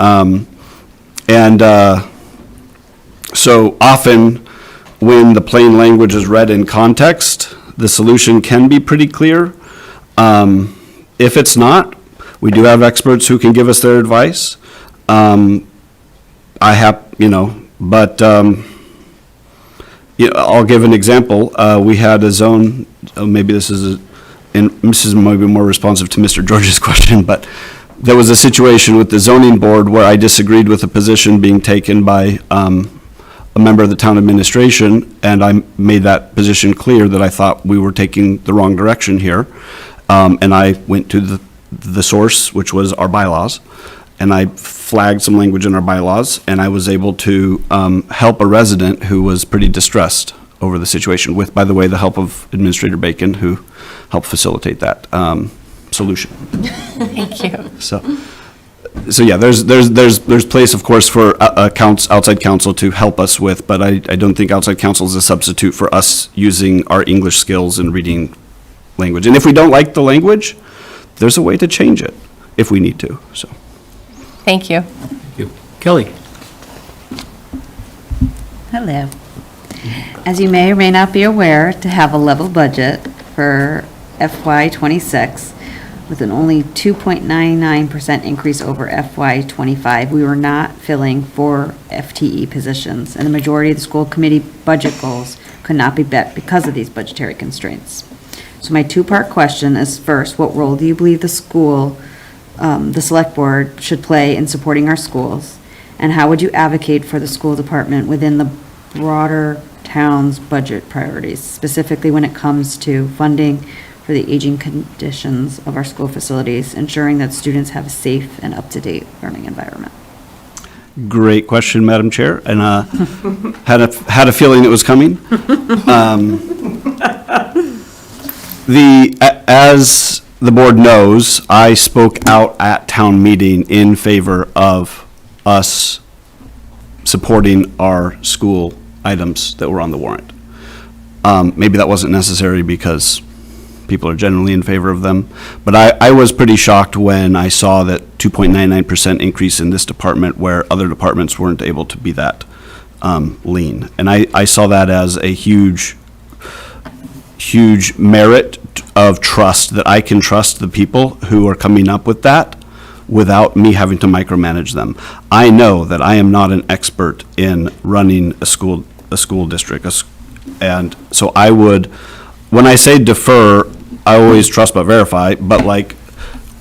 So often when the plain language is read in context, the solution can be pretty clear. If it's not, we do have experts who can give us their advice. I'll give an example. We had a zone, maybe this is, and this is maybe more responsive to Mr. George's question, but there was a situation with the zoning board where I disagreed with a position being taken by a member of the town administration, and I made that position clear that I thought we were taking the wrong direction here. And I went to the source, which was our bylaws, and I flagged some language in our bylaws, and I was able to help a resident who was pretty distressed over the situation with, by the way, the help of Administrator Bacon, who helped facilitate that solution. Thank you. So yeah, there's place, of course, for outside counsel to help us with, but I don't think outside counsel is a substitute for us using our English skills and reading language. And if we don't like the language, there's a way to change it if we need to, so. Thank you. Thank you. Kelly? Hello. As you may or may not be aware, to have a level budget, for FY '26 with an only 2.99% increase over FY '25. We were not filling 4 FTE positions, and the majority of the school committee budget goals could not be met because of these budgetary constraints. So my two-part question is, first, what role do you believe the select board should play in supporting our schools? And how would you advocate for the school department within the broader town's budget priorities, specifically when it comes to funding for the aging conditions of our school facilities, ensuring that students have a safe and up-to-date learning environment? Great question, Madam Chair, and had a feeling it was coming. As the board knows, I spoke out at town meeting in favor of us supporting our school items that were on the warrant. Maybe that wasn't necessary because people are generally in favor of them, but I was pretty shocked when I saw that 2.99% increase in this department where other departments weren't able to be that lean. And I saw that as a huge merit of trust, that I can trust the people who are coming up with that without me having to micromanage them. I know that I am not an expert in running a school district, and so I would, when I say defer, I always trust but verify, but like,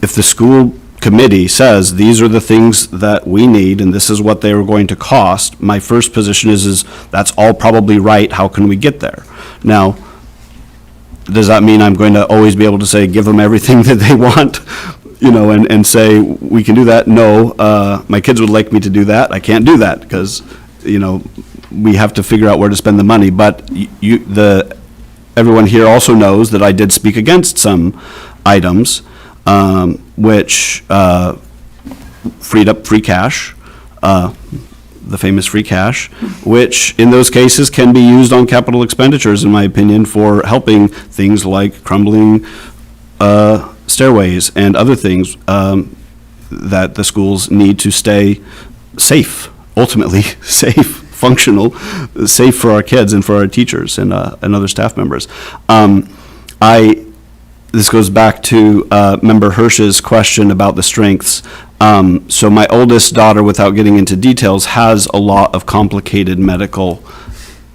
if the school committee says, these are the things that we need, and this is what they were going to cost, my first position is that's all probably right, how can we get there? Now, does that mean I'm going to always be able to say, give them everything that they want, and say, we can do that? No, my kids would like me to do that. I can't do that because, we have to figure out where to spend the money. But everyone here also knows that I did speak against some items, which freed up free cash, the famous free cash, which in those cases can be used on capital expenditures, in my opinion, for helping things like crumbling stairways and other things that the schools need to stay safe, ultimately safe, functional, safe for our kids and for our teachers and other staff members. This goes back to Member Hirsch's question about the strengths. So my oldest daughter, without getting into details, has a lot of complicated medical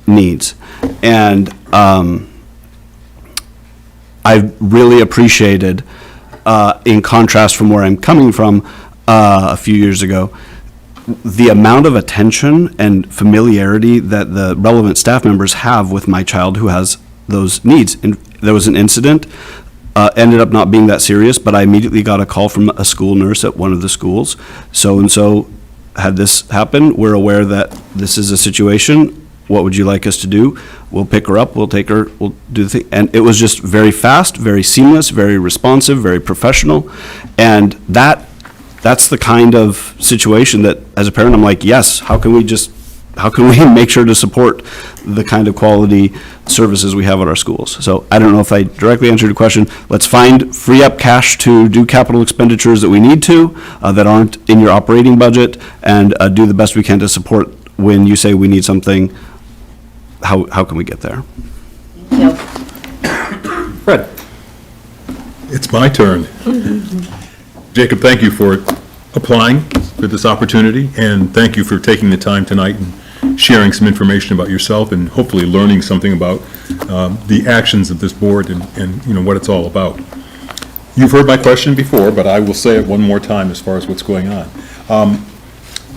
needs. And I really appreciated, in contrast from where I'm coming from a few years ago, the amount of attention and familiarity that the relevant staff members have with my child who has those needs. And there was an incident, ended up not being that serious, but I immediately got a call from a school nurse at one of the schools. So-and-so had this happen. We're aware that this is a situation. What would you like us to do? We'll pick her up, we'll take her, we'll do the thing. And it was just very fast, very seamless, very responsive, very professional. And that's the kind of situation that, as a parent, I'm like, yes, how can we make sure to support the kind of quality services we have at our schools? So I don't know if I directly answered your question. Let's free up cash to do capital expenditures that we need to, that aren't in your operating budget, and do the best we can to support when you say we need something. How can we get there? Fred. It's my turn. Jacob, thank you for applying for this opportunity, and thank you for taking the time tonight and sharing some information about yourself and hopefully learning something about the actions of this board and what it's all about. You've heard my question before, but I will say it one more time as far as what's going on.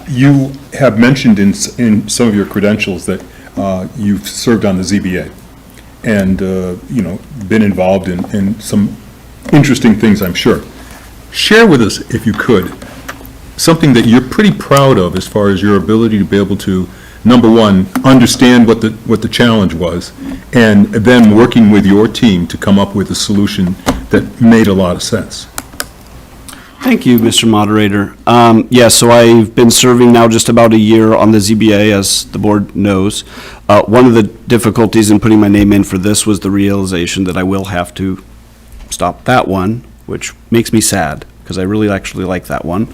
You have mentioned in some of your credentials that you've served on the ZBA and been involved in some interesting things, I'm sure. Share with us, if you could, something that you're pretty proud of as far as your ability to be able to, number one, understand what the challenge was, and then working with your team to come up with a solution that made a lot of sense. Thank you, Mr. Moderator. Yes, so I've been serving now just about a year on the ZBA, as the board knows. One of the difficulties in putting my name in for this was the realization that I will have to stop that one, which makes me sad, because I really actually like that one.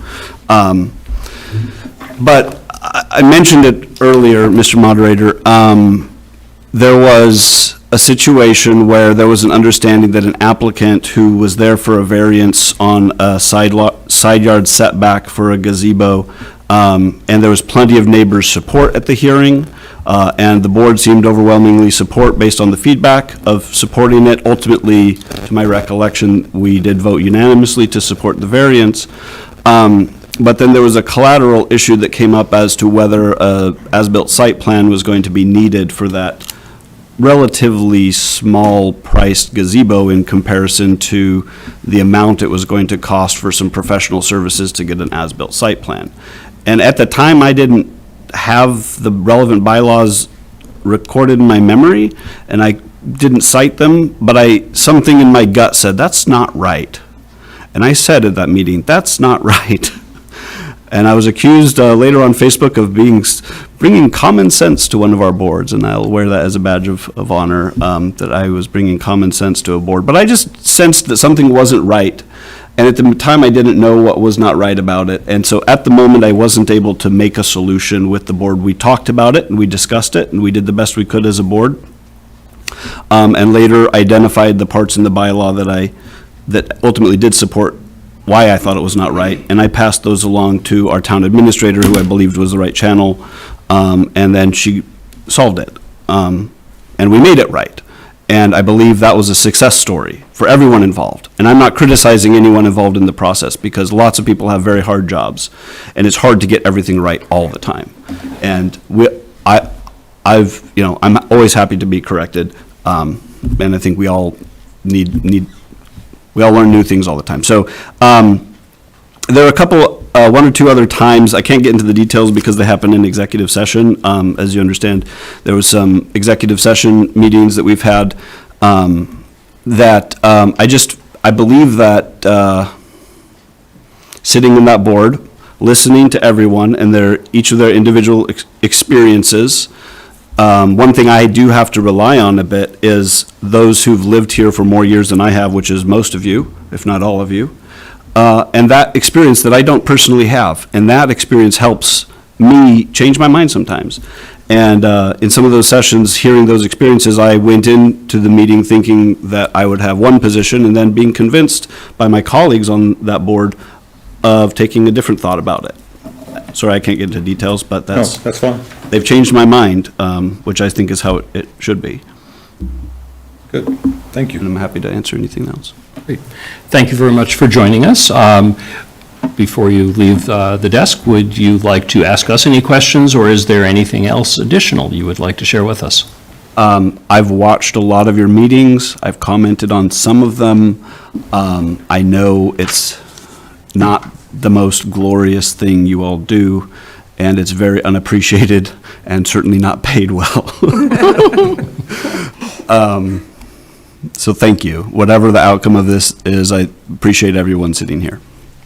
But I mentioned it earlier, Mr. Moderator. There was a situation where there was an understanding that an applicant who was there for a variance on a side yard setback for a gazebo, and there was plenty of neighbors' support at the hearing, and the board seemed overwhelmingly support based on the feedback of supporting it. Ultimately, to my recollection, we did vote unanimously to support the variance. But then there was a collateral issue that came up as to whether a as-built site plan was going to be needed for that relatively small-priced gazebo in comparison to the amount it was going to cost for some professional services to get an as-built site plan. And at the time, I didn't have the relevant bylaws recorded in my memory, and I didn't cite them, but something in my gut said, that's not right. And I said at that meeting, that's not right. And I was accused later on Facebook of bringing common sense to one of our boards, and I'll wear that as a badge of honor, that I was bringing common sense to a board. But I just sensed that something wasn't right, and at the time I didn't know what was not right about it. And so at the moment I wasn't able to make a solution with the board. We talked about it, and we discussed it, and we did the best we could as a board. And later identified the parts in the bylaw that ultimately did support why I thought it was not right, and I passed those along to our town administrator, who I believed was the right channel, and then she solved it, and we made it right. And I believe that was a success story for everyone involved. And I'm not criticizing anyone involved in the process, because lots of people have very hard jobs, and it's hard to get everything right all the time. And I'm always happy to be corrected, and I think we all we all learn new things all the time. So there are a couple, one or two other times, I can't get into the details because they happen in executive session. As you understand, there was some executive session meetings that we've had that I believe that sitting in that board, listening to everyone and each of their individual experiences, one thing I do have to rely on a bit is those who've lived here for more years than I have, which is most of you, if not all of you, and that experience that I don't personally have. And that experience helps me change my mind sometimes. And in some of those sessions, hearing those experiences, I went into the meeting thinking that I would have one position, and then being convinced by my colleagues on that board of taking a different thought about it. Sorry, I can't get into details, but that's fine. They've changed my mind, which I think is how it should be. Good, thank you. And I'm happy to answer anything else. Great. Thank you very much for joining us. Before you leave the desk, would you like to ask us any questions, or is there anything else additional you would like to share with us? I've watched a lot of your meetings. I've commented on some of them. I know it's not the most glorious thing you all do, and it's very unappreciated and certainly not paid well. So thank you. Whatever the outcome of this is, I appreciate everyone sitting here.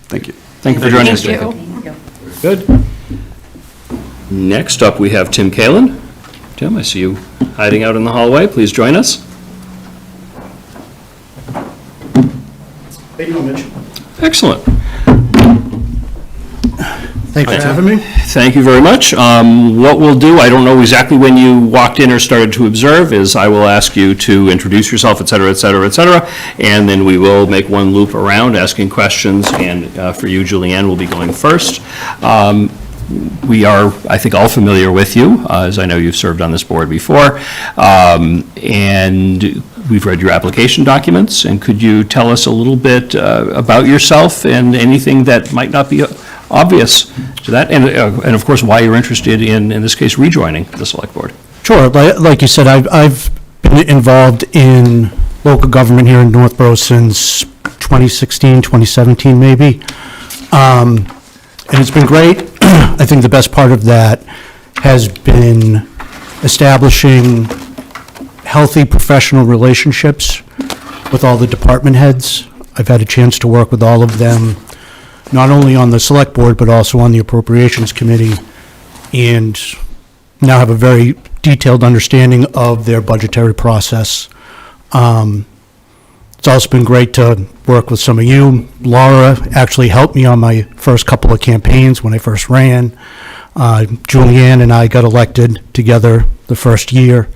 Thank you. Thank you for joining us, Thank Jacob. you. Good. Next up, we have Tim Kalin. Tim, I see you hiding out in the hallway. Please join us. How you doing, Mitch? Excellent. Thanks for having me. Thank you very much. What we'll do, I don't know exactly when you walked in or started to observe, is I will ask you to introduce yourself, et cetera, et cetera, et cetera, and then we will make one loop around asking questions, and for you, Julianne, will be going first. We are, I think, all familiar with you, as I know you've served on this board before, and we've read your application documents, and could you tell us a little bit about yourself and anything that might not be obvious to that, and of course, why you're interested in this case, rejoining the Select Board? Sure. Like you said, I've been involved in local government here in Northborough since 2016, 2017, maybe. And it's been great. I think the best part of that has been establishing healthy professional relationships with all the department heads. I've had a chance to work with all of them, not only on the Select Board, but also on the Appropriations Committee, and now have a very detailed understanding of their budgetary process. It's also been great to work with some of you. Laura actually helped me on my first couple of campaigns when I first ran. Julianne and I got elected together the first year,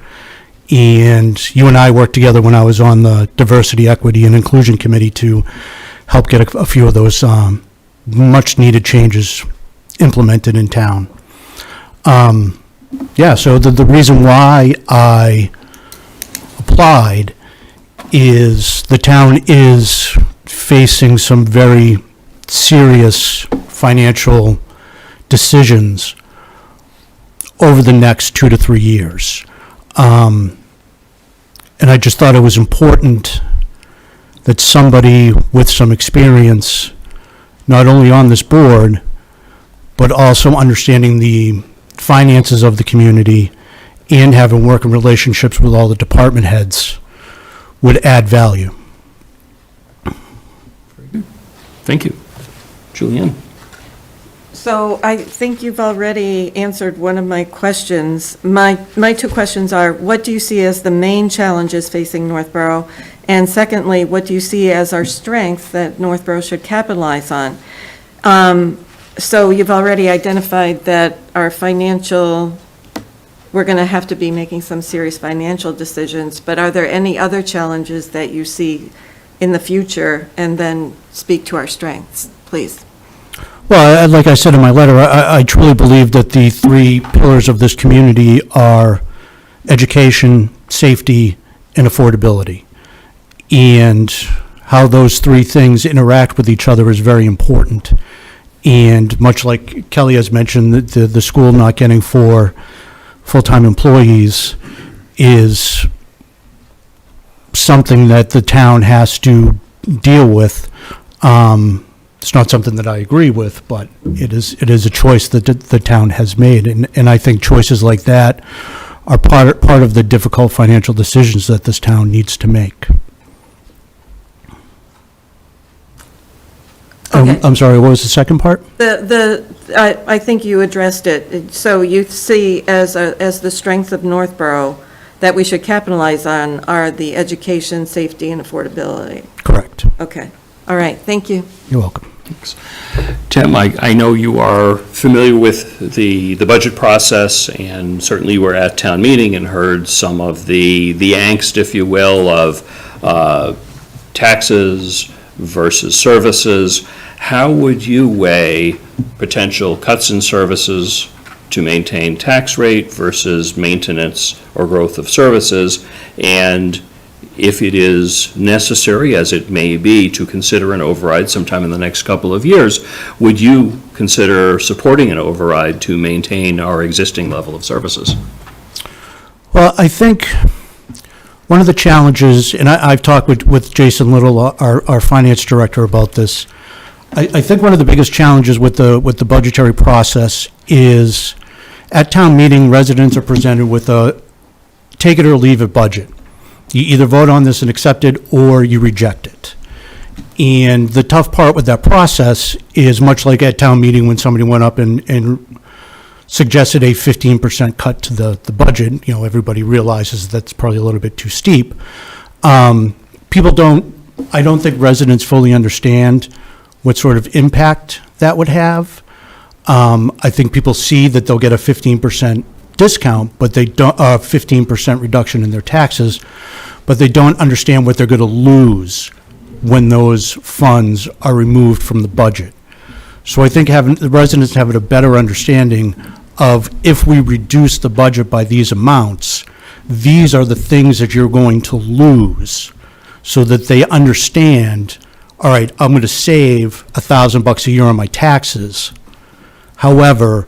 And you and I worked together when I was on the Diversity, Equity, and Inclusion Committee to help get a few of those much-needed changes implemented in town. Yeah, so the reason why I applied is the town is facing some very serious financial decisions over the next 2 to 3 years. And I just thought it was important that somebody with some experience, not only on this board, but also understanding the finances of the community and having working relationships with all the department heads would add value. Thank you. Julianne? So I think you've already answered one of my questions. My two questions are, what do you see as the main challenges facing Northborough? And secondly, what do you see as our strengths that Northborough should capitalize on? So you've already identified that our financial, we're going to have to be making some serious financial decisions, but are there any other challenges that you see in the future? And then speak to our strengths, please. Well, like I said in my letter, I truly believe that the three pillars of this community are education, safety, and affordability. And how those three things interact with each other is very important. And much like Kelly has mentioned, the school not getting 4 full-time employees is something that the town has to deal with. It's not something that I agree with, but it is a choice that the town has made. And I think choices like that are part of the difficult financial decisions that this town needs to make. Okay. I'm sorry, what was the second part? I think you addressed it. So you see as the strength of Northborough that we should capitalize on are the education, safety, and affordability. Correct. Okay. All right. Thank you. You're welcome. Thanks. Tim, I know you are familiar with the budget process, and certainly were at town meeting and heard some of the angst, if you will, of taxes versus services. How would you weigh potential cuts in services to maintain tax rate versus maintenance or growth of services? And if it is necessary, as it may be, to consider an override sometime in the next couple of years, would you consider supporting an override to maintain our existing level of services? Well, I think one of the challenges, and I've talked with Jason Little, our finance director, about this. I think one of the biggest challenges with the budgetary process is at town meeting, residents are presented with a take it or leave it budget. You either vote on this and accept it, or you reject it. And the tough part with that process is much like at town meeting when somebody went up and suggested a 15% cut to the budget. You know, everybody realizes that's probably a little bit too steep. I don't think residents fully understand what sort of impact that would have. I think people see that they'll get a 15% discount, but they don't, 15% reduction in their taxes, but they don't understand what they're going to lose when those funds are removed from the budget. So I think having the residents having a better understanding of, if we reduce the budget by these amounts, these are the things that you're going to lose, so that they understand, all right, I'm going to save $1,000 a year on my taxes. However,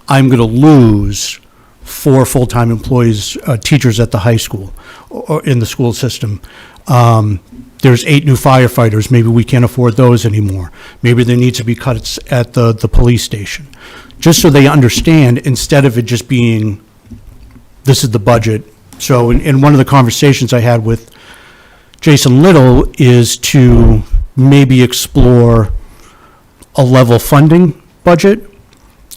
I'm going to lose 4 full-time employees, teachers at the high school or in the school system. There's 8 new firefighters. Maybe we can't afford those anymore. Maybe there needs to be cuts at the police station. Just so they understand, instead of it just being, this is the budget. So in one of the conversations I had with Jason Little is to maybe explore a level funding budget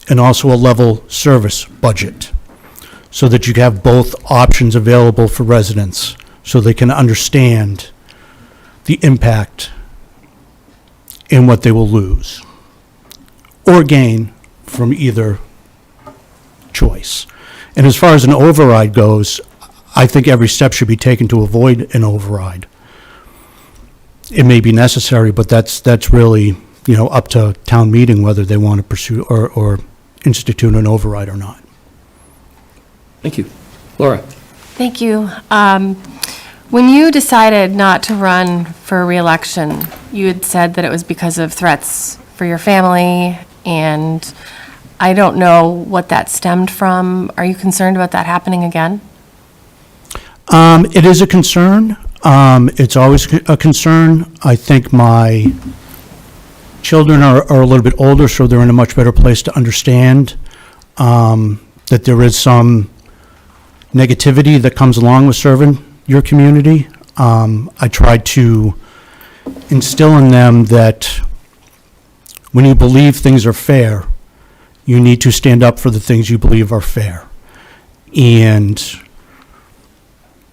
and also a level service budget, so that you have both options available for residents, so they can understand the impact and what they will lose or gain from either choice. And as far as an override goes, I think every step should be taken to avoid an override. It may be necessary, but that's really, up to town meeting whether they want to pursue or institute an override or not. Thank you. Laura? Thank you. When you decided not to run for reelection, you had said that it was because of threats for your family, and I don't know what that stemmed from. Are you concerned about that happening again? It is a concern. It's always a concern. I think my children are a little bit older, so they're in a much better place to understand that there is some negativity that comes along with serving your community. I try to instill in them that when you believe things are fair, you need to stand up for the things you believe are fair. And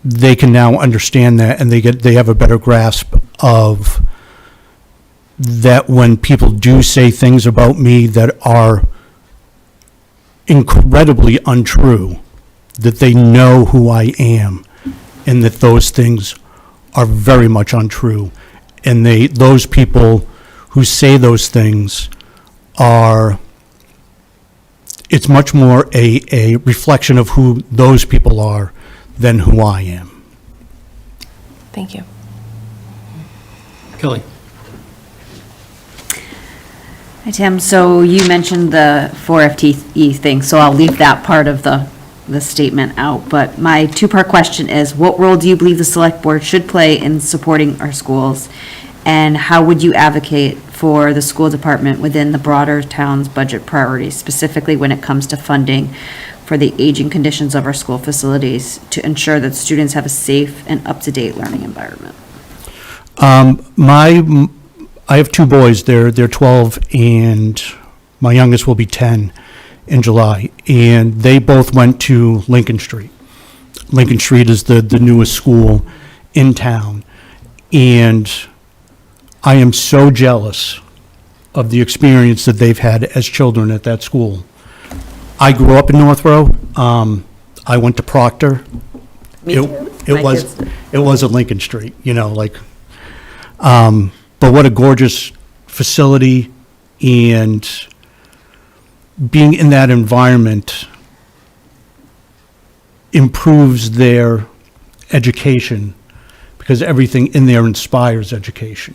they can now understand that, and they have a better grasp of that when people do say things about me that are incredibly untrue, that they know who I am, and that those things are very much untrue. And those people who say those things it's much more a reflection of who those people are than who I am. Thank you. Kelly? Hi, Tim. So you mentioned the 4FTE thing, so I'll leave that part of the statement out. But my two-part question is, what role do you believe the select board should play in supporting our schools? And how would you advocate for the school department within the broader town's budget priorities, specifically when it comes to funding for the aging conditions of our school facilities to ensure that students have a safe and up-to-date learning environment? I have two boys. They're 12, and my youngest will be 10 in July, and they both went to Lincoln Street. Lincoln Street is the newest school in town, and I am so jealous of the experience that they've had as children at that school. I grew up in Northborough. I went to Proctor. Me too. It was at Lincoln Street, but what a gorgeous facility, and being in that environment improves their education because everything in there inspires education.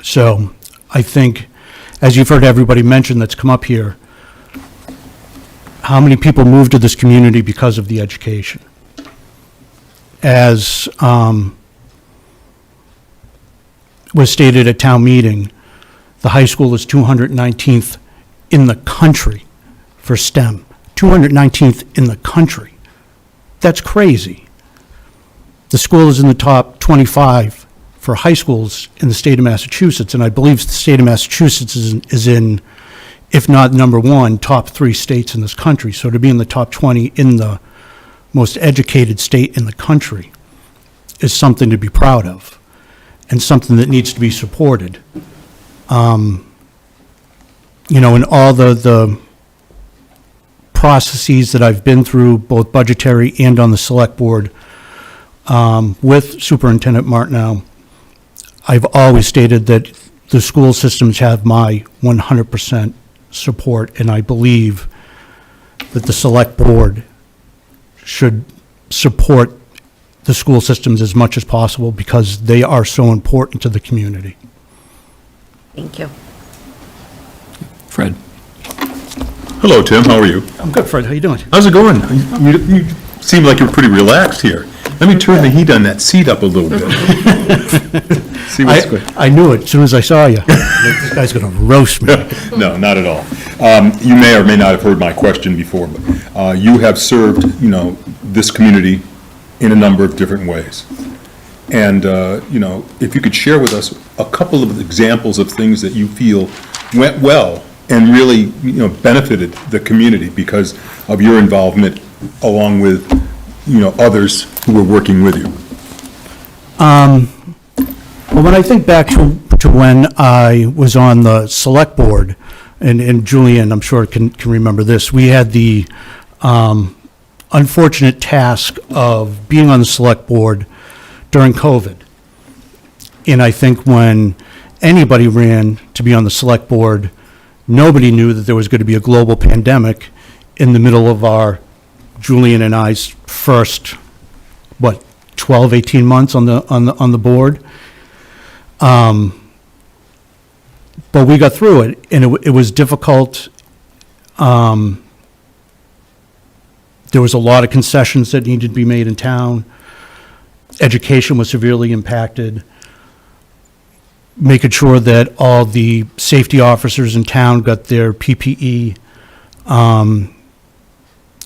So I think, as you've heard everybody mention that's come up here, how many people moved to this community because of the education? As was stated at town meeting, the high school is 219th in the country for STEM. 219th in the country. That's crazy. The school is in the top 25 for high schools in the state of Massachusetts, and I believe the state of Massachusetts is in, if not number one, top 3 states in this country. So to be in the top 20 in the most educated state in the country is something to be proud of, and something that needs to be supported. In all the processes that I've been through, both budgetary and on the select board, with Superintendent Martineau, I've always stated that the school systems have my 100% support, and I believe that the select board should support the school systems as much as possible because they are so important to the community. Thank you. Fred? Hello, Tim, how are you? I'm good, Fred. How you doing? How's it going? You seem like you're pretty relaxed here. Let me turn the heat on that seat up a little bit. See what's good. I knew it as soon as I saw you. This guy's going to roast me. No, not at all. You may or may not have heard my question before, but you have served, this community in a number of different ways. And, if you could share with us a couple of examples of things that you feel went well and really, benefited the community because of your involvement along with, others who were working with you. Well, when I think back to when I was on the select board, and Julian, I'm sure, can remember this, we had the unfortunate task of being on the select board during COVID. And I think when anybody ran to be on the select board, nobody knew that there was going to be a global pandemic in the middle of Julian and I's first, 12, 18 months on the board. But we got through it, and it was difficult. There was a lot of concessions that needed to be made in town. Education was severely impacted. Making sure that all the safety officers in town got their PPE,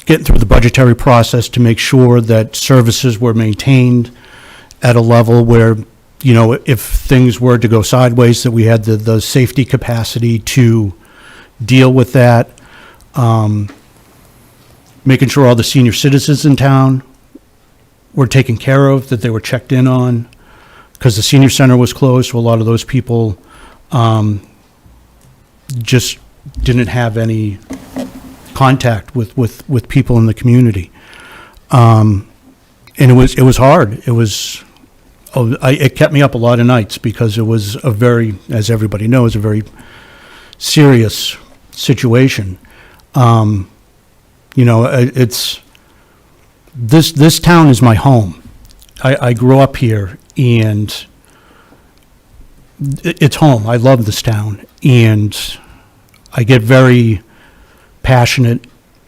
getting through the budgetary process to make sure that services were maintained at a level where, if things were to go sideways, that we had the safety capacity to deal with that. Making sure all the senior citizens in town were taken care of, that they were checked in on, because the senior center was closed, so a lot of those people just didn't have any contact with people in the community. And it was hard. It kept me up a lot of nights because it was a very, as everybody knows, a very serious situation. This town is my home. I grew up here, and it's home. I love this town, and I get very passionate,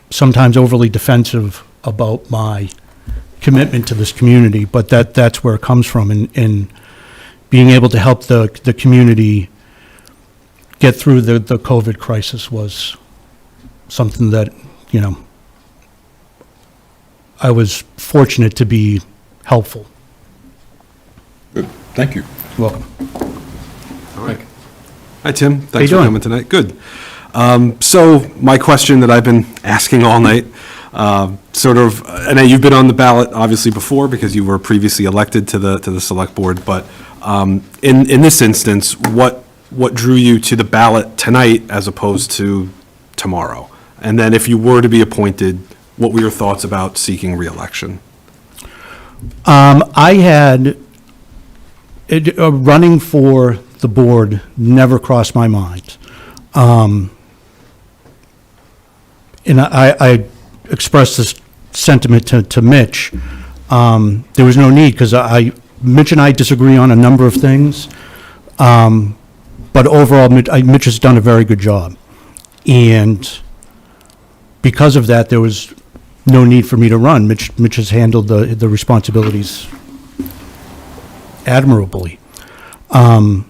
sometimes overly defensive about my commitment to this community, but that's where it comes from, and being able to help the community get through the COVID crisis was something that, I was fortunate to be helpful. Good, thank you. Welcome. All right. Hi, Tim. you Thanks for doing? coming tonight. Good. So my question that I've been asking all night, I know you've been on the ballot obviously before because you were previously elected to the select board, but in this instance, what drew you to the ballot tonight as opposed to tomorrow? And then if you were to be appointed, what were your thoughts about seeking reelection? I had, running for the board never crossed my mind. And I expressed this sentiment to Mitch. There was no need, because Mitch and I disagree on a number of things. But overall, Mitch has done a very good job. And because of that, there was no need for me to run. Mitch has handled the responsibilities admirably. But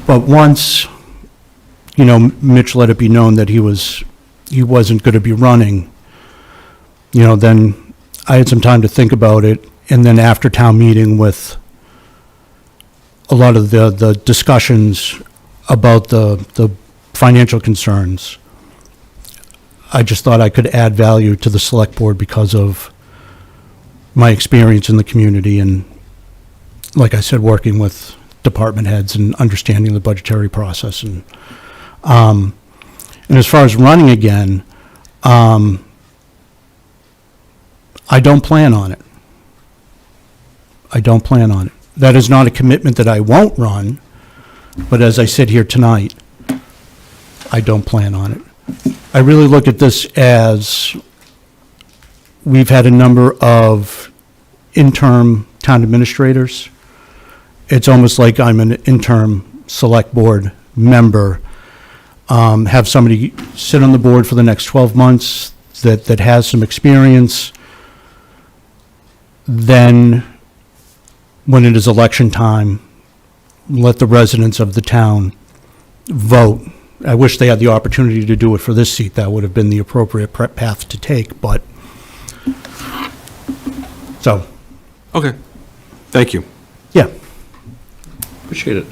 once, Mitch let it be known that he wasn't going to be running, then I had some time to think about it. And then after town meeting, with a lot of the discussions about the financial concerns, I just thought I could add value to the select board because of my experience in the community and, like I said, working with department heads and understanding the budgetary process. And as far as running again, I don't plan on it. That is not a commitment that I won't run, but as I sit here tonight, I don't plan on it. I really look at this as we've had a number of interim town administrators. It's almost like I'm an interim select board member. Have somebody sit on the board for the next 12 months that has some experience. Then, when it is election time, let the residents of the town vote. I wish they had the opportunity to do it for this seat. That would have been the appropriate path to take, but, so, Okay. Thank you. yeah. Appreciate it.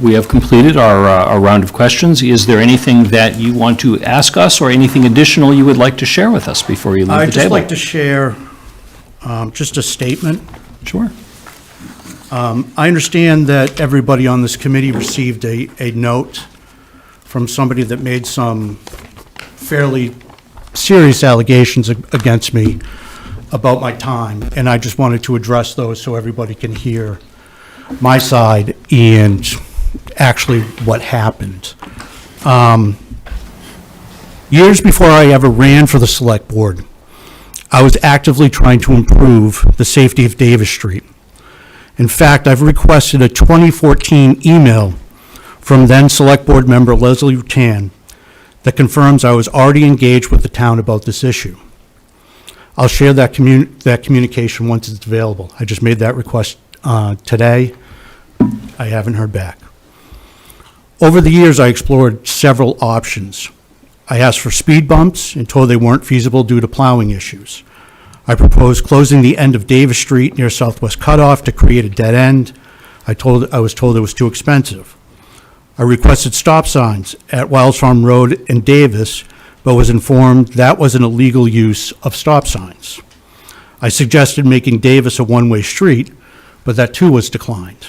We have completed our round of questions. Is there anything that you want to ask us or anything additional you would like to share with us before you leave the table? I'd just like to share just a statement. Sure. I understand that everybody on this committee received a note from somebody that made some fairly serious allegations against me about my time, and I just wanted to address those so everybody can hear my side and actually what happened. Years before I ever ran for the Select Board, I was actively trying to improve the safety of Davis Street. In fact, I've requested a 2014 email from then Select Board member Leslie Rutan that confirms I was already engaged with the town about this issue. I'll share that communication once it's available. I just made that request today. I haven't heard back. Over the years, I explored several options. I asked for speed bumps and told they weren't feasible due to plowing issues. I proposed closing the end of Davis Street near Southwest Cutoff to create a dead end. I was told it was too expensive. I requested stop signs at Wiles Farm Road and Davis, but was informed that was an illegal use of stop signs. I suggested making Davis a one-way street, but that too was declined.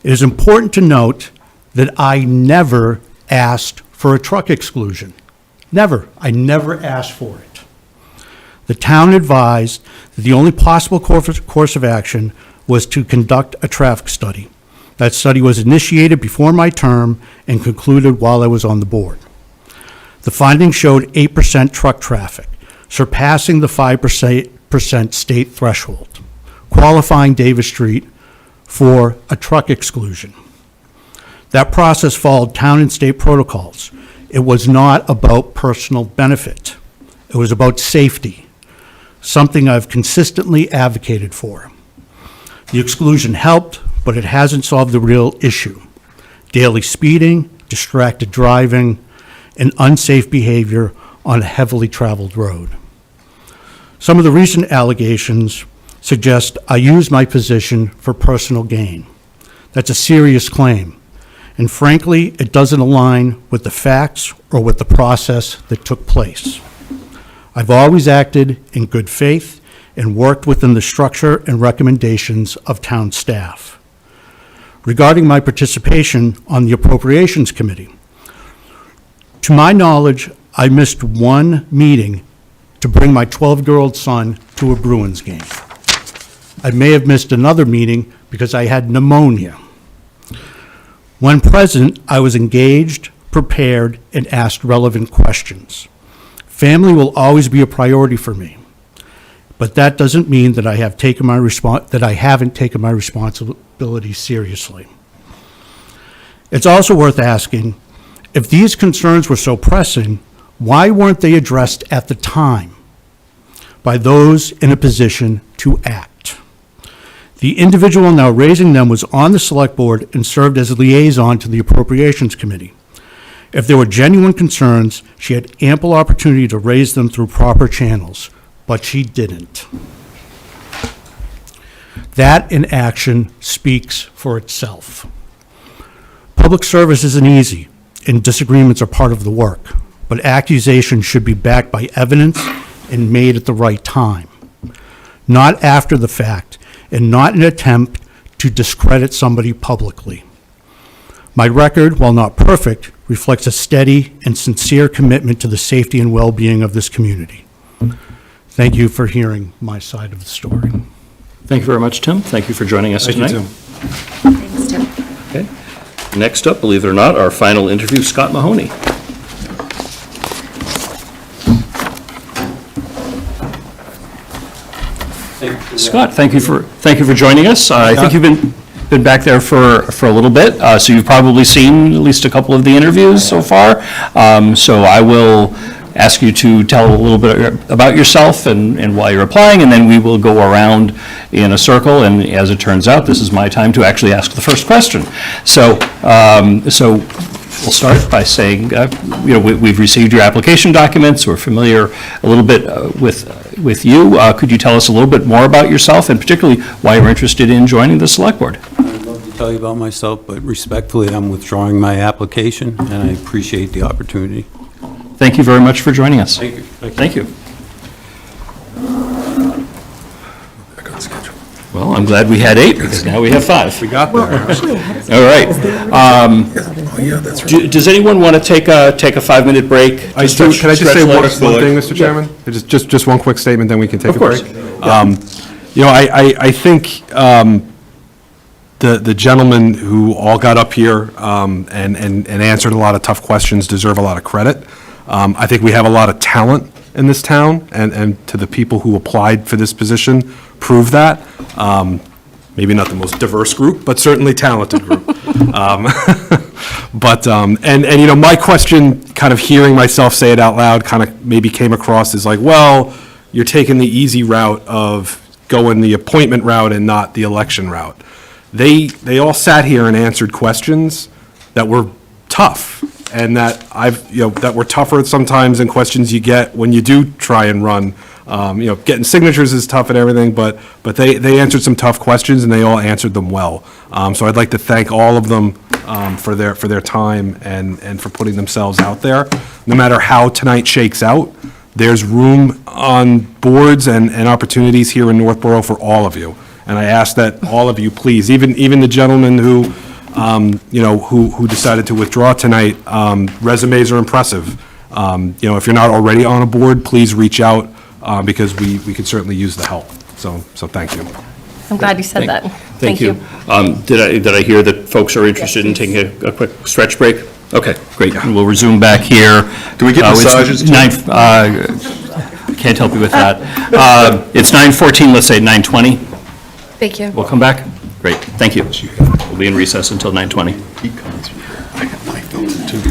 It is important to note that I never asked for a truck exclusion. Never. I never asked for it. The town advised that the only possible course of action was to conduct a traffic study. That study was initiated before my term and concluded while I was on the board. The findings showed 8% truck traffic, surpassing the 5% state threshold, qualifying Davis Street for a truck exclusion. That process followed town and state protocols. It was not about personal benefit. It was about safety, something I've consistently advocated for. The exclusion helped, but it hasn't solved the real issue: daily speeding, distracted driving, and unsafe behavior on a heavily traveled road. Some of the recent allegations suggest I used my position for personal gain. That's a serious claim, and frankly, it doesn't align with the facts or with the process that took place. I've always acted in good faith and worked within the structure and recommendations of town staff. Regarding my participation on the Appropriations Committee, to my knowledge, I missed one meeting to bring my 12-year-old son to a Bruins game. I may have missed another meeting because I had pneumonia. When present, I was engaged, prepared, and asked relevant questions. Family will always be a priority for me, but that doesn't mean that I haven't taken my responsibility seriously. It's also worth asking, if these concerns were so pressing, why weren't they addressed at the time by those in a position to act? The individual now raising them was on the Select Board and served as a liaison to the Appropriations Committee. If there were genuine concerns, she had ample opportunity to raise them through proper channels, but she didn't. That inaction speaks for itself. Public service isn't easy, and disagreements are part of the work, but accusations should be backed by evidence and made at the right time, not after the fact, and not an attempt to discredit somebody publicly. My record, while not perfect, reflects a steady and sincere commitment to the safety and well-being of this community. Thank you for hearing my side of the story. Thank you very much, Tim. Thank you for joining us tonight. Thanks, Tim. Okay. Next up, believe it or not, our final interview, Scott Mahoney. Scott, thank you for joining us. I think you've been back there for a little bit, so you've probably seen at least a couple of the interviews so far. So I will ask you to tell a little bit about yourself and why you're applying, and then we will go around in a circle, and as it turns out, this is my time to actually ask the first question. So we'll start by saying, we've received your application documents, we're familiar a little bit with you. Could you tell us a little bit more about yourself, and particularly why you're interested in joining the Select Board? I'd love to tell you about myself, but respectfully, I'm withdrawing my application, and I appreciate the opportunity. Thank you very much for joining us. Thank you. Thank you. Well, I'm glad we had 8, because now we have 5. We got there. All right. Does anyone want to take a 5-minute break? Can I just say one thing, Mr. Chairman? Just one quick statement, then we can take a break. I think the gentlemen who all got up here and answered a lot of tough questions deserve a lot of credit. I think we have a lot of talent in this town, and to the people who applied for this position, prove that. Maybe not the most diverse group, but certainly talented group. My question, kind of hearing myself say it out loud, kind of maybe came across as like, well, you're taking the easy route of going the appointment route and not the election route. They all sat here and answered questions that were tough, and that that were tougher sometimes than questions you get when you do try and run. Getting signatures is tough and everything, but they answered some tough questions, and they all answered them well. So I'd like to thank all of them for their time and for putting themselves out there. No matter how tonight shakes out, there's room on boards and opportunities here in Northborough for all of you. And I ask that all of you, please, even the gentleman who decided to withdraw tonight, resumes are impressive. If you're not already on a board, please reach out, because we could certainly use the help. So thank you. I'm glad you said that. Thank you. Did I hear that folks are interested in taking a quick stretch break? Okay, great. We'll resume back here. Do we get massages too? Can't help you with that. It's 9:14, let's say 9:20. Thank you. We'll come back? Great, thank you. We'll be in recess until 9:20. I got my phone too.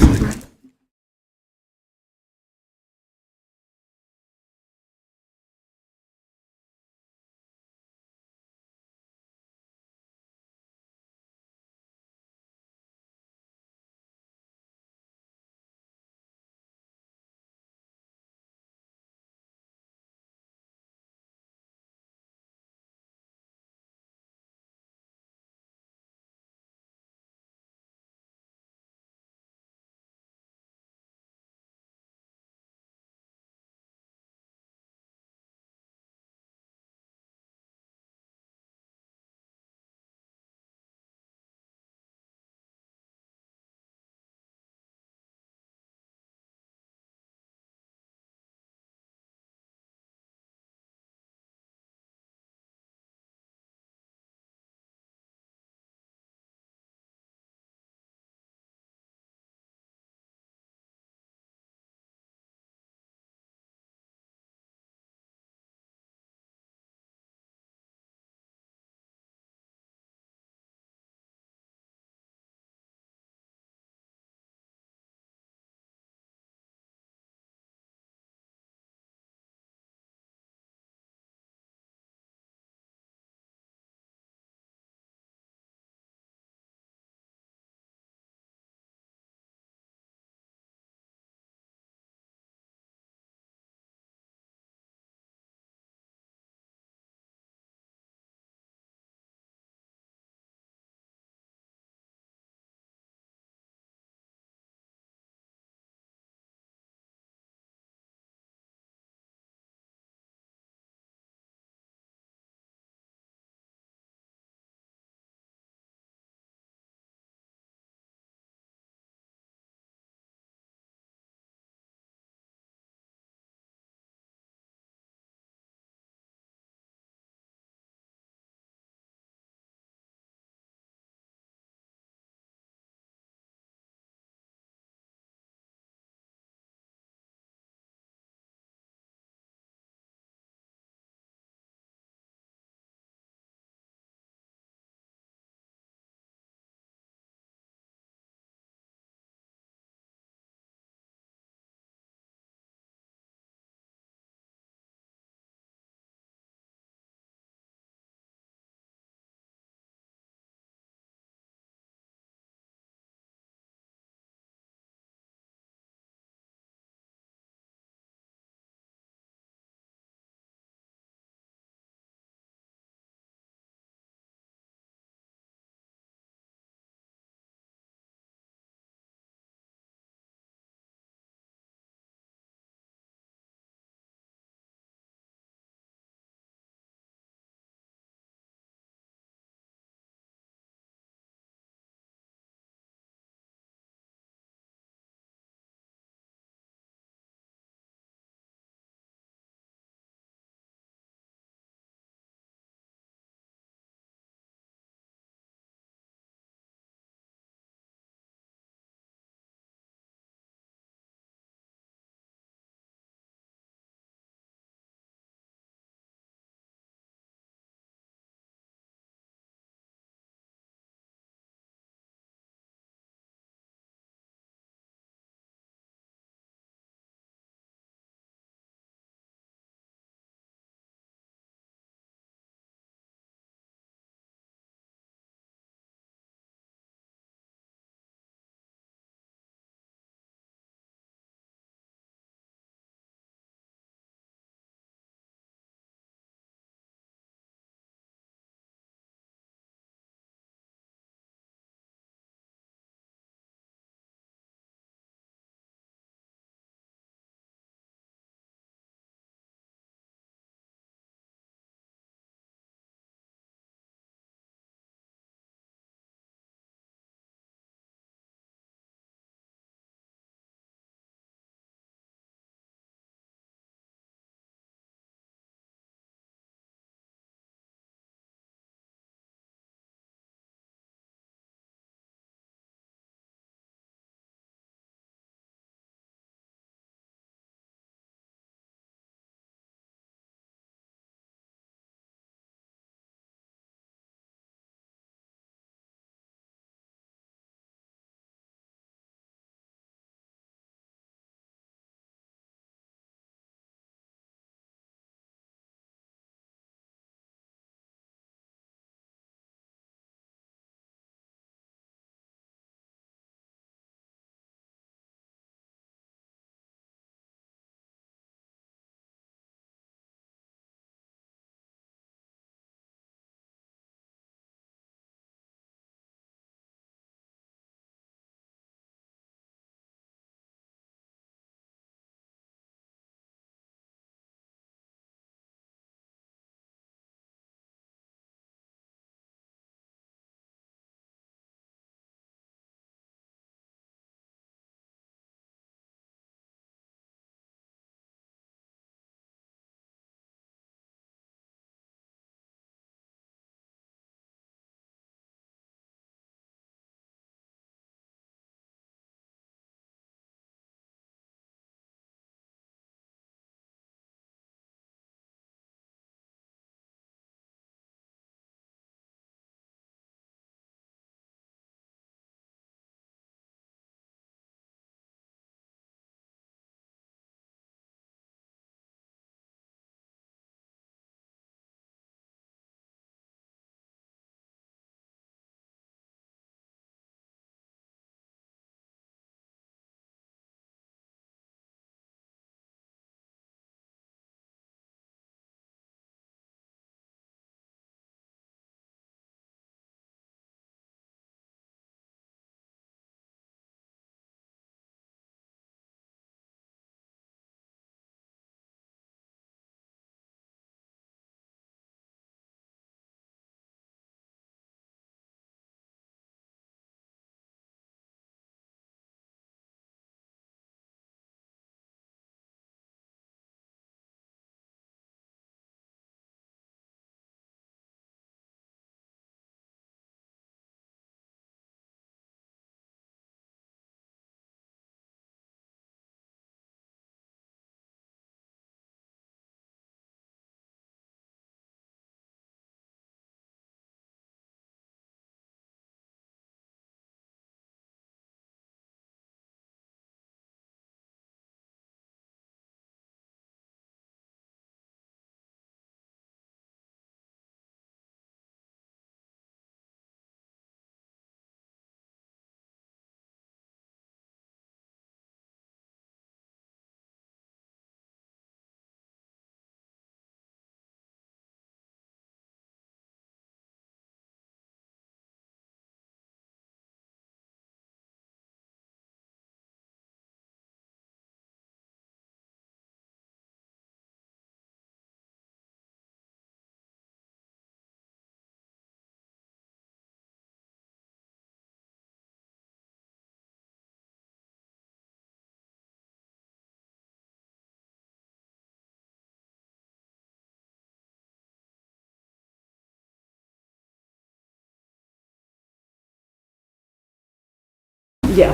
Yeah.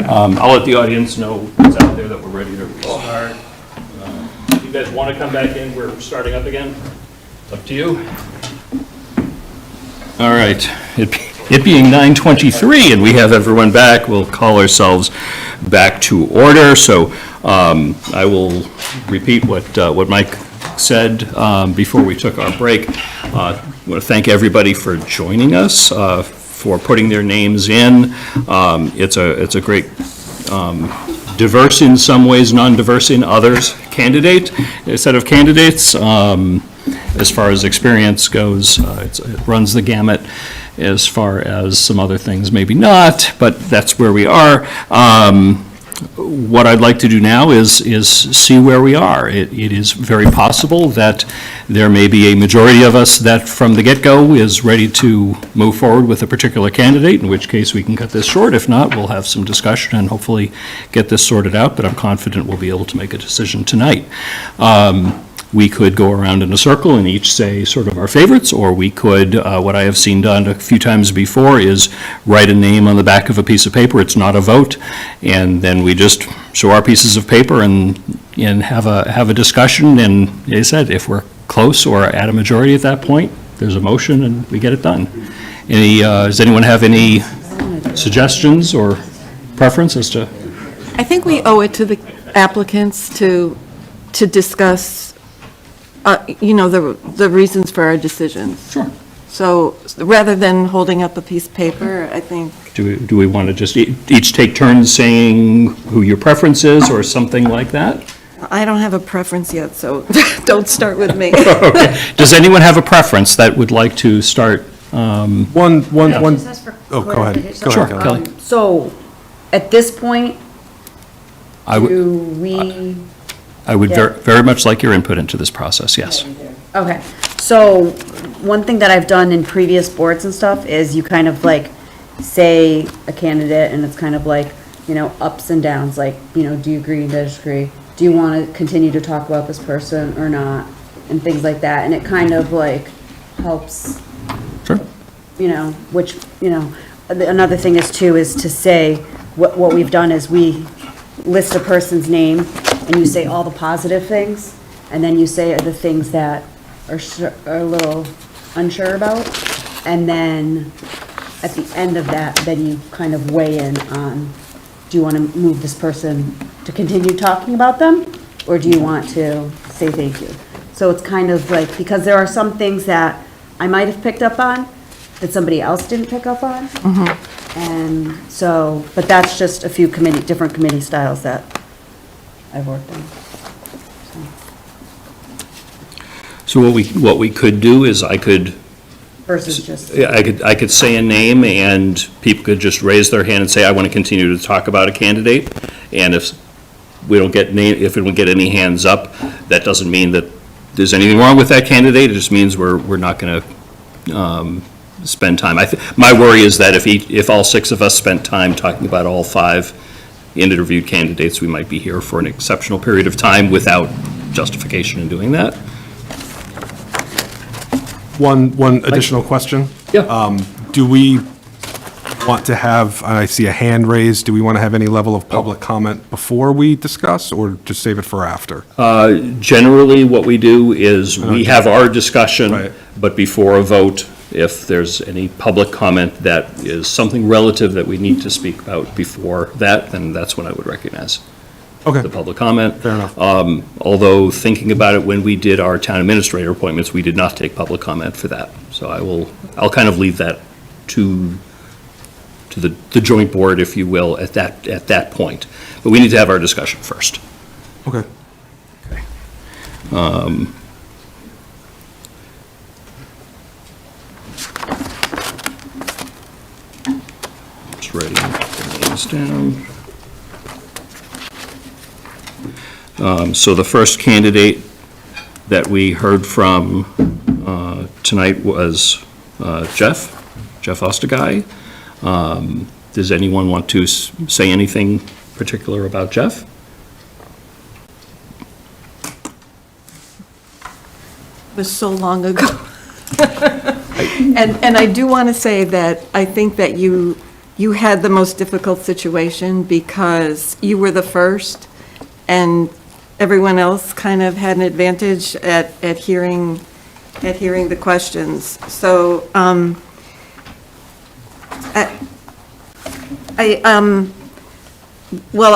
I'll let the audience know what's out there that we're ready to start. You guys want to come back in? We're starting up again? It's up to you. All right. It being 9:23 and we have everyone back, we'll call ourselves back to order. So I will repeat what Mike said before we took our break. I want to thank everybody for joining us, for putting their names in. It's a great, diverse in some ways, non-diverse in others set of candidates. As far as experience goes, it runs the gamut. As far as some other things, maybe not, but that's where we are. What I'd like to do now is see where we are. It is very possible that there may be a majority of us that from the get-go is ready to move forward with a particular candidate, in which case we can cut this short. If not, we'll have some discussion and hopefully get this sorted out, but I'm confident we'll be able to make a decision tonight. We could go around in a circle and each say sort of our favorites, or we could, what I have seen done a few times before, is write a name on the back of a piece of paper. It's not a vote, and then we just show our pieces of paper and have a discussion. And as I said, if we're close or at a majority at that point, there's a motion and we get it done. Does anyone have any suggestions or preference as to? I think we owe it to the applicants to discuss, the reasons for our decisions. Sure. So rather than holding up a piece of paper, I think. Do we want to just each take turns saying who your preference is or something like that? I don't have a preference yet, so don't start with me. Okay. Does anyone have a preference that would like to start? One. Oh, go ahead. Go Sure, ahead, Kelly. So, at this point, I would- do we? I would Yeah. very much like your input into this process, yes. Okay, so one thing that I've done in previous boards and stuff is you kind of like say a candidate and it's kind of like, ups and downs, like, do you agree, disagree? Do you want to continue to talk about this person or not? And things like that, and it kind of like helps. Sure. Another thing is too, is to say, what we've done is we list a person's name and you say all the positive things, and then you say the things that are a little unsure about, and then at the end of that, then you kind of weigh in on, do you want to move this person to continue talking about them, or do you want to say thank you? So it's kind of like, because there are some things that I might have picked up on that somebody else didn't pick up on. And so, but that's just a few different committee styles that I've worked on. So what we could do is I could Versus just. Yeah, I could say a name and people could just raise their hand and say, I want to continue to talk about a candidate. And if we don't get any hands up, that doesn't mean that there's anything wrong with that candidate. It just means we're not going to spend time. My worry is that if all six of us spent time talking about all five interviewed candidates, we might be here for an exceptional period of time without justification in doing that. One additional question. Yeah. Do we want to have, I see a hand raised, do we want to have any level of public comment before we discuss, or just save it for after? Generally, what we do is we have our discussion, Right. but before a vote, if there's any public comment that is something relative that we need to speak about before that, then that's when I would recognize Okay. the public comment. Fair enough. Although, thinking about it, when we did our town administrator appointments, we did not take public comment for that. So I'll kind of leave that to the joint board, if you will, at that point. But we need to have our discussion first. Okay. Just writing names down. So the first candidate that we heard from tonight was Jeff Osterguy. Does anyone want to say anything particular about Jeff? It was so long ago. And I do want to say that I think that you you had the most difficult situation because you were the first, and everyone else kind of had an advantage at hearing the questions. So,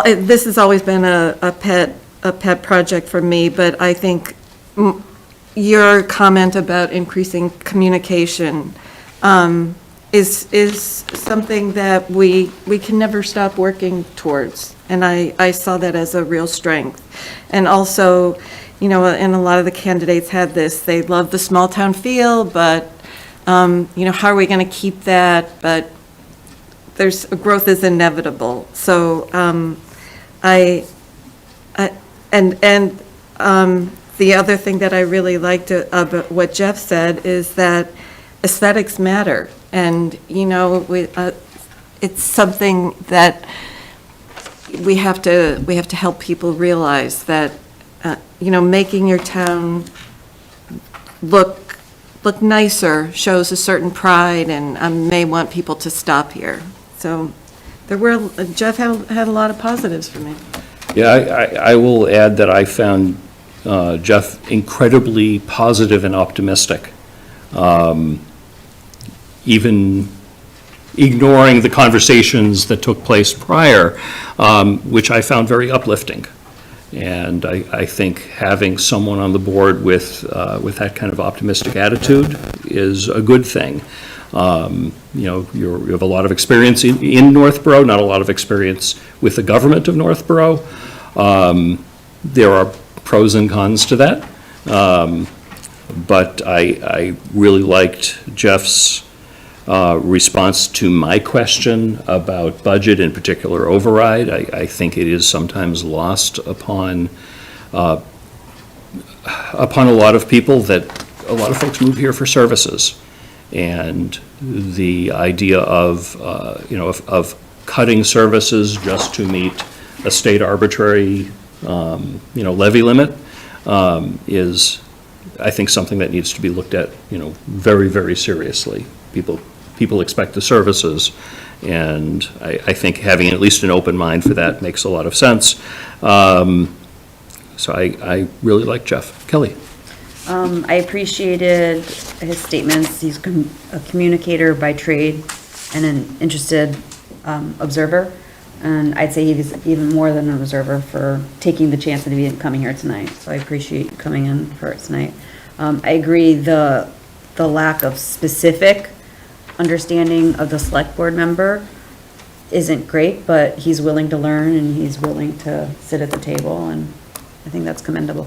this has always been a pet project for me, but I think your comment about increasing communication is something that we can never stop working towards. And I saw that as a real strength. And also, and a lot of the candidates had this, they love the small town feel, but, how are we going to keep that? But growth is inevitable. So the other thing that I really liked about what Jeff said is that aesthetics matter. And, it's something that we have to help people realize that, making your town look nicer shows a certain pride and may want people to stop here. So Jeff had a lot of positives for me. Yeah, I will add that I found Jeff incredibly positive and optimistic. Even ignoring the conversations that took place prior, which I found very uplifting. And I think having someone on the board with that kind of optimistic attitude is a good thing. You have a lot of experience in Northborough, not a lot of experience with the government of Northborough. There are pros and cons to that. But I really liked Jeff's response to my question about budget, in particular override. I think it is sometimes lost upon a lot of people that a lot of folks move here for services. And the idea of cutting services just to meet a state arbitrary, levy limit is, I think, something that needs to be looked at, very, very seriously. People expect the services, and I think having at least an open mind for that makes a lot of sense. So I really like Jeff. Kelly? I appreciated his statements. He's a communicator by trade and an interested observer. And I'd say he's even more than an observer for taking the chance of coming here tonight. So I appreciate you coming in for it tonight. I agree the lack of specific understanding of the select board member isn't great, but he's willing to learn and he's willing to sit at the table, and I think that's commendable.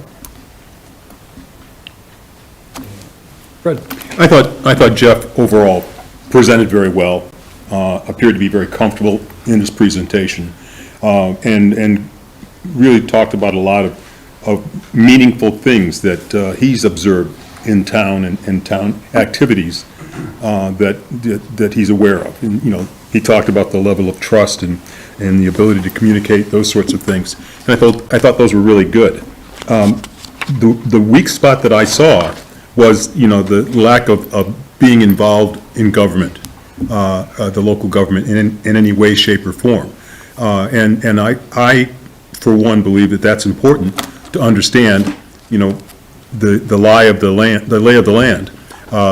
Fred? I thought Jeff overall presented very well, appeared to be very comfortable in his presentation, and really talked about a lot of meaningful things that he's observed in town and town activities that he's aware of. And, he talked about the level of trust and the ability to communicate, those sorts of things. And I thought those were really good. The weak spot that I saw was, the lack of being involved in government, the local government in any way, shape, or form. And I, for one, believe that that's important to understand, the lay of the land,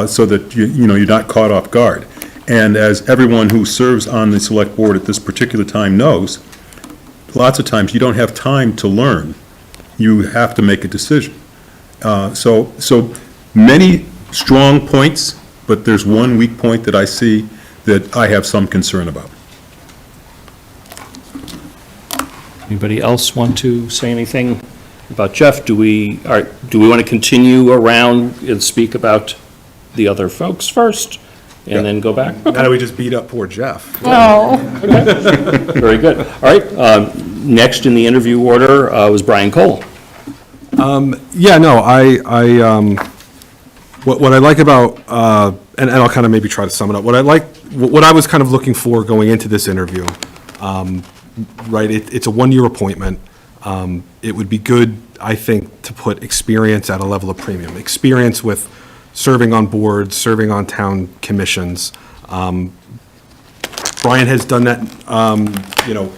so that you're not caught off guard. And as everyone who serves on the select board at this particular time knows, lots of times you don't have time to learn. You have to make a decision. So many strong points, but there's one weak point that I see that I have some concern about. Anybody else want to say anything about Jeff? Do we want to continue around and speak about the other folks first, and then go back? How do we just beat up poor Jeff? Oh. Okay. Very good. All right. Next in the interview order was Brian Cole. Yeah, no, what I like about, and I'll kind of maybe try to sum it up, what I was kind of looking for going into this interview, right, it's a one-year appointment. It would be good, I think, to put experience at a level of premium. Experience with serving on boards, serving on town commissions. Brian has done that, you know,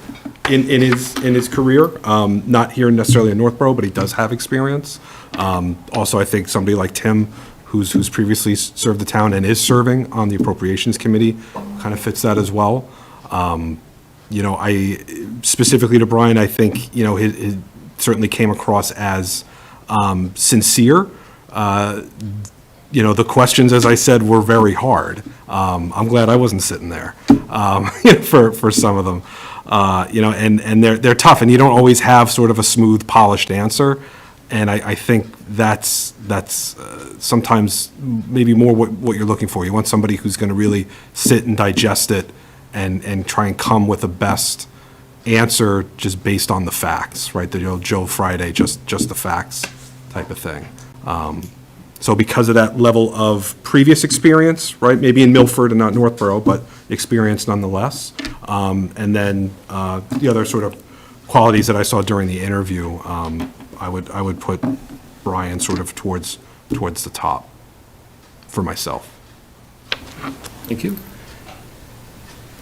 in his career, not here necessarily in Northborough, but he does have experience. Also, I think somebody like Tim, who's previously served the town and is serving on the Appropriations Committee, kind of fits that as well. You know, specifically to Brian, I think, you know, he certainly came across as sincere. You know, the questions, as I said, were very hard. I'm glad I wasn't sitting there for some of them. You know, and they're tough, and you don't always have sort of a smooth, polished answer. And I think that's sometimes maybe more what you're looking for. You want somebody who's going to really sit and digest it and try and come with the best answer just based on the facts, right? The Joe Friday, just the facts type of thing. So because of that level of previous experience, right, maybe in Milford and not Northborough, but experience nonetheless, and then the other sort of qualities that I saw during the interview, I would put Brian sort of towards the top for myself. Thank you.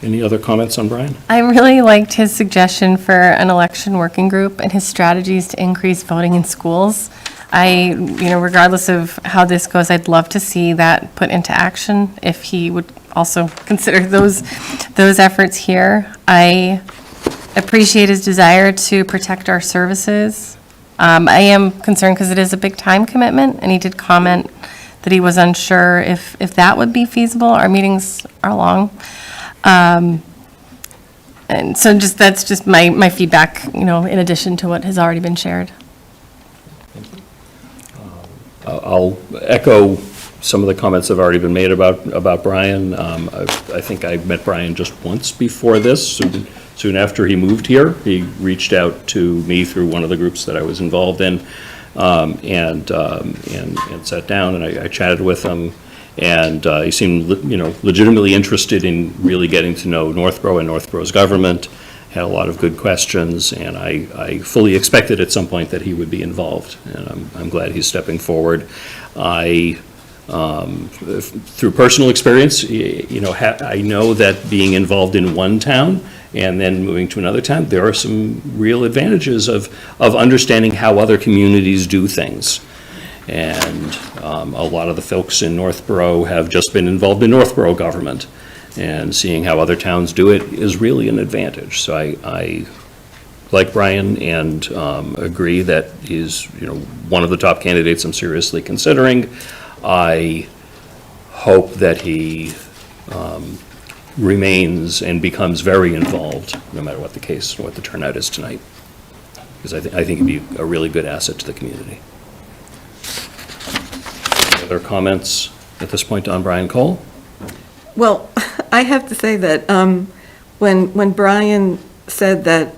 Any other comments on Brian? I really liked his suggestion for an election working group and his strategies to increase voting in schools. Regardless of how this goes, I'd love to see that put into action if he would also consider those efforts here. I appreciate his desire to protect our services. I am concerned because it is a big time commitment, and he did comment that he was unsure if that would be feasible. Our meetings are long. And so that's just my feedback, in addition to what has already been shared. I'll echo some of the comments that have already been made about Brian. I think I met Brian just once before this. Soon after he moved here, he reached out to me through one of the groups that I was involved in, and sat down, and I chatted with him, and he seemed legitimately interested in really getting to know Northborough and Northborough's government. Had a lot of good questions, and I fully expected at some point that he would be involved, and I'm glad he's stepping forward. Through personal experience, I know that being involved in one town and then moving to another town, there are some real advantages of understanding how other communities do things. And a lot of the folks in Northborough have just been involved in Northborough government, and seeing how other towns do it is really an advantage. So I like Brian and agree that he's one of the top candidates I'm seriously considering. I hope that he remains and becomes very involved, no matter what the case, what the turnout is tonight, because I think he'd be a really good asset to the community. Any other comments at this point on Brian Cole? Well, I have to say that when Brian said that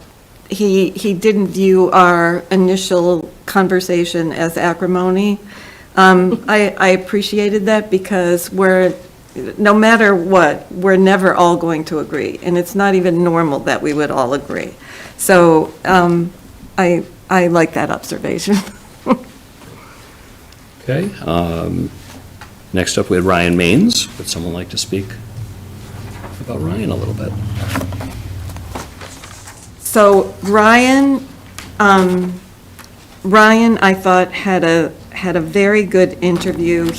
he didn't view our initial conversation as acrimony, I appreciated that, because no matter what, we're never all going to agree, and it's not even normal that we would all agree. So I like that observation. Okay. Next up, we had Ryan Maines. Would someone like to speak about Ryan a little bit? So Ryan, I thought had a very good interview.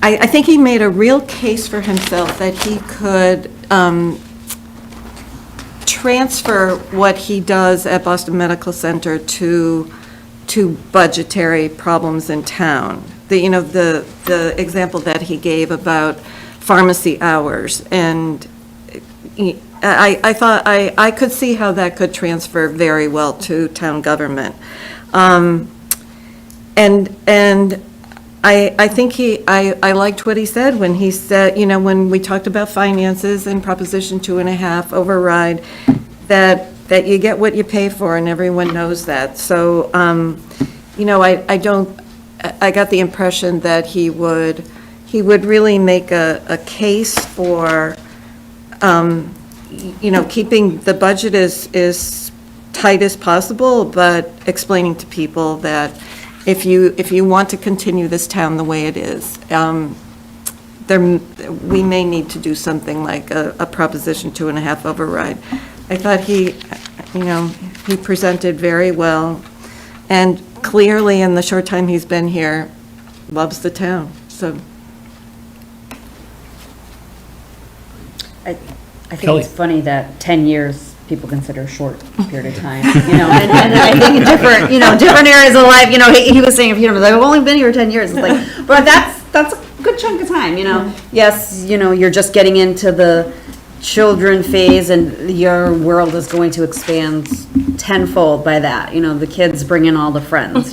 I think he made a real case for himself that he could transfer what he does at Boston Medical Center to budgetary problems in town. The example that he gave about pharmacy hours, and I thought I could see how that could transfer very well to town government. And I think I liked what he said when he said, when we talked about finances and Proposition 2.5 override, that you get what you pay for, and everyone knows that. So, I got the impression that he would really make a case for, keeping the budget as tight as possible, but explaining to people that if you want to continue this town the way it is, we may need to do something like a Proposition 2.5 override. I thought he presented very well, and clearly in the short time he's been here, loves the town, so. I think Kelly. it's funny that 10 years people consider a short period of time, and I think in different areas of life, he was saying, I've only been here 10 years, it's like, but that's a good chunk of time, Yes, you're just getting into the children phase and your world is going to expand tenfold by that, the kids bring in all the friends,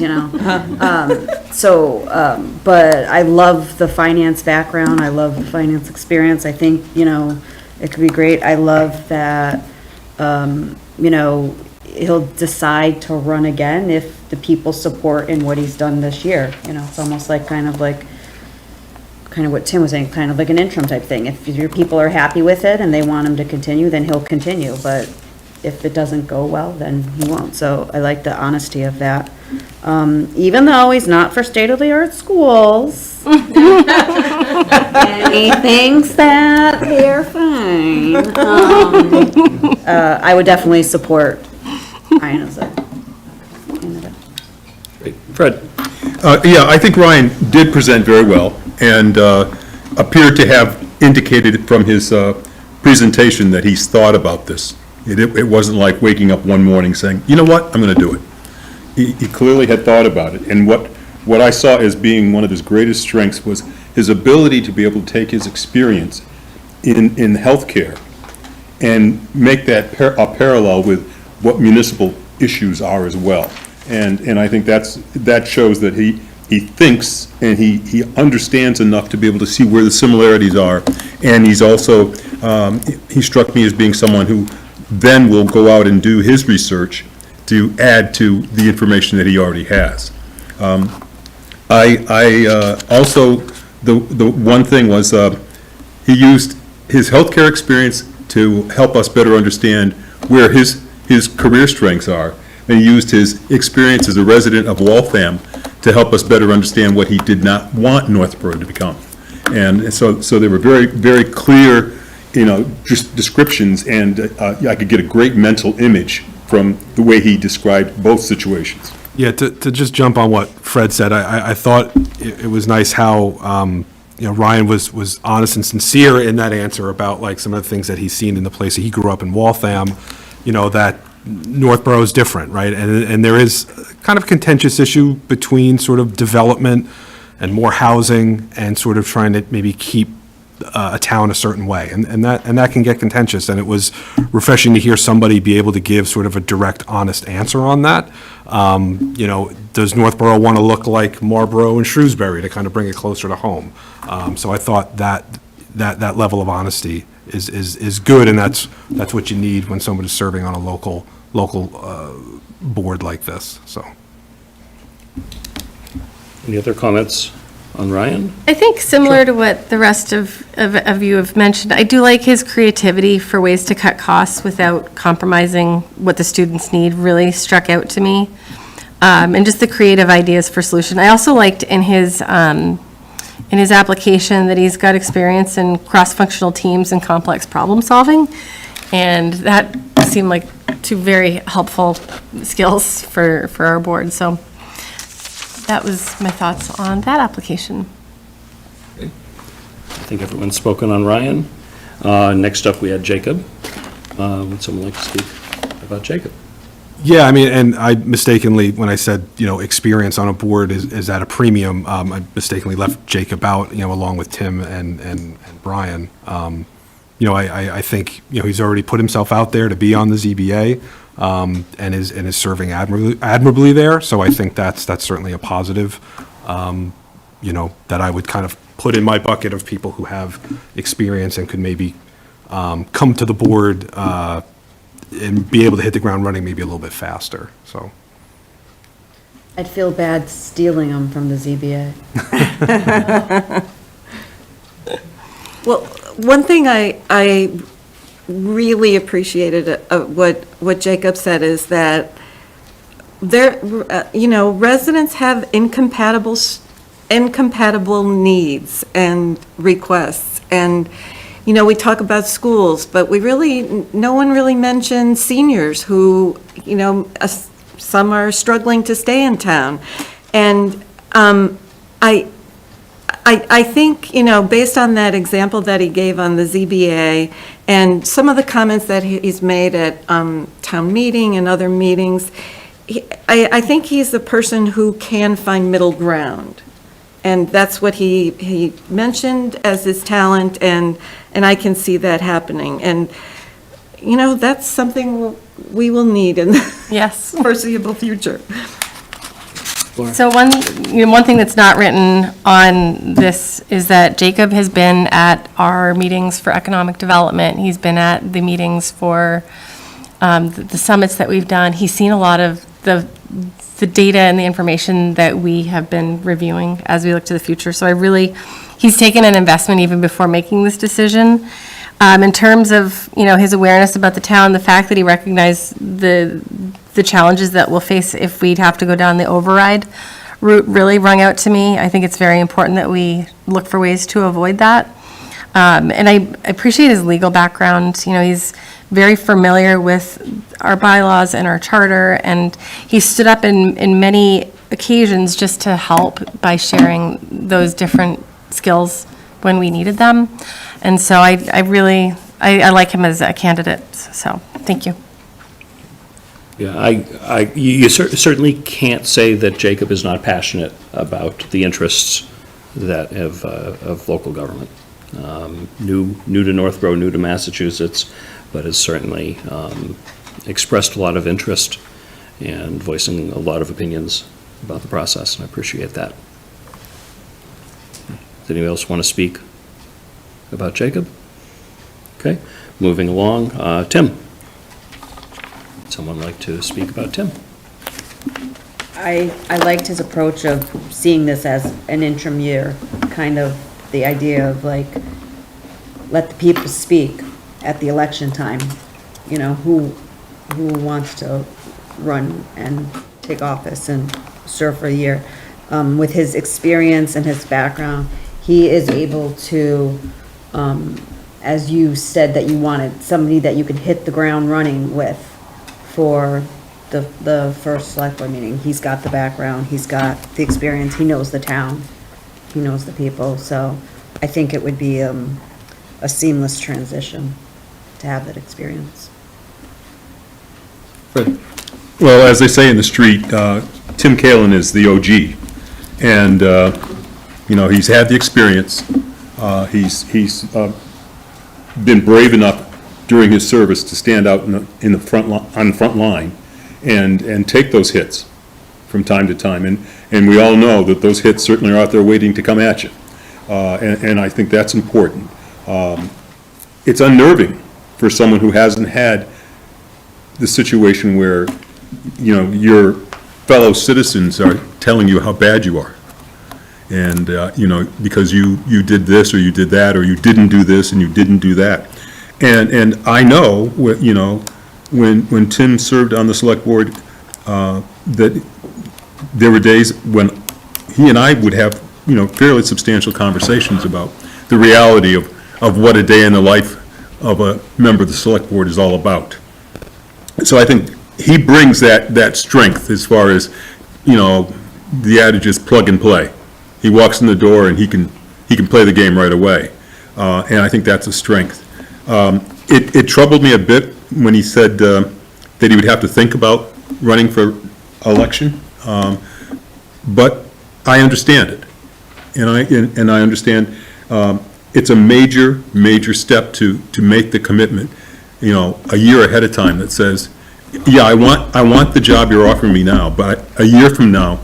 but I love the finance background, I love the finance experience, I think, it could be great. I love that, he'll decide to run again if the people support in what he's done this year. It's almost like kind of what Tim was saying, kind of like an interim type thing. If your people are happy with it and they want him to continue, then he'll continue. But if it doesn't go well, then he won't. So I like the honesty of that. Even though he's not for state-of-the-art schools, and he thinks that they're fine. I would definitely support Ryan as a candidate. Great. Fred? Yeah, I think Ryan did present very well and appeared to have indicated from his presentation that he's thought about this. It wasn't like waking up one morning saying, you know what, I'm going to do it. He clearly had thought about it. And what I saw as being one of his greatest strengths was his ability to be able to take his experience in healthcare and make that a parallel with what municipal issues are as well. And I think that shows that he thinks and he understands enough to be able to see where the similarities are. And he's also, he struck me as being someone who then will go out and do his research to add to the information that he already has. Also, the one thing was he used his healthcare experience to help us better understand where his career strengths are. And he used his experience as a resident of Waltham to help us better understand what he did not want Northborough to become. And so they were very, very clear, just descriptions, and I could get a great mental image from the way he described both situations. Yeah, to just jump on what Fred said, I thought it was nice how, Ryan was honest and sincere in that answer about like some of the things that he's seen in the place that he grew up in Waltham, that Northborough is different, right? And there is kind of a contentious issue between sort of development and more housing and sort of trying to maybe keep a town a certain way, and that can get contentious. And it was refreshing to hear somebody be able to give sort of a direct, honest answer on that. Does Northborough want to look like Marlborough and Shrewsbury to kind of bring it closer to home? So I thought that level of honesty is good, and that's what you need when somebody's serving on a local board like this. So. Any other comments on Ryan? I think similar to what the rest of you have mentioned, I do like his creativity for ways to cut costs without compromising what the students need really struck out to me. And just the creative ideas for solution. I also liked in his application that he's got experience in cross-functional teams and complex problem solving. And that seemed like two very helpful skills for our board. So that was my thoughts on that application. I think everyone's spoken on Ryan. Next up, we had Jacob. Would someone like to speak about Jacob? Yeah, I mean, and I mistakenly, when I said, experience on a board is at a premium, I mistakenly left Jacob out, along with Tim and Brian. I think, he's already put himself out there to be on the ZBA, and is serving admirably there. So I think that's certainly a positive, that I would kind of put in my bucket of people who have experience and could maybe come to the board and be able to hit the ground running maybe a little bit faster. So I'd feel bad stealing them from the ZBA. Well, one thing I really appreciated what Jacob said is that residents have incompatible incompatible needs and requests. And, you know, we talk about schools, but no one really mentioned seniors who, you know, some are struggling to stay in town. And I think, you know, based on that example that he gave on the ZBA and some of the comments that he's made at town meeting and other meetings, I think he's the person who can find middle ground. And that's what he mentioned as his talent, and I can see that happening. And, you know, that's something we will need in the foreseeable future. So one thing that's not written on this is that Jacob has been at our meetings for economic development. He's been at the meetings for the summits that we've done. He's seen a lot of the data and the information that we have been reviewing as we look to the future. So he's taken an investment even before making this decision. In terms of, you know, his awareness about the town, the fact that he recognized the challenges that we'll face if we'd have to go down the override route really rung out to me. I think it's very important that we look for ways to avoid that. And I appreciate his legal background. You know, he's very familiar with our bylaws and our charter, and he stood up in many occasions just to help by sharing those different skills when we needed them. And so I like him as a candidate, so thank you. Yeah, you certainly can't say that Jacob is not passionate about the interests that of local government. New to Northborough, new to Massachusetts, but has certainly expressed a lot of interest and voicing a lot of opinions about the process, and I appreciate that. Does anyone else want to speak about Jacob? Okay, moving along. Tim. Someone like to speak about Tim? I liked his approach of seeing this as an interim year, kind of the idea of like, let the people speak at the election time. You know, who wants to run and take office and serve for a year. With his experience and his background, he is able to, as you said that you wanted, somebody that you could hit the ground running with for the first select board meeting. He's got the background, he's got the experience, he knows the town, he knows the people, so I think it would be a seamless transition to have that experience. Well, as they say in the street, Tim Kalin is the OG, and you know, he's had the experience. He's been brave enough during his service to stand out in the front line and take those hits from time to time, and we all know that those hits certainly are out there waiting to come at you, and I think that's important. It's unnerving for someone who hasn't had the situation where, you know, your fellow citizens are telling you how bad you are. And, you know, because you did this or you did that, or you didn't do this and you didn't do that. And I know, you know, when Tim served on the select board, that there were days when he and I would have, you know, fairly substantial conversations about the reality of what a day in the life of a member of the select board is all about. So I think he brings that strength as far as, you know, the adage is plug and play. He walks in the door and he can play the game right away, and I think that's a strength. It troubled me a bit when he said that he would have to think about running for election, but I understand it, and I understand it's a major step to make the commitment, you know, a year ahead of time that says, yeah, I want the job you're offering me now, but a year from now,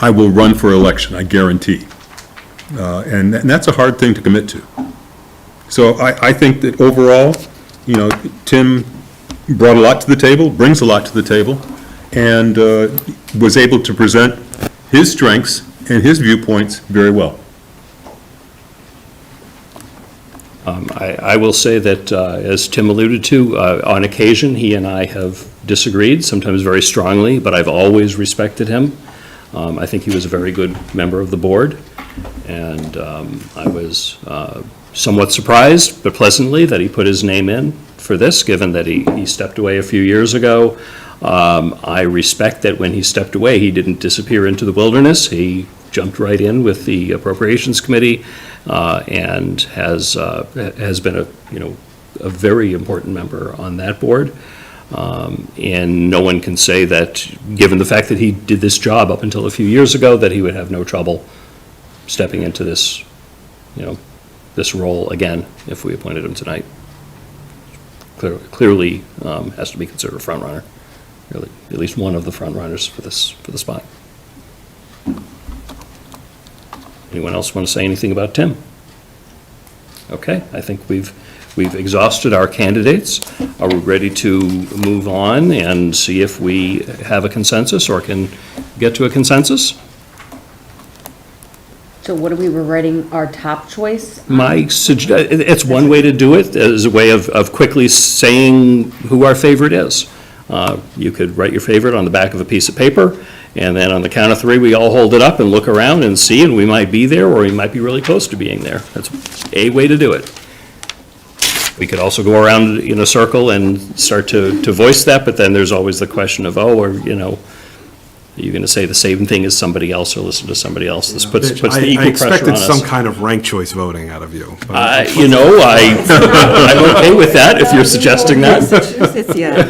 I will run for election, I guarantee. And that's a hard thing to commit to. So I think that overall, you know, Tim brought a lot to the table, brings a lot to the table, and was able to present his strengths and his viewpoints very well. I will say that, as Tim alluded to, on occasion, he and I have disagreed, sometimes very strongly, but I've always respected him. I think he was a very good member of the board, and I was somewhat surprised, but pleasantly, that he put his name in for this, given that he stepped away a few years ago. I respect that when he stepped away, he didn't disappear into the wilderness. He jumped right in with the Appropriations Committee, and has been a very important member on that board. And no one can say that, given the fact that he did this job up until a few years ago, that he would have no trouble stepping into this, this role again if we appointed him tonight. Clearly has to be considered a front runner, really, at least one of the front runners for the spot. Anyone else want to say anything about Tim? Okay, I think we've exhausted our candidates. Are we ready to move on and see if we have a consensus or can get to a consensus? So what are we writing our top choice? It's one way to do it, as a way of quickly saying who our favorite is. You could write your favorite on the back of a piece of paper, and then on the count of three, we all hold it up and look around and see, and we might be there, or we might be really close to being there. That's a way to do it. We could also go around in a circle and start to voice that, but then there's always the question of, are you going to say the same thing as somebody else or listen to somebody else? This puts the equal pressure on us. I expected some kind of ranked choice voting out of you. I'm okay with that, if you're suggesting that. Massachusetts, yeah.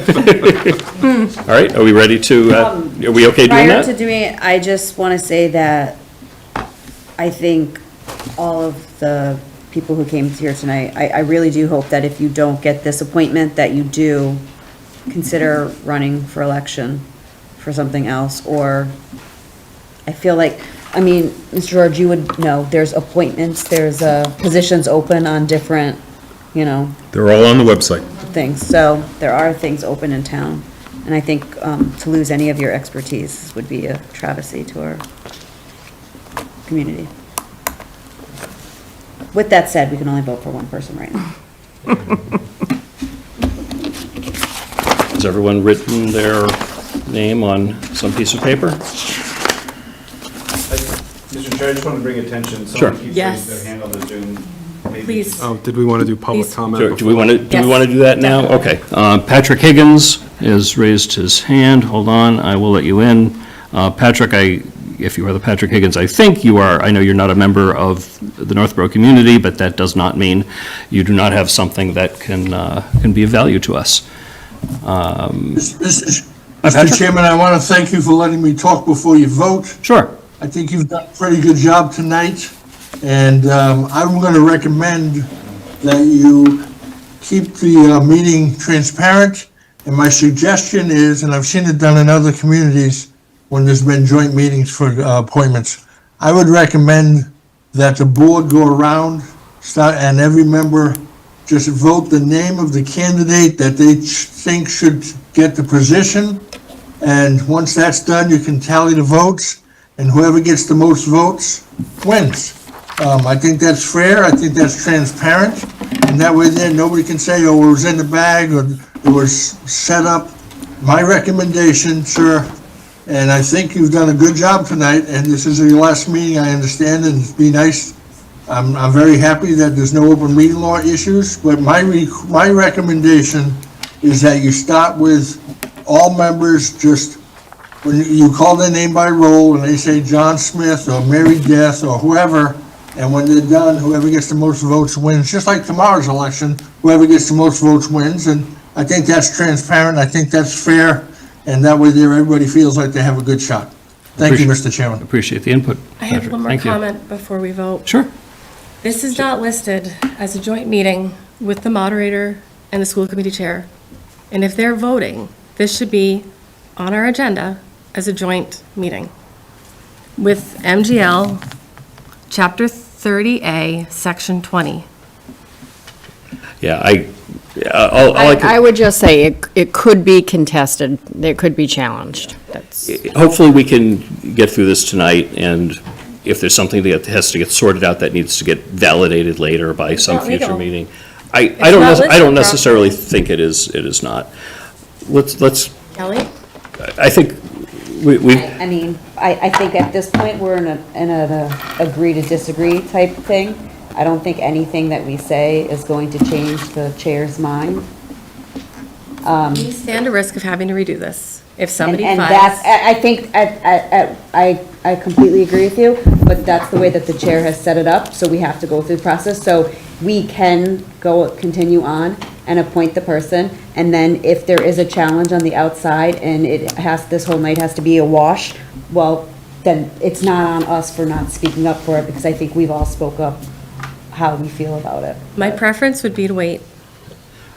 All right, are we ready to, are we okay doing Prior that? to doing it, I just want to say that I think all of the people who came here tonight, I really do hope that if you don't get this appointment, that you do consider running for election for something else, or I feel like, Mr. George, you would know, there's appointments, there's positions open on different, They're all on the website. things, so there are things open in town, and I think to lose any of your expertise would be a travesty to our community. With that said, we can only vote for one person right now. Has everyone written their name on some piece of paper? Mr. Chair, I just want to bring attention, Sure. someone keeps Yes. raising their hand on the Zoom. Maybe Please. Oh, did we want to do public Please. comment? Do we want to, Yes. do that now? Okay. Patrick Higgins has raised his hand. Hold on, I will let you in. Patrick, if you are the Patrick Higgins, I think you are. I know you're not a member of the Northborough community, but that does not mean you do not have something that can be of value to us. Mr. Chairman, I want to thank you for letting me talk before you vote. Sure. I think you've done a pretty good job tonight, and I'm going to recommend that you keep the meeting transparent, and my suggestion is, and I've seen it done in other communities when there's been joint meetings for appointments, I would recommend that the board go around, and every member just vote the name of the candidate that they think should get the position, and once that's done, you can tally the votes, and whoever gets the most votes wins. I think that's fair, I think that's transparent, and that way then nobody can say, it was in the bag, or it was set up. My recommendation, sir, and I think you've done a good job tonight, and this is your last meeting, I understand, and it'd be nice. I'm very happy that there's no open meeting law issues, but my recommendation is that you start with all members, just when you call their name by roll and they say John Smith or Mary Death or whoever, and when they're done, whoever gets the most votes wins, just like tomorrow's election, whoever gets the most votes wins, and I think that's transparent, I think that's fair, and that way there everybody feels like they have a good shot. Thank you, Mr. Chairman. Appreciate the input. I have Patrick. one more Thank you. comment before we vote. Sure. This is not listed as a joint meeting with the moderator and the school committee chair. And if they're voting, this should be on our agenda as a joint meeting with MGL, Chapter 30A, Section 20. Yeah, I would just say it could be contested, it could be challenged. hopefully we can get through this tonight, and if there's something that has to get sorted out that needs to get validated later by some not future legal. meeting. It's I not listed don't necessarily think it is not. Let's, Kelly? I think I mean, I think at this point, we're in a agree to disagree type thing. I don't think anything that we say is going to change the chair's mind. We stand a risk of having to redo this. If somebody And files. that's, I think, I completely agree with you, but that's the way that the chair has set it up, so we have to go through the process. So we can continue on and appoint the person, and then if there is a challenge on the outside and this whole night has to be a wash, well, then it's not on us for not speaking up for it, because I think we've all spoke up how we feel about it. My preference would be to wait.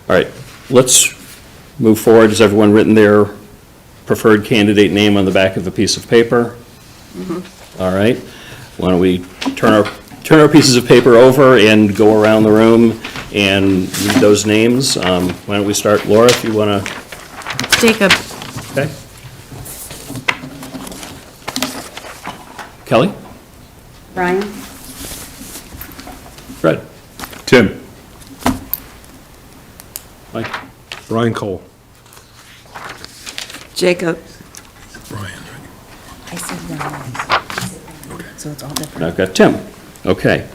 All right, let's move forward. Has everyone written their preferred candidate name on the back of a piece of paper? All right. Why don't we turn our pieces of paper over and go around the room and read those names? Why don't we start, Laura, if you want to? Jacob. Okay. Kelly? Brian? Fred? Tim? Mike? Brian Cole. Jacob. I said no. So it's all different. I've got Tim. Okay.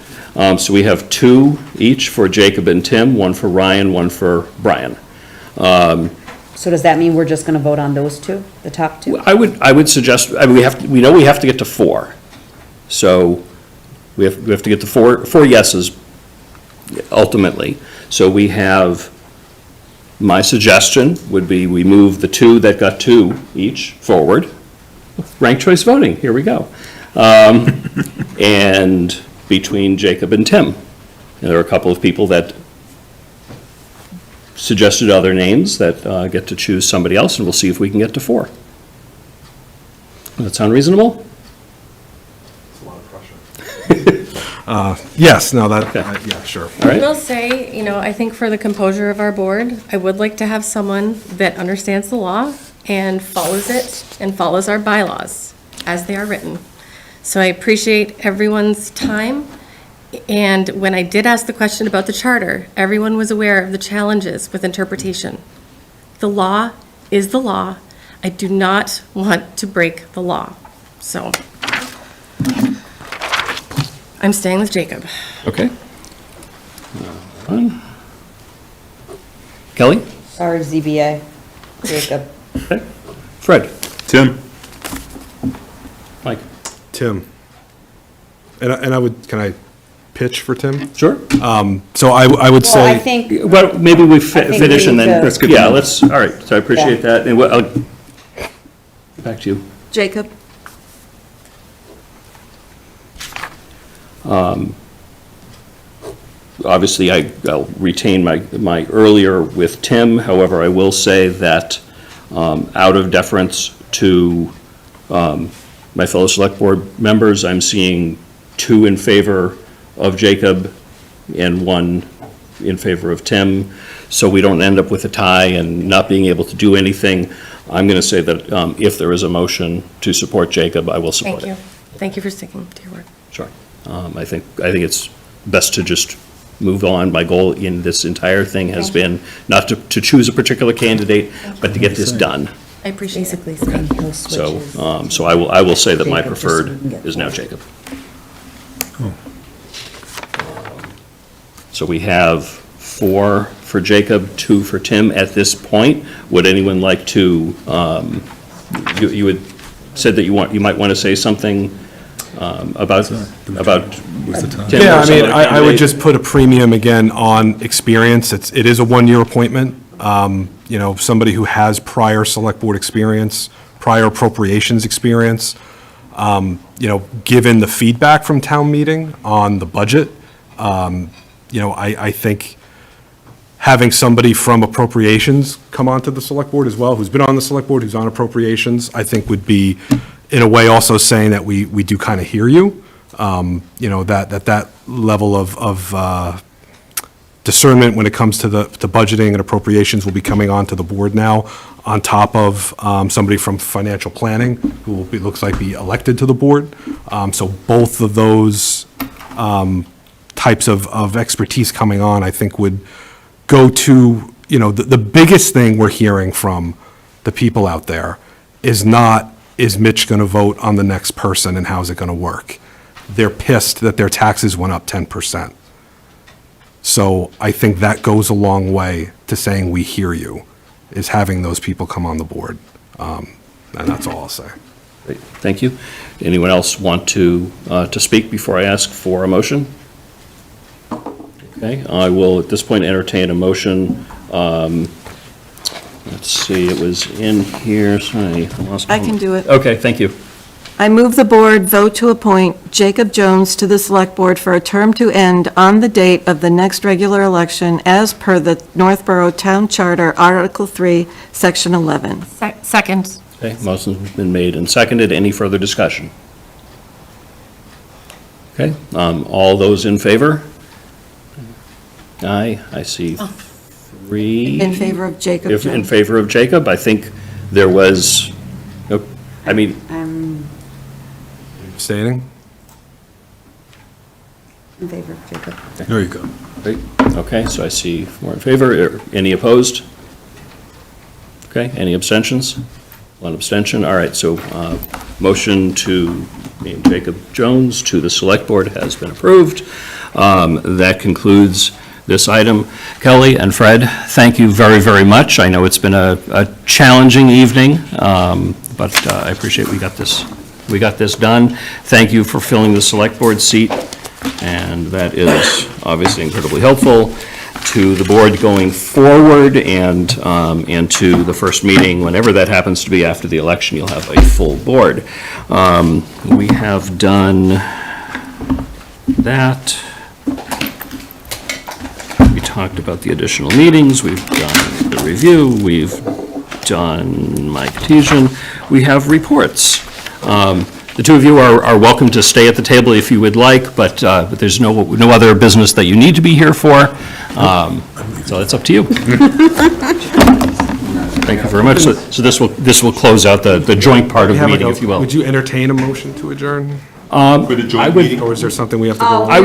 So we have 2 each for Jacob and Tim, 1 for Ryan, 1 for Brian. So does that mean we're just going to vote on those 2, the top 2? I would suggest, I mean, we know we have to get to 4. So we have to get to four yeses ultimately. So we have, my suggestion would be we move the 2 that got 2 each forward. Ranked choice voting, here we go. And between Jacob and Tim. And there are a couple of people that suggested other names that get to choose somebody else, and we'll see if we can get to 4. Does that sound reasonable? Yes, no, that, Okay. yeah, sure. All right. I will say, I think for the composure of our board, I would like to have someone that understands the law and follows it and follows our bylaws as they are written. So I appreciate everyone's time. And when I did ask the question about the charter, everyone was aware of the challenges with interpretation. The law is the law. I do not want to break the law. So I'm staying with Jacob. Okay. Kelly? Sorry, ZBA. Jacob. Okay. Fred? Tim? Mike? Tim. And I would, can I pitch for Tim? Sure. So I would Well, I say, think, Well, maybe we think we finish and need then, to- yeah, let's, all right, so I appreciate that. And I'll, back to you. Jacob. Obviously, I'll retain my earlier with Tim. However, I will say that out of deference to my fellow select board members, I'm seeing 2 in favor of Jacob and 1 in favor of Tim. So we don't end up with a tie and not being able to do anything. I'm going to say that if there is a motion to support Jacob, I will support Thank it. you. Thank you for sticking to your word. Sure. I think it's best to just move on. My goal in this entire thing has been not to choose a particular candidate, but to get this done. I appreciate it. Basically saying he'll switch So, his. so I will say that my Jacob, just so we preferred can get is now forward. Jacob. So we have 4 for Jacob, 2 for Tim at this point. Would anyone like to, you had said that you might want to say something about Tim? yeah, or I some mean, other I would candidate? just put a premium again on experience. It is a 1-year appointment. Somebody who has prior select board experience, prior appropriations experience. Given the feedback from town meeting on the budget, I think having somebody from appropriations come onto the select board as well, who's been on the select board, who's on appropriations, I think would be, in a way, also saying that we do kind of hear you. That level of discernment when it comes to budgeting and appropriations will be coming onto the board now, on top of somebody from financial planning who will looks like be elected to the board. So both of those types of expertise coming on, I think would go to, the biggest thing we're hearing from the people out there is not is Mitch going to vote on the next person and how's it going to work? They're pissed that their taxes went up 10%. So I think that goes a long way to saying we hear you, is having those people come on the board. And that's all I'll say. Great, thank you. Anyone else want to speak before I ask for a motion? Okay, I will at this point entertain a motion. Let's see, it was in here, sorry. I can do it. Okay, thank you. I move the board vote to appoint Jacob Jones to the Select Board for a term to end on the date of the next regular election as per the Northborough Town Charter, Article 3, Section 11. Second. Okay, motion's been made and seconded. Any further discussion? Okay, all those in favor? Aye, I see 3. In favor of Jacob In Jones. favor of Jacob, I think there was, I mean, Abstaining? In favor of Jacob. There you go. great. Okay, so I see 4 in favor. Any opposed? Okay, any abstentions? 1 abstention. All right, so motion to name Jacob Jones to the Select Board has been approved. That concludes this item. Kelly and Fred, thank you very, very much. I know it's been a challenging evening, but I appreciate we got this done. Thank you for filling the Select Board seat, and that is obviously incredibly helpful to the board going forward, and to the first meeting, whenever that happens to be after the election, you'll have a full board. We have done that. We talked about the additional meetings, we've done the review, we've done Mike Tejan. We have reports. The two of you are welcome to stay at the table if you would like, but there's no other business that you need to be here for. So it's up to you. Thank you very much. So this will close out the joint part of the meeting, if you will. Would you entertain a motion to adjourn? For the joint meeting? Or is there something we have to go over? I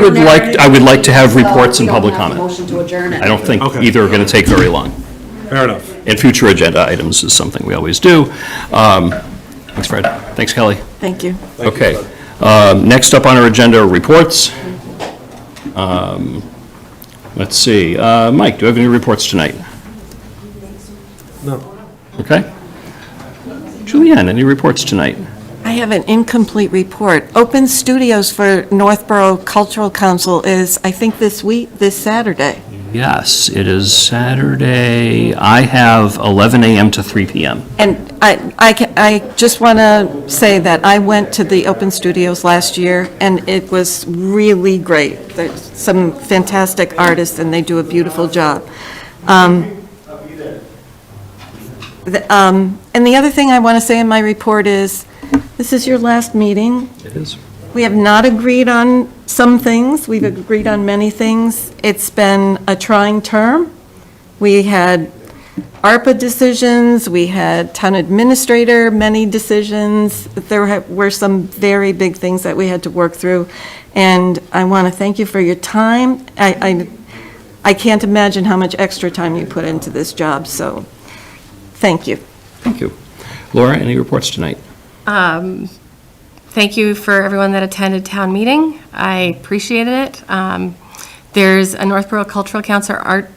would like to have reports and public comment. Motion to adjourn. I don't think Okay. either are going to take very long. Fair enough. And future agenda items is something we always do. Thanks, Fred. Thanks, Kelly. Thank you. Okay. Next up on our agenda are reports. Let's see. Mike, do you have any reports tonight? No. Okay. Julianne, any reports tonight? I have an incomplete report. Open Studios for Northborough Cultural Council is, I think, this Saturday. Yes, it is Saturday. I have 11 a.m. to 3 p.m. And I just want to say that I went to the Open Studios last year, and it was really great. There's some fantastic artists, and they do a beautiful job. And the other thing I want to say in my report is, this is your last meeting. It is. We have not agreed on some things. We've agreed on many things. It's been a trying term. We had ARPA decisions, we had town administrator, many decisions. There were some very big things that we had to work through, and I want to thank you for your time. I can't imagine how much extra time you put into this job, so thank you. Thank you. Laura, any reports tonight? Thank you for everyone that attended town meeting. I appreciated it. There's a Northborough Cultural Council art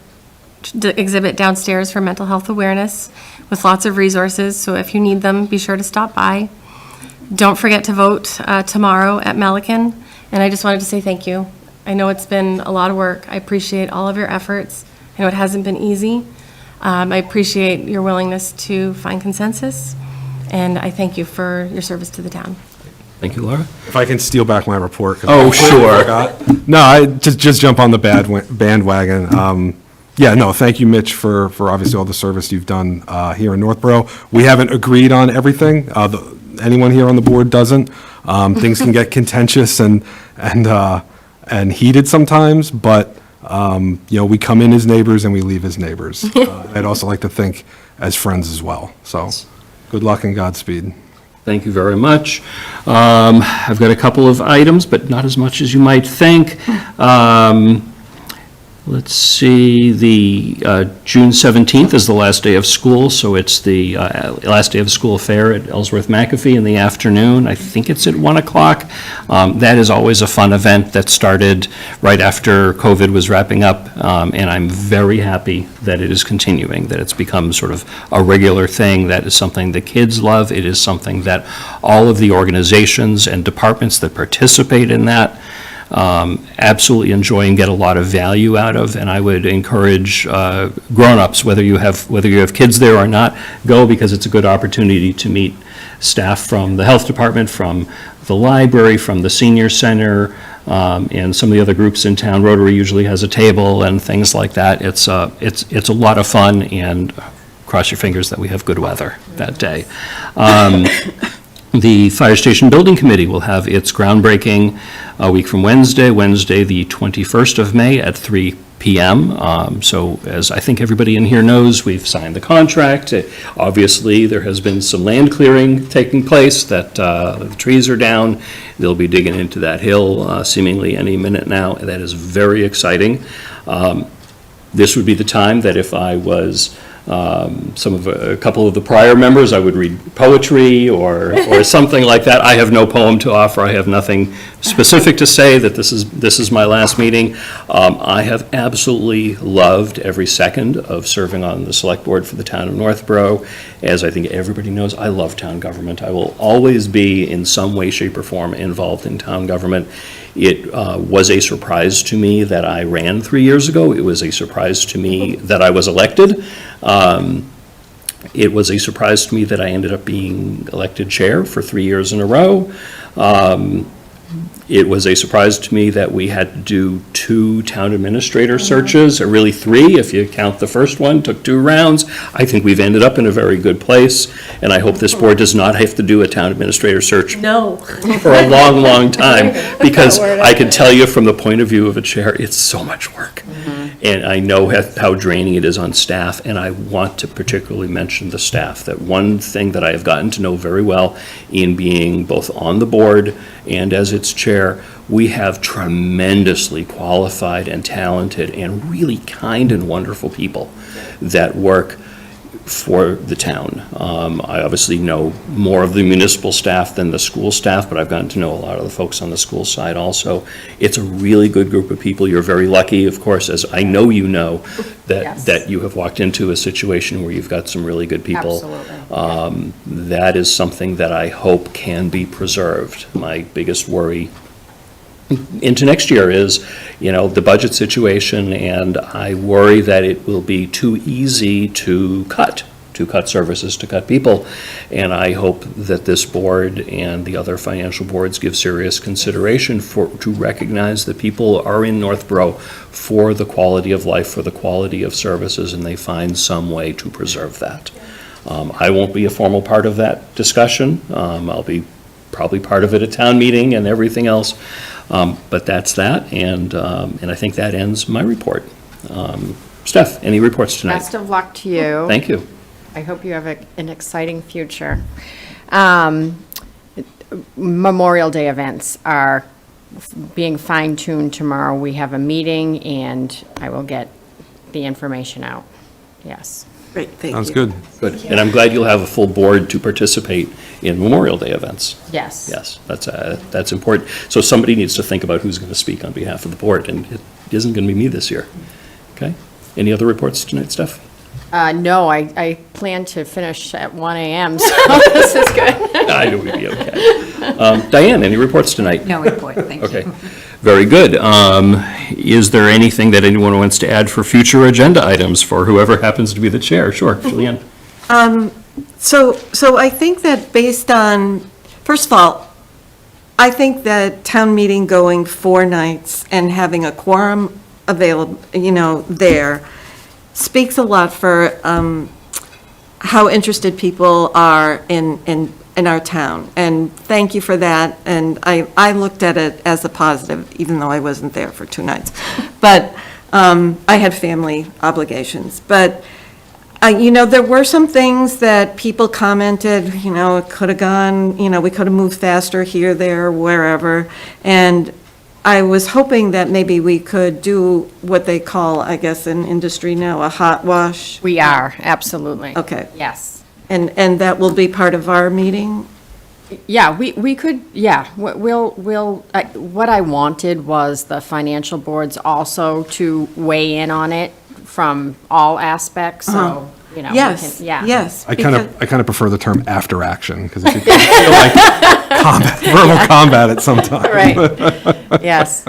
exhibit downstairs for mental health awareness with lots of resources, so if you need them, be sure to stop by. Don't forget to vote tomorrow at Melican, and I just wanted to say thank you. I know it's been a lot of work. I appreciate all of your efforts. I know it hasn't been easy. I appreciate your willingness to find consensus, and I thank you for your service to the town. Thank you, Laura. If I can steal back my report. 'cause Oh, I sure. forgot. No, I just jump on the bandwagon. Yeah, no, thank you, Mitch, for obviously all the service you've done here in Northborough. We haven't agreed on everything. Anyone here on the board doesn't. Things can get contentious and heated sometimes, but we come in as neighbors and we leave as neighbors. I'd also like to think as friends as well. So, good luck and Godspeed. Thank you very much. I've got a couple of items, but not as much as you might think. let's see, the June 17th is the last day of school, so it's the last day of school fair at Ellsworth McAfee in the afternoon. I think it's at 1 o'clock. That is always a fun event that started right after COVID was wrapping up, and I'm very happy that it is continuing, that it's become sort of a regular thing. That is something the kids love. It is something that all of the organizations and departments that participate in that absolutely enjoy and get a lot of value out of, and I would encourage grown-ups, whether you have kids there or not, go, because it's a good opportunity to meet staff from the health department, from the library, from the senior center, and some of the other groups in town. Rotary usually has a table and things like that. It's a lot of fun, and cross your fingers that we have good weather that day. The Fire Station Building Committee will have its groundbreaking a week from Wednesday, the 21st of May at 3 p.m. So as I think everybody in here knows, we've signed the contract. Obviously, there has been some land clearing taking place, that the trees are down. They'll be digging into that hill seemingly any minute now. That is very exciting. This would be the time that if I was a couple of the prior members, I would read poetry or something like that. I have no poem to offer. I have nothing specific to say that this is my last meeting. I have absolutely loved every second of serving on the select board for the town of Northborough. As I think everybody knows, I love town government. I will always be in some way, shape, or form involved in town government. It was a surprise to me that I ran 3 years ago. It was a surprise to me that I was elected. It was a surprise to me that I ended up being elected chair for 3 years in a row. It was a surprise to me that we had to do 2 town administrator searches, or really 3 if you count the first one, took 2 rounds. I think we've ended up in a very good place, and I hope this board does not have to do a town administrator search No. for a long, long time, because I can tell you from the point of view of a chair, it's so much work. And I know how draining it is on staff, and I want to particularly mention the staff. That one thing that I have gotten to know very well in being both on the board and as its chair, we have tremendously qualified and talented and really kind and wonderful people that work for the town. I obviously know more of the municipal staff than the school staff, but I've gotten to know a lot of the folks on the school side also. It's a really good group of people. You're very lucky, of course, as I know you know, that you have walked into a situation where you've got some really good people. Absolutely. That is something that I hope can be preserved. My biggest worry into next year is, the budget situation, and I worry that it will be too easy to cut services, to cut people. And I hope that this board and the other financial boards give serious consideration to recognize that people are in Northborough for the quality of life, for the quality of services, and they find some way to preserve that. I won't be a formal part of that discussion. I'll be probably part of it at town meeting and everything else. But that's that, and I think that ends my report. Steph, any reports tonight? Best of luck to you. Thank you. I hope you have an exciting future. Memorial Day events are being fine-tuned tomorrow. We have a meeting, and I will get the information out. Yes. Great, thank you. Sounds good. Good, and I'm glad you'll have a full board to participate in Memorial Day events. Yes. Yes, that's important. So somebody needs to think about who's going to speak on behalf of the board, and it isn't going to be me this year. Okay? Any other reports tonight, Steph? No, I plan to finish at 1 a.m., so this is good. I know we'd be okay. Diane, any reports tonight? No report, thank you. Okay, very good. Is there anything that anyone wants to add for future agenda items for whoever happens to be the chair? Sure, Julianne. So I think that based on, first of all, I think that town meeting going 4 nights and having a quorum available, there, speaks a lot for how interested people are in our town. And thank you for that. And I looked at it as a positive, even though I wasn't there for 2 nights. But I had family obligations. But, there were some things that people commented, it could have gone, we could have moved faster here, there, wherever. And I was hoping that maybe we could do what they call, I guess, in industry now, a hot wash. We are, absolutely. Okay. Yes. And that will be part of our meeting? Yeah, we could, yeah, what I wanted was the financial boards also to weigh in on it from all aspects, so, you know. we Yes, can- Yeah. yes. I kind of prefer the term after action, because it can feel like verbal combat at some time. Right, yes.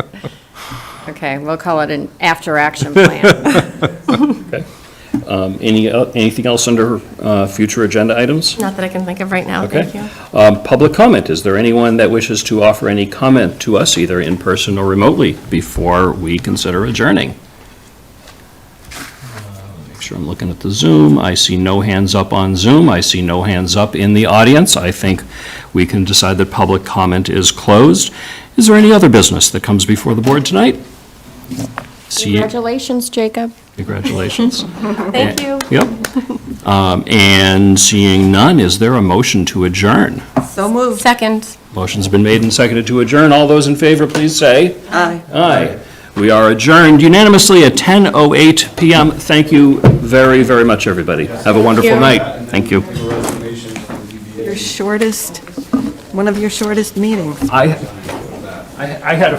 Okay, we'll call it an after-action plan. Okay. Anything else under future agenda items? Not that I can think of right now, Okay. thank you. Public comment. Is there anyone that wishes to offer any comment to us, either in person or remotely, before we consider adjourning? Make sure I'm looking at the Zoom. I see no hands up on Zoom. I see no hands up in the audience. I think we can decide that public comment is closed. Is there any other business that comes before the board tonight? Congratulations, Jacob. Congratulations. Thank you. Yep. And seeing none, is there a motion to adjourn? So moved. Second. Motion's been made and seconded to adjourn. All those in favor, please say. Aye. Aye. We are adjourned unanimously at 10:08 PM. Thank you very, very much, everybody. Have a wonderful you. night. Thank you. Your shortest, one of your shortest meetings. I had a